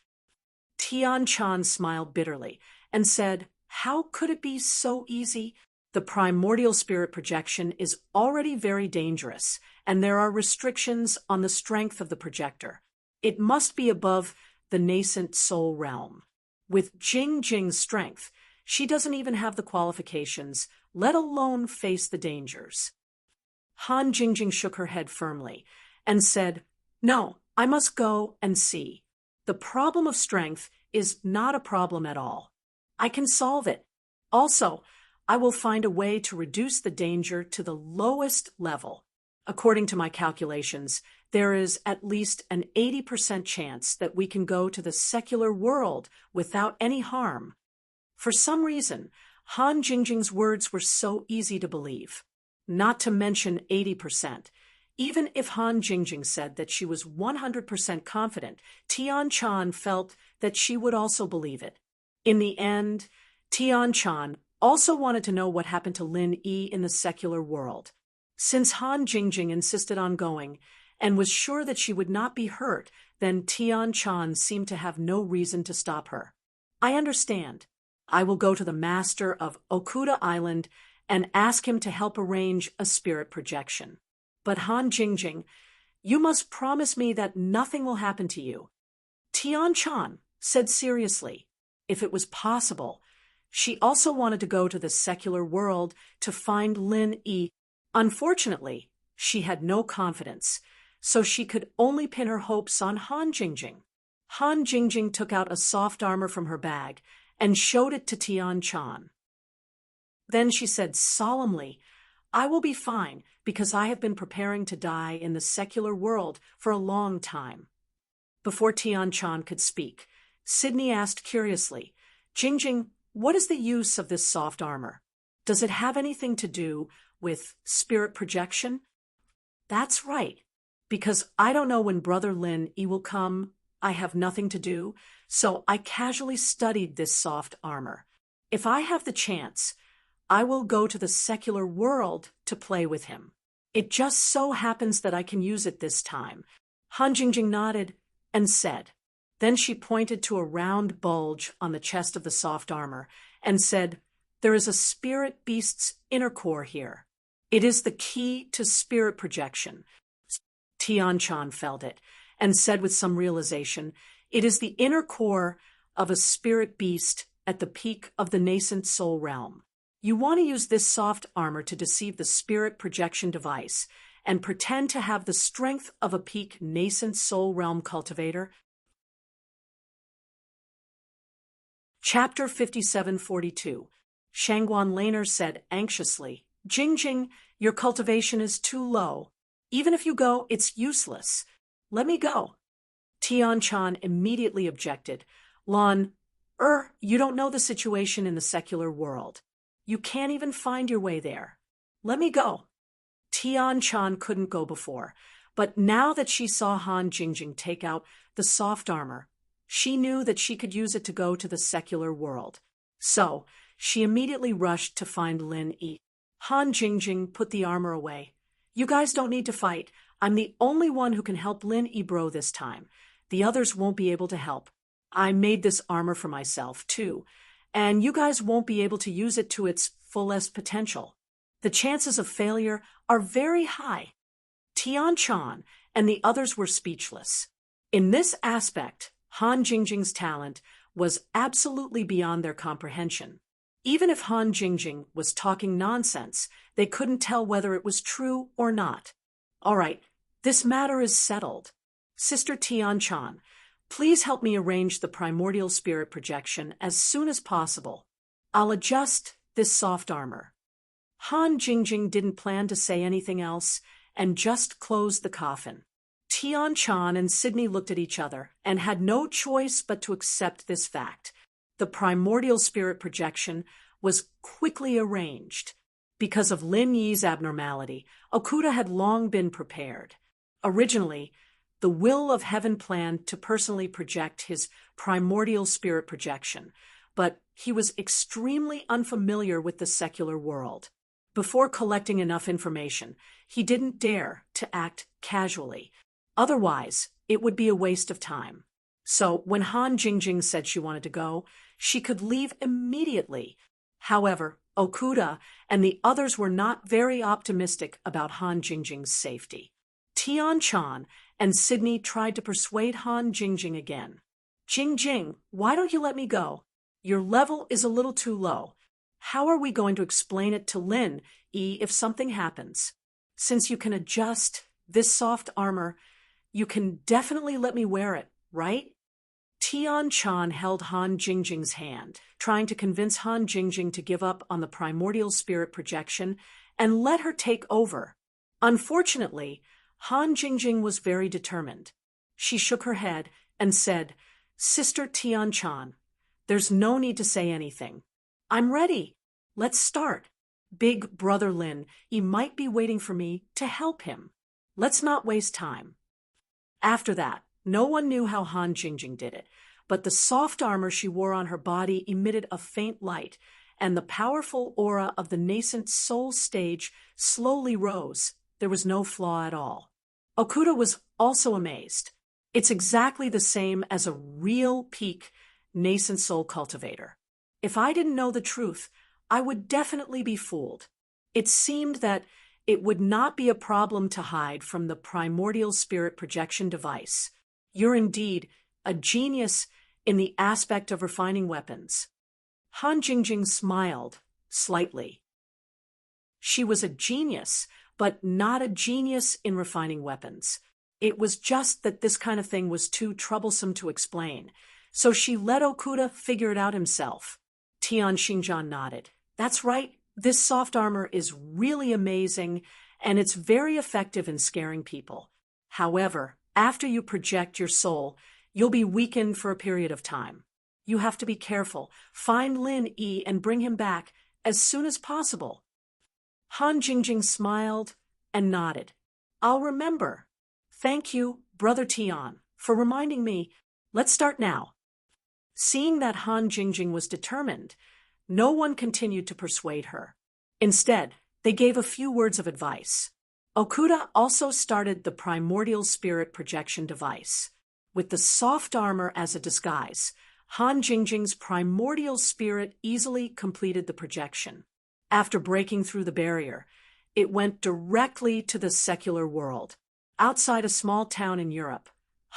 Tian Chan smiled bitterly and said, "How could it be so easy? The primordial spirit projection is already very dangerous, and there are restrictions on the strength of the projector. It must be above the nascent soul realm. With Jing Jing's strength, she doesn't even have the qualifications, let alone face the dangers." Han Jingjing shook her head firmly and said, "No, I must go and see. The problem of strength is not a problem at all. I can solve it. Also, I will find a way to reduce the danger to the lowest level. According to my calculations, there is at least an 80% chance that we can go to the secular world without any harm." For some reason, Han Jingjing's words were so easy to believe. Not to mention 80%. Even if Han Jingjing said that she was 100% confident, Tian Chan felt that she would also believe it. In the end, Tian Chan also wanted to know what happened to Lin Yi in the secular world. Since Han Jingjing insisted on going and was sure that she would not be hurt, then Tian Chan seemed to have no reason to stop her. "I understand. I will go to the master of Okuda Island and ask him to help arrange a spirit projection. But Han Jingjing, you must promise me that nothing will happen to you." Tian Chan said seriously, if it was possible, she also wanted to go to the secular world to find Lin Yi. Unfortunately, she had no confidence, so she could only pin her hopes on Han Jingjing. Han Jingjing took out a soft armor from her bag and showed it to Tian Chan. Then she said solemnly, "I will be fine because I have been preparing to die in the secular world for a long time." Before Tian Chan could speak, Sydney asked curiously, "Jingjing, what is the use of this soft armor? Does it have anything to do with spirit projection?" "That's right. Because I don't know when Brother Lin Yi will come, I have nothing to do, so I casually studied this soft armor. If I have the chance, I will go to the secular world to play with him. It just so happens that I can use it this time." Han Jingjing nodded and said. Then she pointed to a round bulge on the chest of the soft armor and said, "There is a spirit beast's inner core here. It is the key to spirit projection." Tian Chan felt it and said with some realization, "It is the inner core of a spirit beast at the peak of the nascent soul realm. You want to use this soft armor to deceive the spirit projection device and pretend to have the strength of a peak nascent soul realm cultivator." Chapter 5742. Shangguan Laner said anxiously, "Jingjing, your cultivation is too low. Even if you go, it's useless. Let me go." Tian Chan immediately objected. "Lon, you don't know the situation in the secular world. You can't even find your way there. Let me go." Tian Chan couldn't go before, but now that she saw Han Jingjing take out the soft armor, she knew that she could use it to go to the secular world. So, she immediately rushed to find Lin Yi. Han Jingjing put the armor away. "You guys don't need to fight. I'm the only one who can help Lin Yi bro this time. The others won't be able to help. I made this armor for myself, too, and you guys won't be able to use it to its fullest potential. The chances of failure are very high." Tian Chan and the others were speechless. In this aspect, Han Jingjing's talent was absolutely beyond their comprehension. Even if Han Jingjing was talking nonsense, they couldn't tell whether it was true or not. "All right, this matter is settled. Sister Tian Chan, please help me arrange the primordial spirit projection as soon as possible. I'll adjust this soft armor." Han Jingjing didn't plan to say anything else and just closed the coffin. Tian Chan and Sydney looked at each other and had no choice but to accept this fact. The primordial spirit projection was quickly arranged. Because of Lin Yi's abnormality, Okuda had long been prepared. Originally, the will of heaven planned to personally project his primordial spirit projection, but he was extremely unfamiliar with the secular world. Before collecting enough information, he didn't dare to act casually. Otherwise, it would be a waste of time. So when Han Jingjing said she wanted to go, she could leave immediately. However, Okuda and the others were not very optimistic about Han Jingjing's safety. Tian Chan and Sydney tried to persuade Han Jingjing again. Jingjing, why don't you let me go? Your level is a little too low. How are we going to explain it to Lin Yi if something happens? Since you can adjust this soft armor, you can definitely let me wear it, right? Tian Chan held Han Jingjing's hand, trying to convince Han Jingjing to give up on the primordial spirit projection and let her take over. Unfortunately, Han Jingjing was very determined. She shook her head and said, "Sister Tian Chan, there's no need to say anything. I'm ready. Let's start. Big brother Lin, he might be waiting for me to help him. Let's not waste time." After that, no one knew how Han Jingjing did it, but the soft armor she wore on her body emitted a faint light, and the powerful aura of the nascent soul stage slowly rose. There was no flaw at all. Okuda was also amazed. It's exactly the same as a real peak nascent soul cultivator. If I didn't know the truth, I would definitely be fooled. It seemed that it would not be a problem to hide from the primordial spirit projection device. You're indeed a genius in the aspect of refining weapons. Han Jingjing smiled slightly. She was a genius, but not a genius in refining weapons. It was just that this kind of thing was too troublesome to explain, so she let Okuda figure it out himself. Tian Xingjian nodded. That's right, this soft armor is really amazing, and it's very effective in scaring people. However, after you project your soul, you'll be weakened for a period of time. You have to be careful. Find Lin Yi and bring him back as soon as possible. Han Jingjing smiled and nodded. I'll remember. Thank you, Brother Tian, for reminding me. Let's start now. Seeing that Han Jingjing was determined, no one continued to persuade her. Instead, they gave a few words of advice. Okuda also started the primordial spirit projection device. With the soft armor as a disguise, Han Jingjing's primordial spirit easily completed the projection. After breaking through the barrier, it went directly to the secular world. Outside a small town in Europe,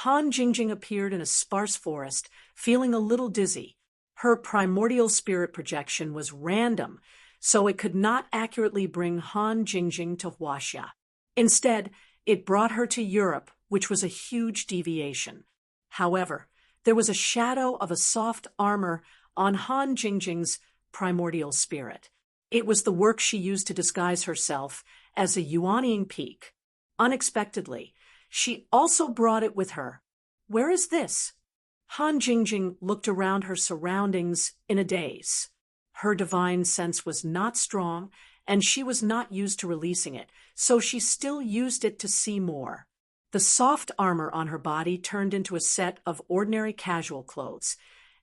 Han Jingjing appeared in a sparse forest, feeling a little dizzy. Her primordial spirit projection was random, so it could not accurately bring Han Jingjing to Huaxia. Instead, it brought her to Europe, which was a huge deviation. However, there was a shadow of a soft armor on Han Jingjing's primordial spirit. It was the work she used to disguise herself as a Yuanying peak. Unexpectedly, she also brought it with her. Where is this? Han Jingjing looked around her surroundings in a daze. Her divine sense was not strong, and she was not used to releasing it, so she still used it to see more. The soft armor on her body turned into a set of ordinary casual clothes,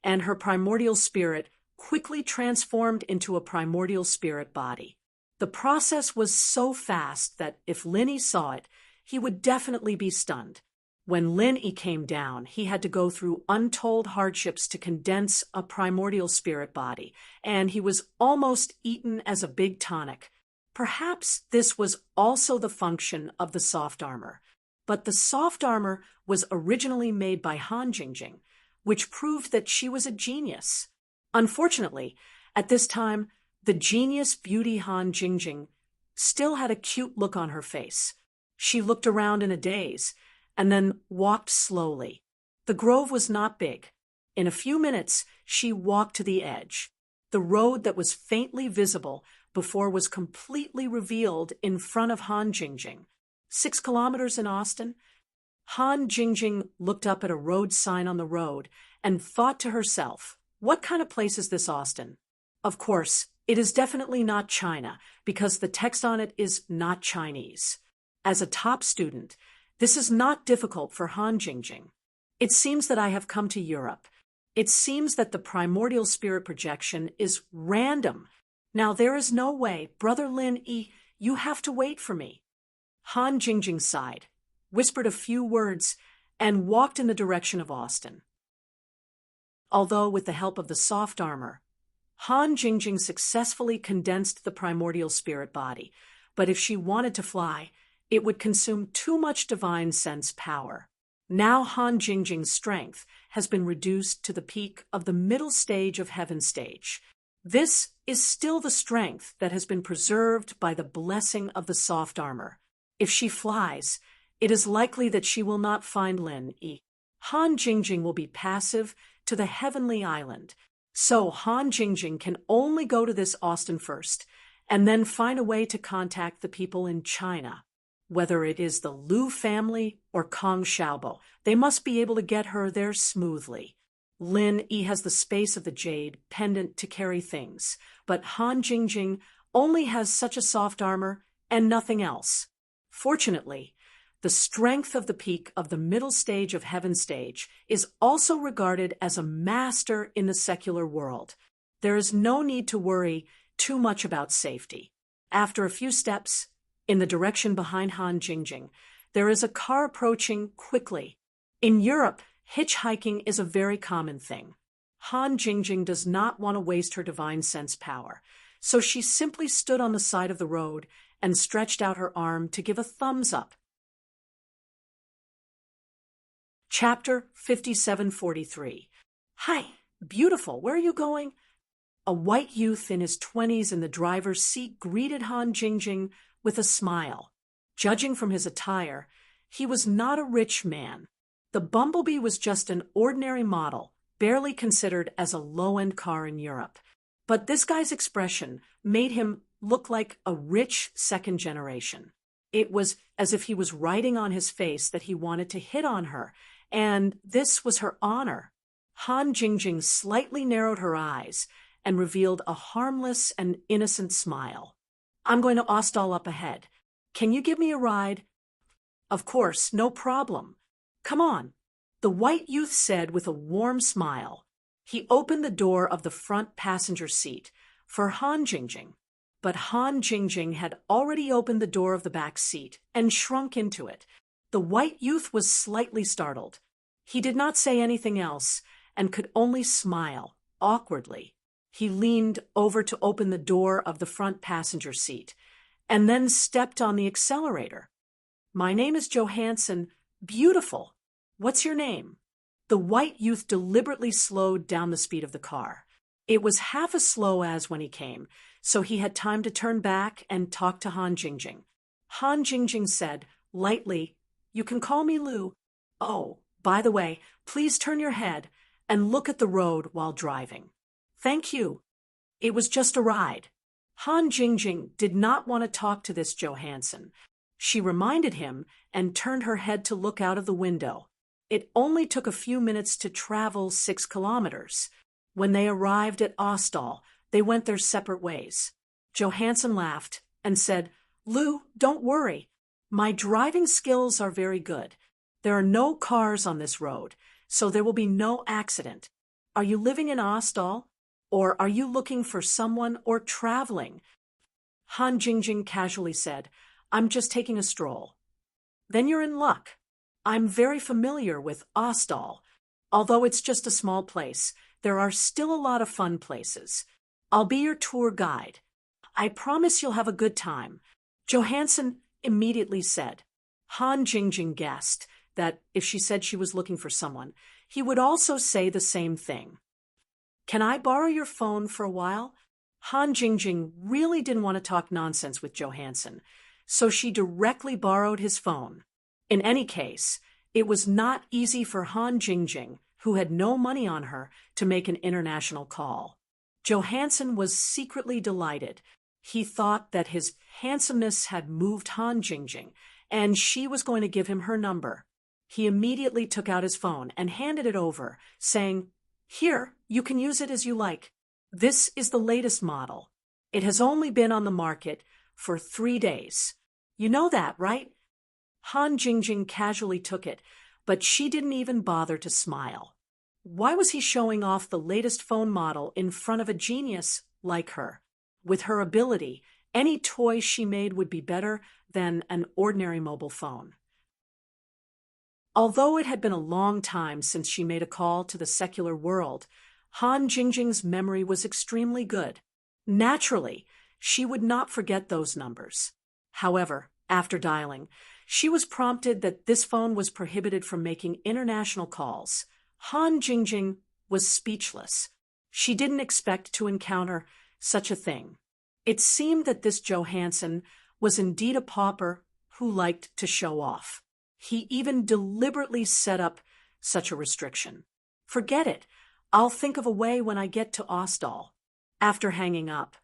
and her primordial spirit quickly transformed into a primordial spirit body. The process was so fast that if Lin Yi saw it, he would definitely be stunned. When Lin Yi came down, he had to go through untold hardships to condense a primordial spirit body, and he was almost eaten as a big tonic. Perhaps this was also the function of the soft armor. But the soft armor was originally made by Han Jingjing, which proved that she was a genius. Unfortunately, at this time, the genius beauty Han Jingjing still had a cute look on her face. She looked around in a daze, and then walked slowly. The grove was not big. In a few minutes, she walked to the edge. The road that was faintly visible before was completely revealed in front of Han Jingjing. 6 kilometers in Austin? Han Jingjing looked up at a road sign on the road and thought to herself, what kind of place is this Austin? Of course, it is definitely not China, because the text on it is not Chinese. As a top student, this is not difficult for Han Jingjing. It seems that I have come to Europe. It seems that the primordial spirit projection is random. Now there is no way, Brother Lin Yi, you have to wait for me. Han Jingjing sighed. whispered a few words, and walked in the direction of Austin. Although with the help of the soft armor, Han Jingjing successfully condensed the primordial spirit body, but if she wanted to fly, it would consume too much divine sense power. Now Han Jingjing's strength has been reduced to the peak of the middle stage of heaven stage. This is still the strength that has been preserved by the blessing of the soft armor. If she flies, it is likely that she will not find Lin Yi. Han Jingjing will be passive to the heavenly island, so Han Jingjing can only go to this Austin first, and then find a way to contact the people in China. Whether it is the Liu family or Kong Xiaobo, they must be able to get her there smoothly. Lin Yi has the space of the jade pendant to carry things, but Han Jingjing only has such a soft armor and nothing else. Fortunately, the strength of the peak of the middle stage of heaven stage is also regarded as a master in the secular world. There is no need to worry too much about safety. After a few steps, in the direction behind Han Jingjing, there is a car approaching quickly. In Europe, hitchhiking is a very common thing. Han Jingjing does not want to waste her divine sense power, so she simply stood on the side of the road and stretched out her arm to give a thumbs up. Chapter 5743. Hi, beautiful, where are you going? A white youth in his 20s in the driver's seat greeted Han Jingjing with a smile. Judging from his attire, he was not a rich man. The Bumblebee was just an ordinary model, barely considered as a low-end car in Europe. But this guy's expression made him look like a rich second generation. It was as if he was writing on his face that he wanted to hit on her, and this was her honor. Han Jingjing slightly narrowed her eyes and revealed a harmless and innocent smile. I'm going to Ostall up ahead. Can you give me a ride? Of course, no problem. Come on, the white youth said with a warm smile. He opened the door of the front passenger seat for Han Jingjing, but Han Jingjing had already opened the door of the back seat and shrunk into it. The white youth was slightly startled. He did not say anything else and could only smile, awkwardly. He leaned over to open the door of the front passenger seat and then stepped on the accelerator. My name is Johansson. Beautiful. What's your name? The white youth deliberately slowed down the speed of the car. It was half as slow as when he came, so he had time to turn back and talk to Han Jingjing. Han Jingjing said, lightly, You can call me Liu. Oh, by the way, please turn your head and look at the road while driving. Thank you. It was just a ride. Han Jingjing did not want to talk to this Johansson. She reminded him and turned her head to look out of the window. It only took a few minutes to travel 6 kilometers. When they arrived at Ostall, they went their separate ways. Johansson laughed and said, Liu, don't worry. My driving skills are very good. There are no cars on this road, so there will be no accident. Are you living in Ostall? Or are you looking for someone or traveling? Han Jingjing casually said, I'm just taking a stroll. Then you're in luck. I'm very familiar with Ostall. Although it's just a small place, there are still a lot of fun places. I'll be your tour guide. I promise you'll have a good time. Johansson immediately said. Han Jingjing guessed that if she said she was looking for someone, he would also say the same thing. Can I borrow your phone for a while? Han Jingjing really didn't want to talk nonsense with Johansson, so she directly borrowed his phone. In any case, it was not easy for Han Jingjing, who had no money on her, to make an international call. Johansson was secretly delighted. He thought that his handsomeness had moved Han Jingjing, and she was going to give him her number. He immediately took out his phone and handed it over, saying, Here, you can use it as you like. This is the latest model. It has only been on the market for 3 days. You know that, right? Han Jingjing casually took it, but she didn't even bother to smile. Why was he showing off the latest phone model in front of a genius like her? With her ability, any toy she made would be better than an ordinary mobile phone. Although it had been a long time since she made a call to the secular world, Han Jingjing's memory was extremely good. Naturally, she would not forget those numbers. However, after dialing, she was prompted that this phone was prohibited from making international calls. Han Jingjing was speechless. She didn't expect to encounter such a thing. It seemed that this Johansson was indeed a pauper who liked to show off. He even deliberately set up such a restriction. Forget it. I'll think of a way when I get to Ostall. After hanging up,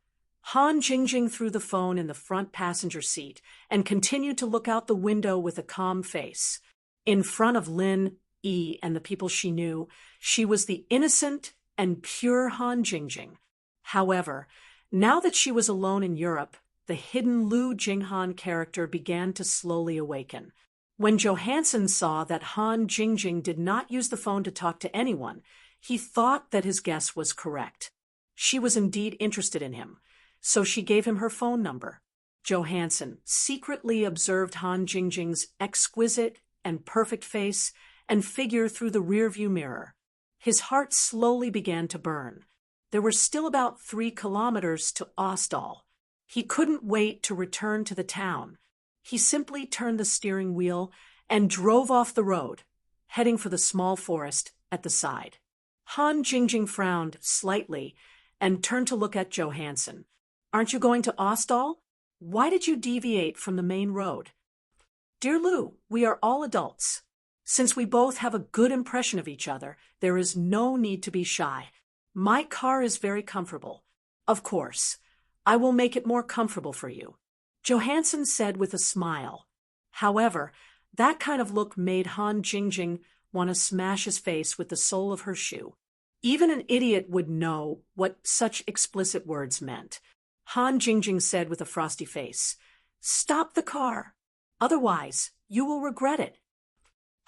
Han Jingjing threw the phone in the front passenger seat and continued to look out the window with a calm face. In front of Lin, Yi, and the people she knew, she was the innocent and pure Han Jingjing. However, now that she was alone in Europe, the hidden Lu Jinghan character began to slowly awaken. When Johansson saw that Han Jingjing did not use the phone to talk to anyone, he thought that his guess was correct. She was indeed interested in him, so she gave him her phone number. Johansson secretly observed Han Jingjing's exquisite and perfect face and figure through the rearview mirror. His heart slowly began to burn. There were still about 3 kilometers to Ostall. He couldn't wait to return to the town. He simply turned the steering wheel and drove off the road, heading for the small forest at the side. Han Jingjing frowned slightly and turned to look at Johansson. "Aren't you going to Ostall? Why did you deviate from the main road?" "Dear Lu, we are all adults. Since we both have a good impression of each other, there is no need to be shy. My car is very comfortable. Of course, I will make it more comfortable for you," Johansson said with a smile. However, that kind of look made Han Jingjing want to smash his face with the sole of her shoe. Even an idiot would know what such explicit words meant. Han Jingjing said with a frosty face, "Stop the car. Otherwise, you will regret it."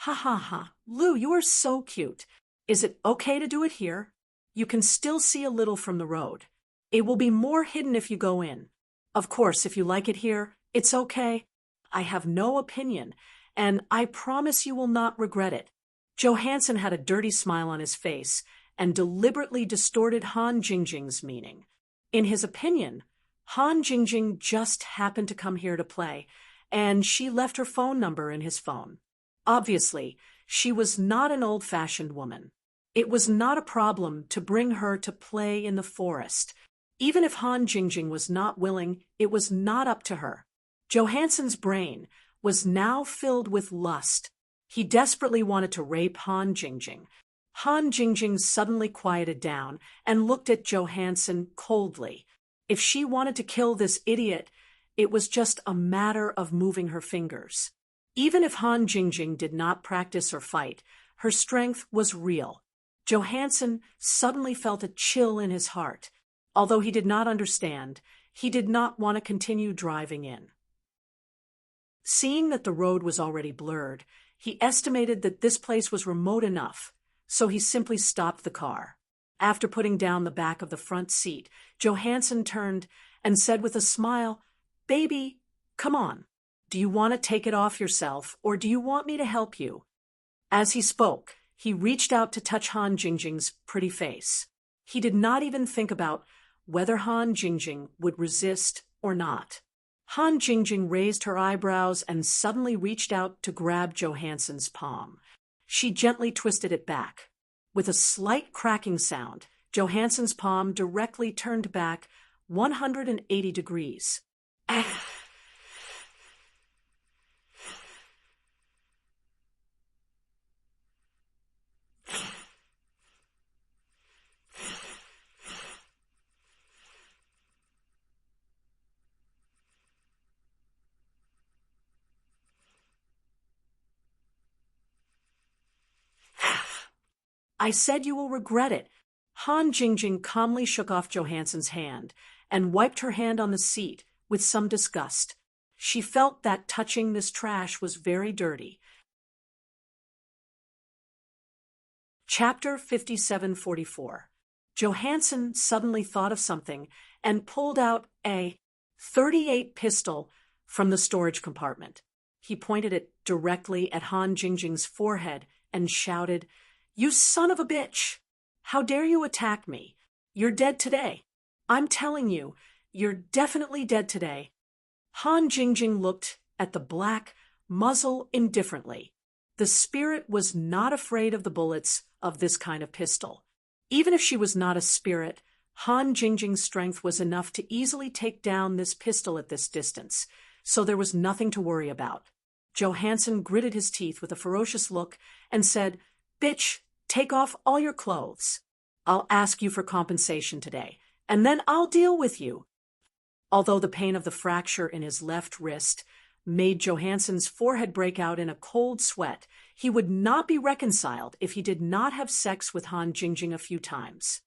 "Ha ha ha, Lu, you are so cute. Is it okay to do it here? You can still see a little from the road. It will be more hidden if you go in. Of course, if you like it here, it's okay. I have no opinion, and I promise you will not regret it." Johansson had a dirty smile on his face and deliberately distorted Han Jingjing's meaning. In his opinion, Han Jingjing just happened to come here to play, and she left her phone number in his phone. Obviously, she was not an old-fashioned woman. It was not a problem to bring her to play in the forest. Even if Han Jingjing was not willing, it was not up to her. Johansson's brain was now filled with lust. He desperately wanted to rape Han Jingjing. Han Jingjing suddenly quieted down and looked at Johansson coldly. If she wanted to kill this idiot, it was just a matter of moving her fingers. Even if Han Jingjing did not practice or fight, her strength was real. Johansson suddenly felt a chill in his heart. Although he did not understand, he did not want to continue driving in. Seeing that the road was already blurred, he estimated that this place was remote enough, so he simply stopped the car. After putting down the back of the front seat, Johansson turned and said with a smile, "Baby, come on. Do you want to take it off yourself, or do you want me to help you?" As he spoke, he reached out to touch Han Jingjing's pretty face. He did not even think about whether Han Jingjing would resist or not. Han Jingjing raised her eyebrows and suddenly reached out to grab Johansson's palm. She gently twisted it back. With a slight cracking sound, Johansson's palm directly turned back 180 degrees. "I said you will regret it." Han Jingjing calmly shook off Johansson's hand and wiped her hand on the seat with some disgust. She felt that touching this trash was very dirty. Chapter 5744. Johansson suddenly thought of something and pulled out a .38 pistol from the storage compartment. He pointed it directly at Han Jingjing's forehead and shouted, "You son of a bitch! How dare you attack me? You're dead today. I'm telling you, you're definitely dead today." Han Jingjing looked at the black muzzle indifferently. The spirit was not afraid of the bullets of this kind of pistol. Even if she was not a spirit, Han Jingjing's strength was enough to easily take down this pistol at this distance, so there was nothing to worry about. Johansson gritted his teeth with a ferocious look and said, "Bitch, take off all your clothes. I'll ask you for compensation today, and then I'll deal with you." Although the pain of the fracture in his left wrist made Johansson's forehead break out in a cold sweat, he would not be reconciled if he did not have sex with Han Jingjing a few times.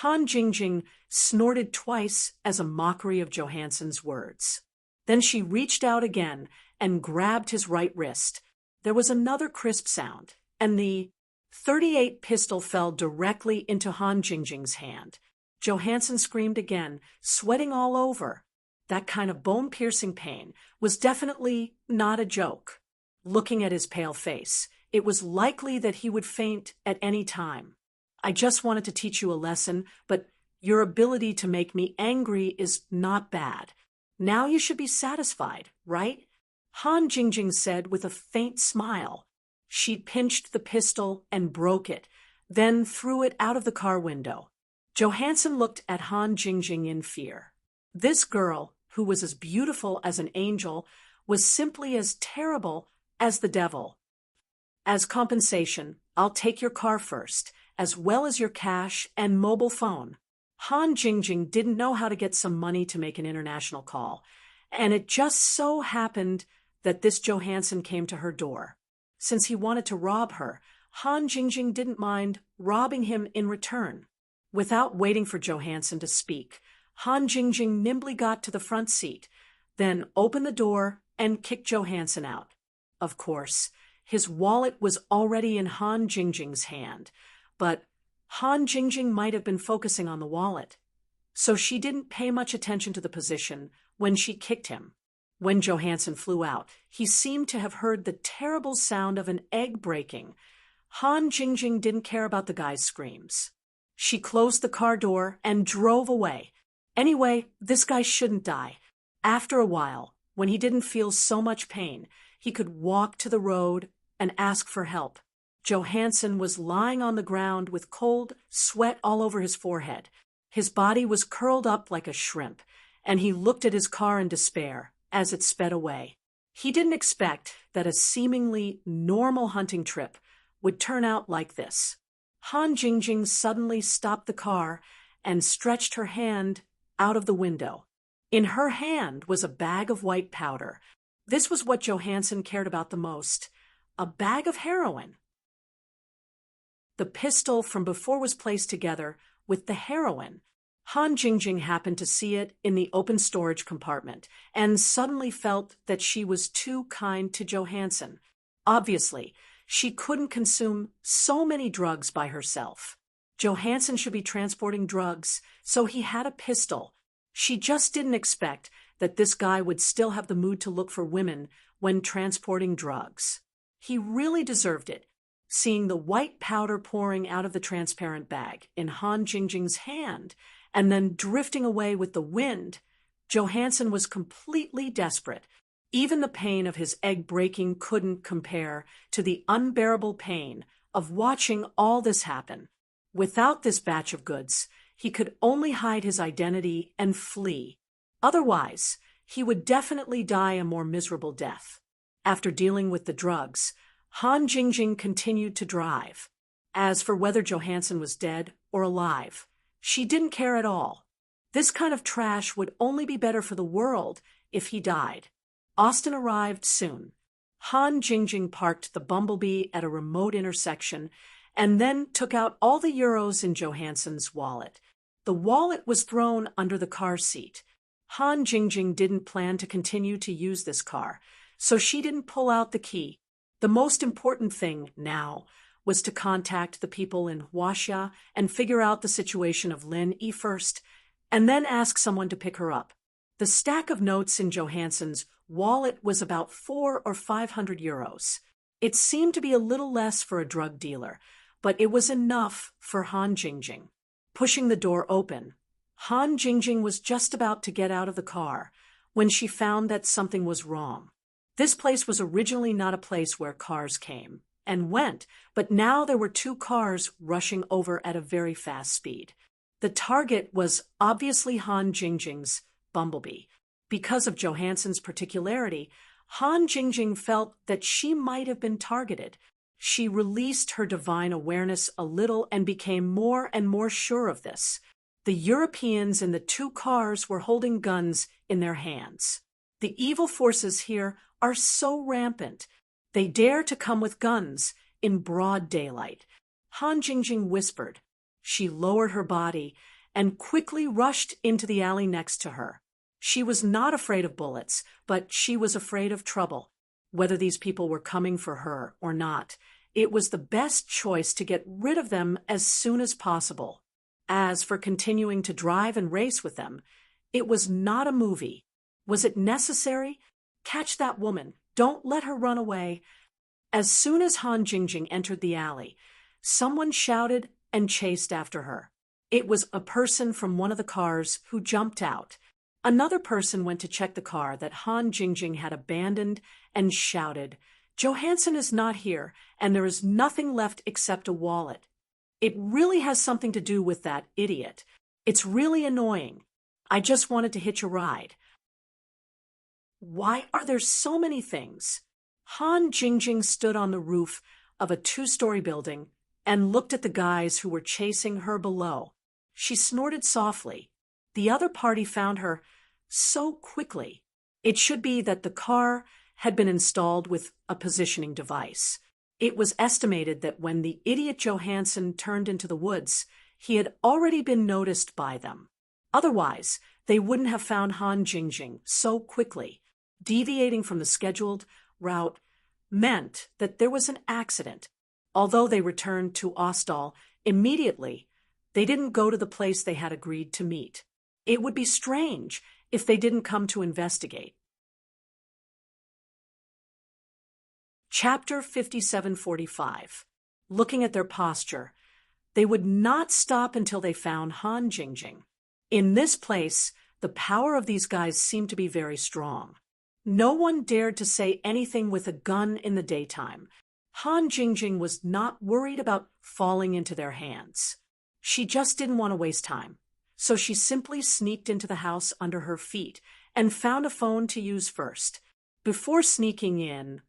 Han Jingjing snorted twice as a mockery of Johansson's words. Then she reached out again and grabbed his right wrist. There was another crisp sound, and the .38 pistol fell directly into Han Jingjing's hand. Johansson screamed again, sweating all over. That kind of bone-piercing pain was definitely not a joke. Looking at his pale face, it was likely that he would faint at any time. "I just wanted to teach you a lesson, but your ability to make me angry is not bad. Now you should be satisfied, right?" Han Jingjing said with a faint smile. She pinched the pistol and broke it, then threw it out of the car window. Johansson looked at Han Jingjing in fear. This girl, who was as beautiful as an angel, was simply as terrible as the devil. "As compensation, I'll take your car first, as well as your cash and mobile phone." Han Jingjing didn't know how to get some money to make an international call, and it just so happened that this Johansson came to her door. Since he wanted to rob her, Han Jingjing didn't mind robbing him in return. Without waiting for Johansson to speak, Han Jingjing nimbly got to the front seat, then opened the door and kicked Johansson out. Of course, his wallet was already in Han Jingjing's hand, but Han Jingjing might have been focusing on the wallet, so she didn't pay much attention to the position when she kicked him. When Johansson flew out, he seemed to have heard the terrible sound of an egg breaking. Han Jingjing didn't care about the guy's screams. She closed the car door and drove away. Anyway, this guy shouldn't die. After a while, when he didn't feel so much pain, he could walk to the road and ask for help. Johansson was lying on the ground with cold sweat all over his forehead. His body was curled up like a shrimp, and he looked at his car in despair as it sped away. He didn't expect that a seemingly normal hunting trip would turn out like this. Han Jingjing suddenly stopped the car and stretched her hand out of the window. In her hand was a bag of white powder. This was what Johansson cared about the most, a bag of heroin. The pistol from before was placed together with the heroin. Han Jingjing happened to see it in the open storage compartment and suddenly felt that she was too kind to Johansson. Obviously, she couldn't consume so many drugs by herself. Johansson should be transporting drugs, so he had a pistol. She just didn't expect that this guy would still have the mood to look for women when transporting drugs. He really deserved it. Seeing the white powder pouring out of the transparent bag in Han Jingjing's hand and then drifting away with the wind, Johansson was completely desperate. Even the pain of his egg breaking couldn't compare to the unbearable pain of watching all this happen. Without this batch of goods, he could only hide his identity and flee. Otherwise, he would definitely die a more miserable death. After dealing with the drugs, Han Jingjing continued to drive. As for whether Johansson was dead or alive, she didn't care at all. This kind of trash would only be better for the world if he died. Austin arrived soon. Han Jingjing parked the Bumblebee at a remote intersection and then took out all the euros in Johansson's wallet. The wallet was thrown under the car seat. Han Jingjing didn't plan to continue to use this car, so she didn't pull out the key. The most important thing now was to contact the people in Huaxia and figure out the situation of Lin Yi first, and then ask someone to pick her up. The stack of notes in Johansson's wallet was about 400 or 500 euros. It seemed to be a little less for a drug dealer, but it was enough for Han Jingjing. Pushing the door open, Han Jingjing was just about to get out of the car when she found that something was wrong. This place was originally not a place where cars came and went, but now there were two cars rushing over at a very fast speed. The target was obviously Han Jingjing's Bumblebee. Because of Johansson's particularity, Han Jingjing felt that she might have been targeted. She released her divine awareness a little and became more and more sure of this. The Europeans in the two cars were holding guns in their hands. The evil forces here are so rampant. They dare to come with guns in broad daylight. Han Jingjing whispered. She lowered her body and quickly rushed into the alley next to her. She was not afraid of bullets, but she was afraid of trouble. Whether these people were coming for her or not, it was the best choice to get rid of them as soon as possible. As for continuing to drive and race with them, it was not a movie. Was it necessary? Catch that woman. Don't let her run away. As soon as Han Jingjing entered the alley, someone shouted and chased after her. It was a person from one of the cars who jumped out. Another person went to check the car that Han Jingjing had abandoned and shouted, "Johansson is not here, and there is nothing left except a wallet." It really has something to do with that idiot. It's really annoying. I just wanted to hitch a ride. Why are there so many things? Han Jingjing stood on the roof of a two-story building and looked at the guys who were chasing her below. She snorted softly. The other party found her so quickly. It should be that the car had been installed with a positioning device. It was estimated that when the idiot Johansson turned into the woods, he had already been noticed by them. Otherwise, they wouldn't have found Han Jingjing so quickly. Deviating from the scheduled route meant that there was an accident. Although they returned to Ostal immediately, they didn't go to the place they had agreed to meet. It would be strange if they didn't come to investigate. Chapter 5745. Looking at their posture, they would not stop until they found Han Jingjing. In this place, the power of these guys seemed to be very strong. No one dared to say anything with a gun in the daytime. Han Jingjing was not worried about falling into their hands. She just didn't want to waste time, so she simply sneaked into the house under her feet and found a phone to use first. Before sneaking in,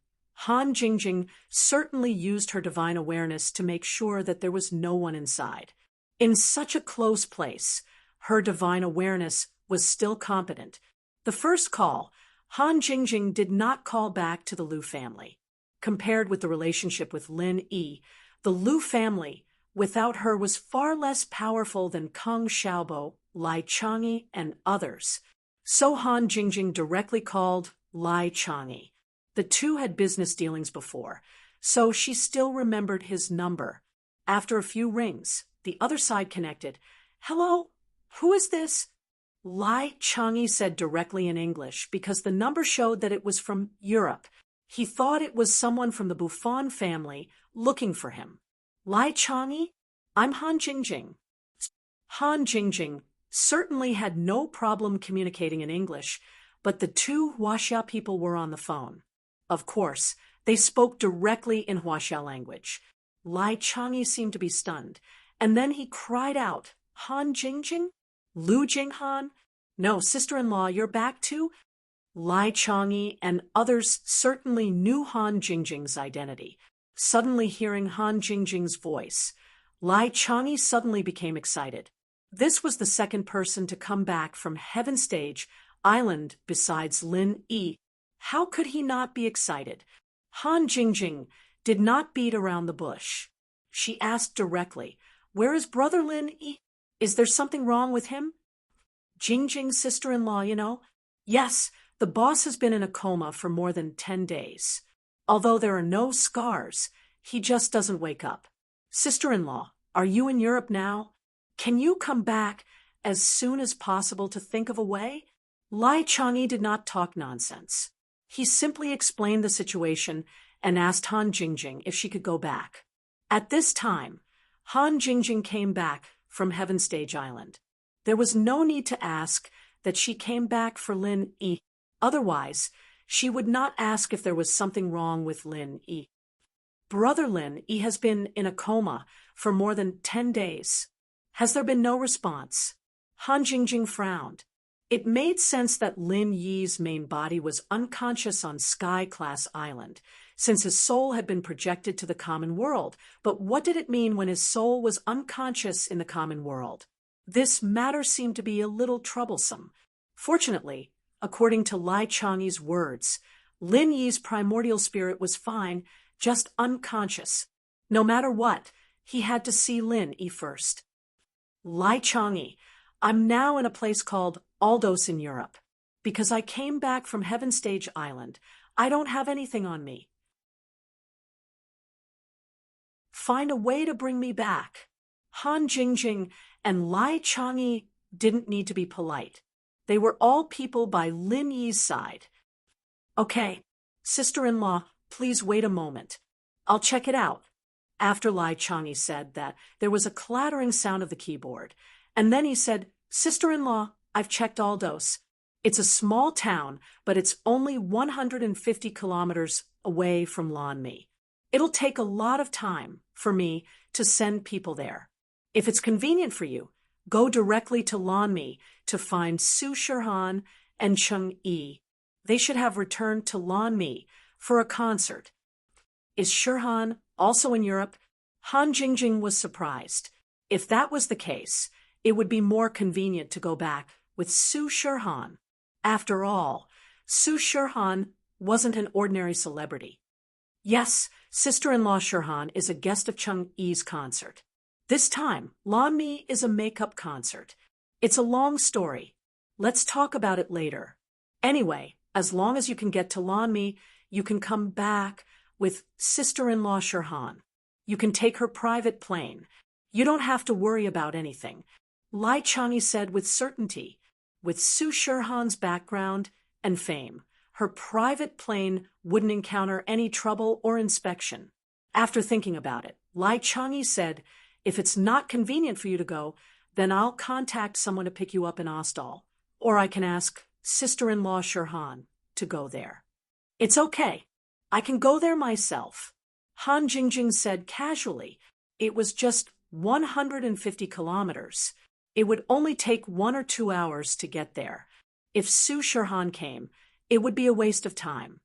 Han Jingjing certainly used her divine awareness to make sure that there was no one inside. In such a close place, her divine awareness was still competent. The first call, Han Jingjing did not call back to the Liu family. Compared with the relationship with Lin Yi, the Liu family without her was far less powerful than Kang Xiaobo, Lai Chang'e, and others. So Han Jingjing directly called Lai Chang'e. The two had business dealings before, so she still remembered his number. After a few rings, the other side connected. "Hello? Who is this?" Lai Chang'e said directly in English because the number showed that it was from Europe. He thought it was someone from the Buffon family looking for him. "Lai Chang'e? I'm Han Jingjing." Han Jingjing certainly had no problem communicating in English, but the two Huaxia people were on the phone. Of course, they spoke directly in Huaxia language. Lai Chang'e seemed to be stunned, and then he cried out, "Han Jingjing? Lu Jinghan? No, sister-in-law, you're back too?" Lai Chang'e and others certainly knew Han Jingjing's identity. Suddenly hearing Han Jingjing's voice, Lai Chang'e suddenly became excited. This was the second person to come back from Heaven Stage Island besides Lin Yi. How could he not be excited? Han Jingjing did not beat around the bush. She asked directly, "Where is brother Lin Yi? Is there something wrong with him?" "Jingjing's sister-in-law, you know." "Yes, the boss has been in a coma for more than 10 days. Although there are no scars, he just doesn't wake up." "Sister-in-law, are you in Europe now? Can you come back as soon as possible to think of a way?" Lai Chang'e did not talk nonsense. He simply explained the situation and asked Han Jingjing if she could go back. At this time, Han Jingjing came back from Heaven Stage Island. There was no need to ask that she came back for Lin Yi. Otherwise, she would not ask if there was something wrong with Lin Yi. Brother Lin Yi has been in a coma for more than 10 days. Has there been no response? Han Jingjing frowned. It made sense that Lin Yi's main body was unconscious on Sky-class Island, since his soul had been projected to the common world. But what did it mean when his soul was unconscious in the common world? This matter seemed to be a little troublesome. Fortunately, according to Lai Chang'e's words, Lin Yi's primordial spirit was fine, just unconscious. No matter what, he had to see Lin Yi first. Lai Chang'e, I'm now in a place called Aldos in Europe. Because I came back from Heaven Stage Island, I don't have anything on me. Find a way to bring me back. Han Jingjing and Lai Chang'e didn't need to be polite. They were all people by Lin Yi's side. Okay, sister-in-law, please wait a moment. I'll check it out. After Lai Chang'e said that, there was a clattering sound of the keyboard. And then he said, Sister-in-law, I've checked Aldos. It's a small town, but it's only 150 kilometers away from Lanmi. It'll take a lot of time for me to send people there. If it's convenient for you, go directly to Lanmi to find Su Shirhan and Cheng Yi. They should have returned to Lanmi for a concert. Is Shirhan also in Europe? Han Jingjing was surprised. If that was the case, it would be more convenient to go back with Su Shirhan. After all, Su Shirhan wasn't an ordinary celebrity. Yes, sister-in-law Shirhan is a guest of Cheng Yi's concert. This time, Lanmi is a makeup concert. It's a long story. Let's talk about it later. Anyway, as long as you can get to Lanmi, you can come back with sister-in-law Shirhan. You can take her private plane. You don't have to worry about anything. Lai Chang'e said with certainty. With Su Shirhan's background and fame, her private plane wouldn't encounter any trouble or inspection. After thinking about it, Lai Chang'e said, if it's not convenient for you to go, then I'll contact someone to pick you up in Ostal, or I can ask sister-in-law Shirhan to go there. It's okay. I can go there myself. Han Jingjing said casually. It was just 150 kilometers. It would only take 1 or 2 hours to get there. If Su Shirhan came, it would be a waste of time.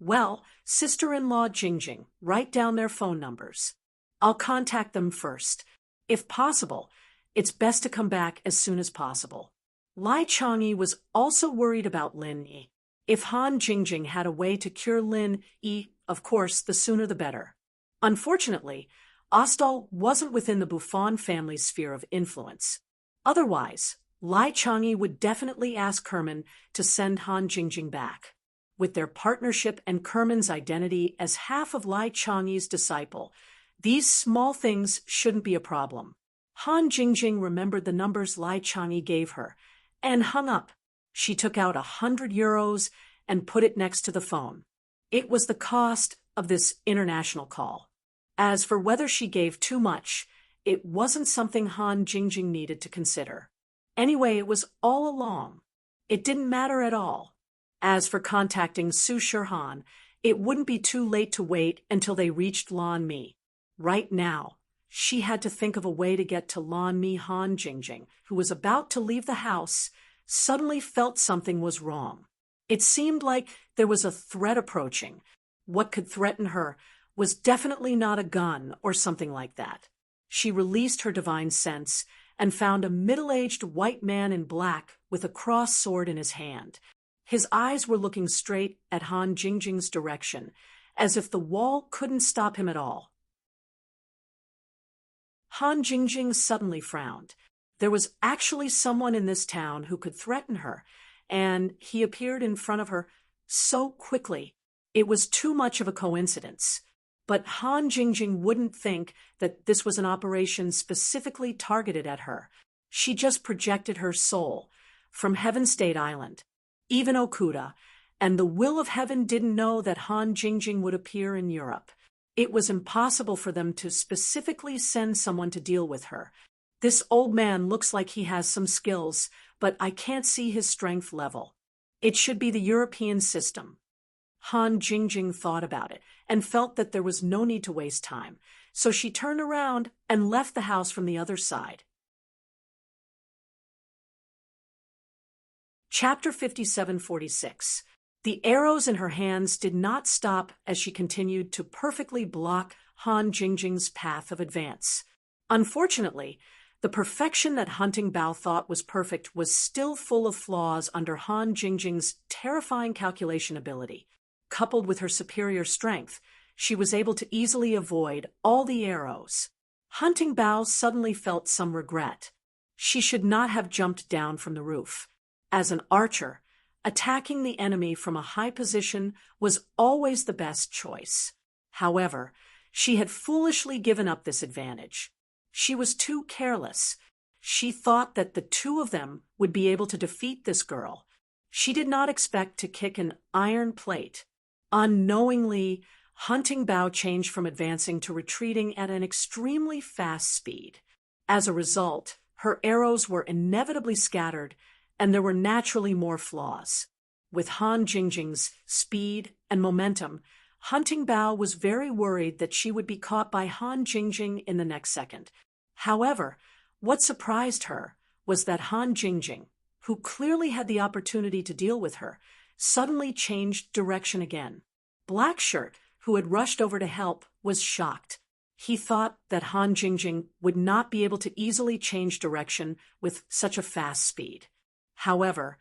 Well, sister-in-law Jingjing, write down their phone numbers. I'll contact them first. If possible, it's best to come back as soon as possible. Lai Chang'e was also worried about Lin Yi. If Han Jingjing had a way to cure Lin Yi, of course, the sooner the better. Unfortunately, Ostal wasn't within the Buffon family's sphere of influence. Otherwise, Lai Chang'e would definitely ask Kerman to send Han Jingjing back. With their partnership and Kerman's identity as half of Lai Chang'e's disciple, these small things shouldn't be a problem. Han Jingjing remembered the numbers Lai Chang'e gave her and hung up. She took out €100 and put it next to the phone. It was the cost of this international call. As for whether she gave too much, it wasn't something Han Jingjing needed to consider. Anyway, it was all along. It didn't matter at all. As for contacting Su Shirhan, it wouldn't be too late to wait until they reached Lanmi. Right now, she had to think of a way to get to Lanmi. Han Jingjing, who was about to leave the house, suddenly felt something was wrong. It seemed like there was a threat approaching. What could threaten her was definitely not a gun or something like that. She released her divine sense and found a middle-aged white man in black with a cross sword in his hand. His eyes were looking straight at Han Jingjing's direction, as if the wall couldn't stop him at all. Han Jingjing suddenly frowned. There was actually someone in this town who could threaten her, and he appeared in front of her so quickly. It was too much of a coincidence. But Han Jingjing wouldn't think that this was an operation specifically targeted at her. She just projected her soul from Heaven State Island even Okuda, and the will of heaven didn't know that Han Jingjing would appear in Europe. It was impossible for them to specifically send someone to deal with her. This old man looks like he has some skills, but I can't see his strength level. It should be the European system. Han Jingjing thought about it and felt that there was no need to waste time, so she turned around and left the house from the other side. Chapter 57:46. The arrows in her hands did not stop as she continued to perfectly block Han Jingjing's path of advance. Unfortunately, the perfection that Hunting Bao thought was perfect was still full of flaws under Han Jingjing's terrifying calculation ability. Coupled with her superior strength, she was able to easily avoid all the arrows. Hunting Bao suddenly felt some regret. She should not have jumped down from the roof. As an archer, attacking the enemy from a high position was always the best choice. However, she had foolishly given up this advantage. She was too careless. She thought that the two of them would be able to defeat this girl. She did not expect to kick an iron plate. Unknowingly, Hunting Bao changed from advancing to retreating at an extremely fast speed. As a result, her arrows were inevitably scattered, and there were naturally more flaws. With Han Jingjing's speed and momentum, Hunting Bao was very worried that she would be caught by Han Jingjing in the next second. However, what surprised her was that Han Jingjing, who clearly had the opportunity to deal with her, suddenly changed direction again. Blackshirt, who had rushed over to help, was shocked. He thought that Han Jingjing would not be able to easily change direction with such a fast speed. However,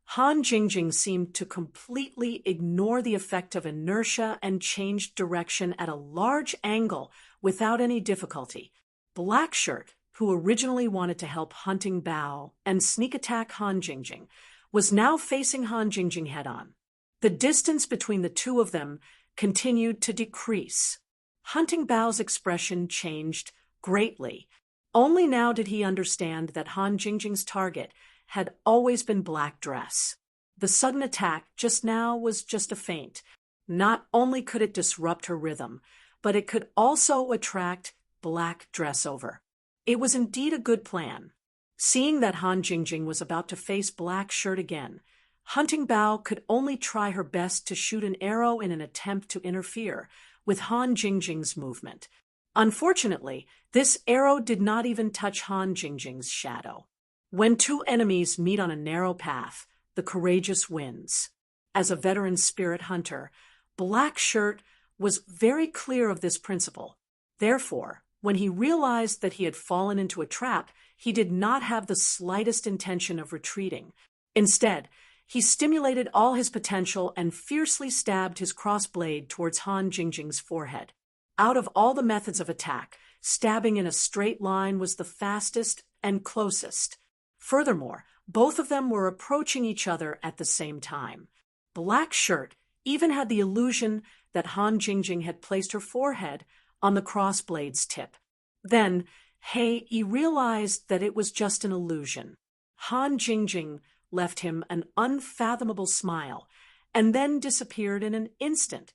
Han Jingjing seemed to completely ignore the effect of inertia and changed direction at a large angle without any difficulty. Blackshirt, who originally wanted to help Hunting Bao and sneak attack Han Jingjing, was now facing Han Jingjing head-on. The distance between the two of them continued to decrease. Hunting Bao's expression changed greatly. Only now did he understand that Han Jingjing's target had always been black dress. The sudden attack just now was just a feint. Not only could it disrupt her rhythm, but it could also attract black dress over. It was indeed a good plan. Seeing that Han Jingjing was about to face Blackshirt again, Hunting Bao could only try her best to shoot an arrow in an attempt to interfere with Han Jingjing's movement. Unfortunately, this arrow did not even touch Han Jingjing's shadow. When two enemies meet on a narrow path, the courageous wins. As a veteran spirit hunter, Blackshirt was very clear of this principle. Therefore, when he realized that he had fallen into a trap, he did not have the slightest intention of retreating. Instead, he stimulated all his potential and fiercely stabbed his crossblade towards Han Jingjing's forehead. Out of all the methods of attack, stabbing in a straight line was the fastest and closest. Furthermore, both of them were approaching each other at the same time. Blackshirt even had the illusion that Han Jingjing had placed her forehead on the crossblade's tip. Then, he realized that it was just an illusion. Han Jingjing left him an unfathomable smile, and then disappeared in an instant.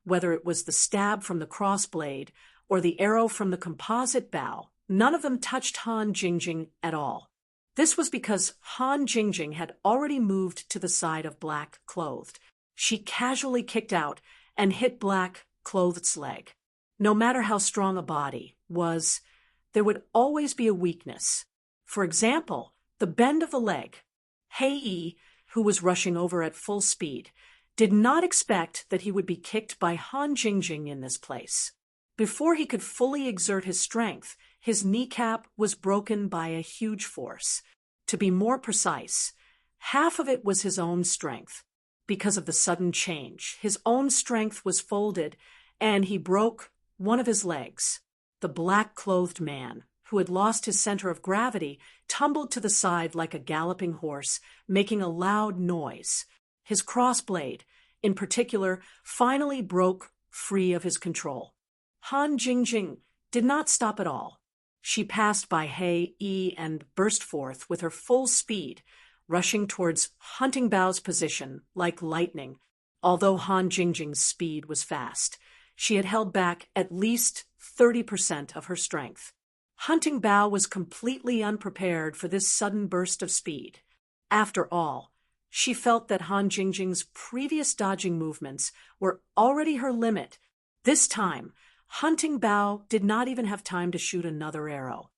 Whether it was the stab from the crossblade or the arrow from the composite bow, none of them touched Han Jingjing at all. This was because Han Jingjing had already moved to the side of Black-Clothed. She casually kicked out and hit Black-Clothed's leg. No matter how strong a body was, there would always be a weakness. For example, the bend of the leg. Hei, who was rushing over at full speed, did not expect that he would be kicked by Han Jingjing in this place. Before he could fully exert his strength, his kneecap was broken by a huge force. To be more precise, half of it was his own strength. Because of the sudden change, his own strength was folded, and he broke one of his legs. The black-clothed man, who had lost his center of gravity, tumbled to the side like a galloping horse, making a loud noise. His crossblade, in particular, finally broke free of his control. Han Jingjing did not stop at all. She passed by Hei and burst forth with her full speed, rushing towards Hunting Bao's position like lightning. Although Han Jingjing's speed was fast, she had held back at least 30% of her strength. Hunting Bao was completely unprepared for this sudden burst of speed. After all, she felt that Han Jingjing's previous dodging movements were already her limit. This time, Hunting Bao did not even have time to shoot another arrow.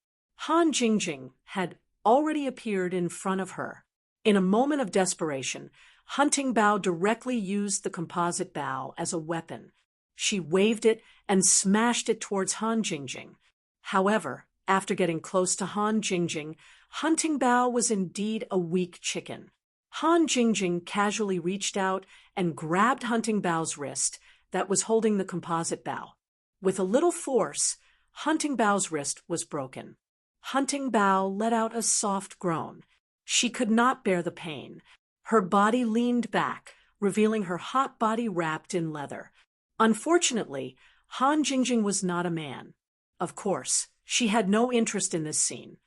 Han Jingjing had already appeared in front of her. In a moment of desperation, Hunting Bao directly used the composite bow as a weapon. She waved it and smashed it towards Han Jingjing. However, after getting close to Han Jingjing, Hunting Bao was indeed a weak chicken. Han Jingjing casually reached out and grabbed Hunting Bao's wrist that was holding the composite bow. With a little force, Hunting Bao's wrist was broken. Hunting Bao let out a soft groan. She could not bear the pain. Her body leaned back, revealing her hot body wrapped in leather. Unfortunately, Han Jingjing was not a man. Of course, she had no interest in this scene.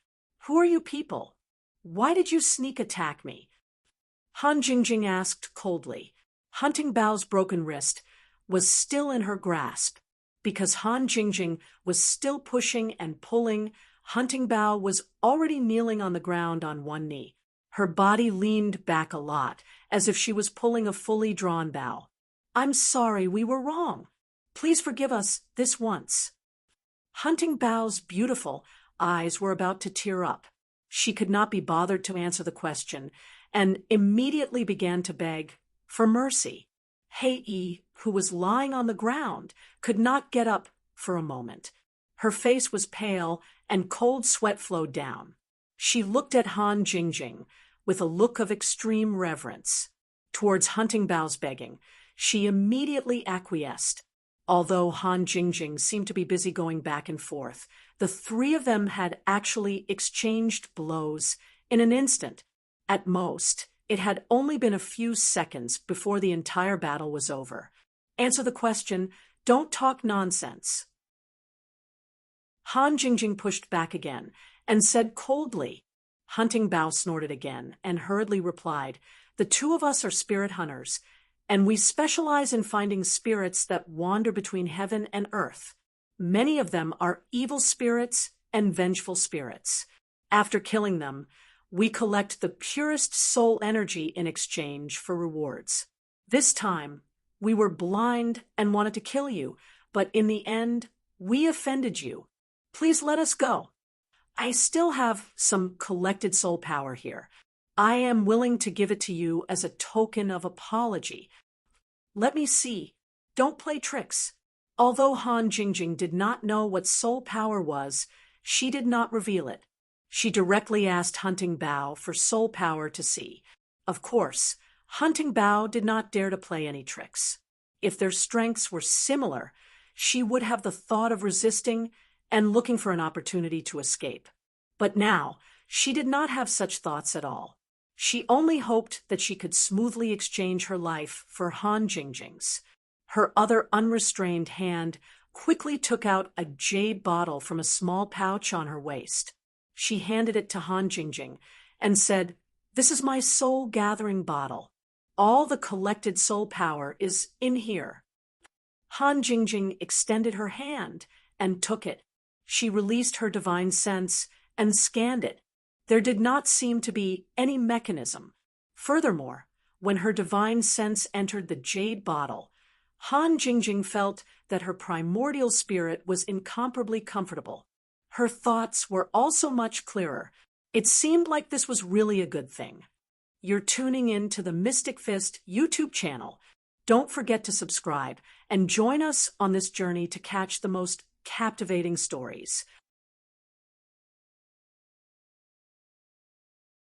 "Who are you people? Why did you sneak attack me?" Han Jingjing asked coldly. Hunting Bao's broken wrist was still in her grasp. Because Han Jingjing was still pushing and pulling, Hunting Bao was already kneeling on the ground on one knee. Her body leaned back a lot, as if she was pulling a fully drawn bow. "I'm sorry, we were wrong. Please forgive us this once." Hunting Bao's beautiful eyes were about to tear up. She could not be bothered to answer the question, and immediately began to beg for mercy. Hei, who was lying on the ground, could not get up for a moment. Her face was pale, and cold sweat flowed down. She looked at Han Jingjing with a look of extreme reverence. Towards Hunting Bao's begging, she immediately acquiesced. Although Han Jingjing seemed to be busy going back and forth, the three of them had actually exchanged blows in an instant. At most, it had only been a few seconds before the entire battle was over. Answer the question, don't talk nonsense. Han Jingjing pushed back again and said coldly. Hunting Bao snorted again and hurriedly replied, "The two of us are spirit hunters, and we specialize in finding spirits that wander between heaven and earth. Many of them are evil spirits and vengeful spirits. After killing them, we collect the purest soul energy in exchange for rewards. This time, we were blind and wanted to kill you, but in the end, we offended you. Please let us go. I still have some collected soul power here. I am willing to give it to you as a token of apology. Let me see. Don't play tricks." Although Han Jingjing did not know what soul power was, she did not reveal it. She directly asked Hunting Bao for soul power to see. Of course, Hunting Bao did not dare to play any tricks. If their strengths were similar, she would have the thought of resisting and looking for an opportunity to escape. But now, she did not have such thoughts at all. She only hoped that she could smoothly exchange her life for Han Jingjing's. Her other unrestrained hand quickly took out a jade bottle from a small pouch on her waist. She handed it to Han Jingjing and said, "This is my soul-gathering bottle. All the collected soul power is in here." Han Jingjing extended her hand and took it. She released her divine sense and scanned it. There did not seem to be any mechanism. Furthermore, when her divine sense entered the jade bottle, Han Jingjing felt that her primordial spirit was incomparably comfortable. Her thoughts were also much clearer. It seemed like this was really a good thing. You're tuning in to the Mystic Fist YouTube channel. Don't forget to subscribe and join us on this journey to catch the most captivating stories.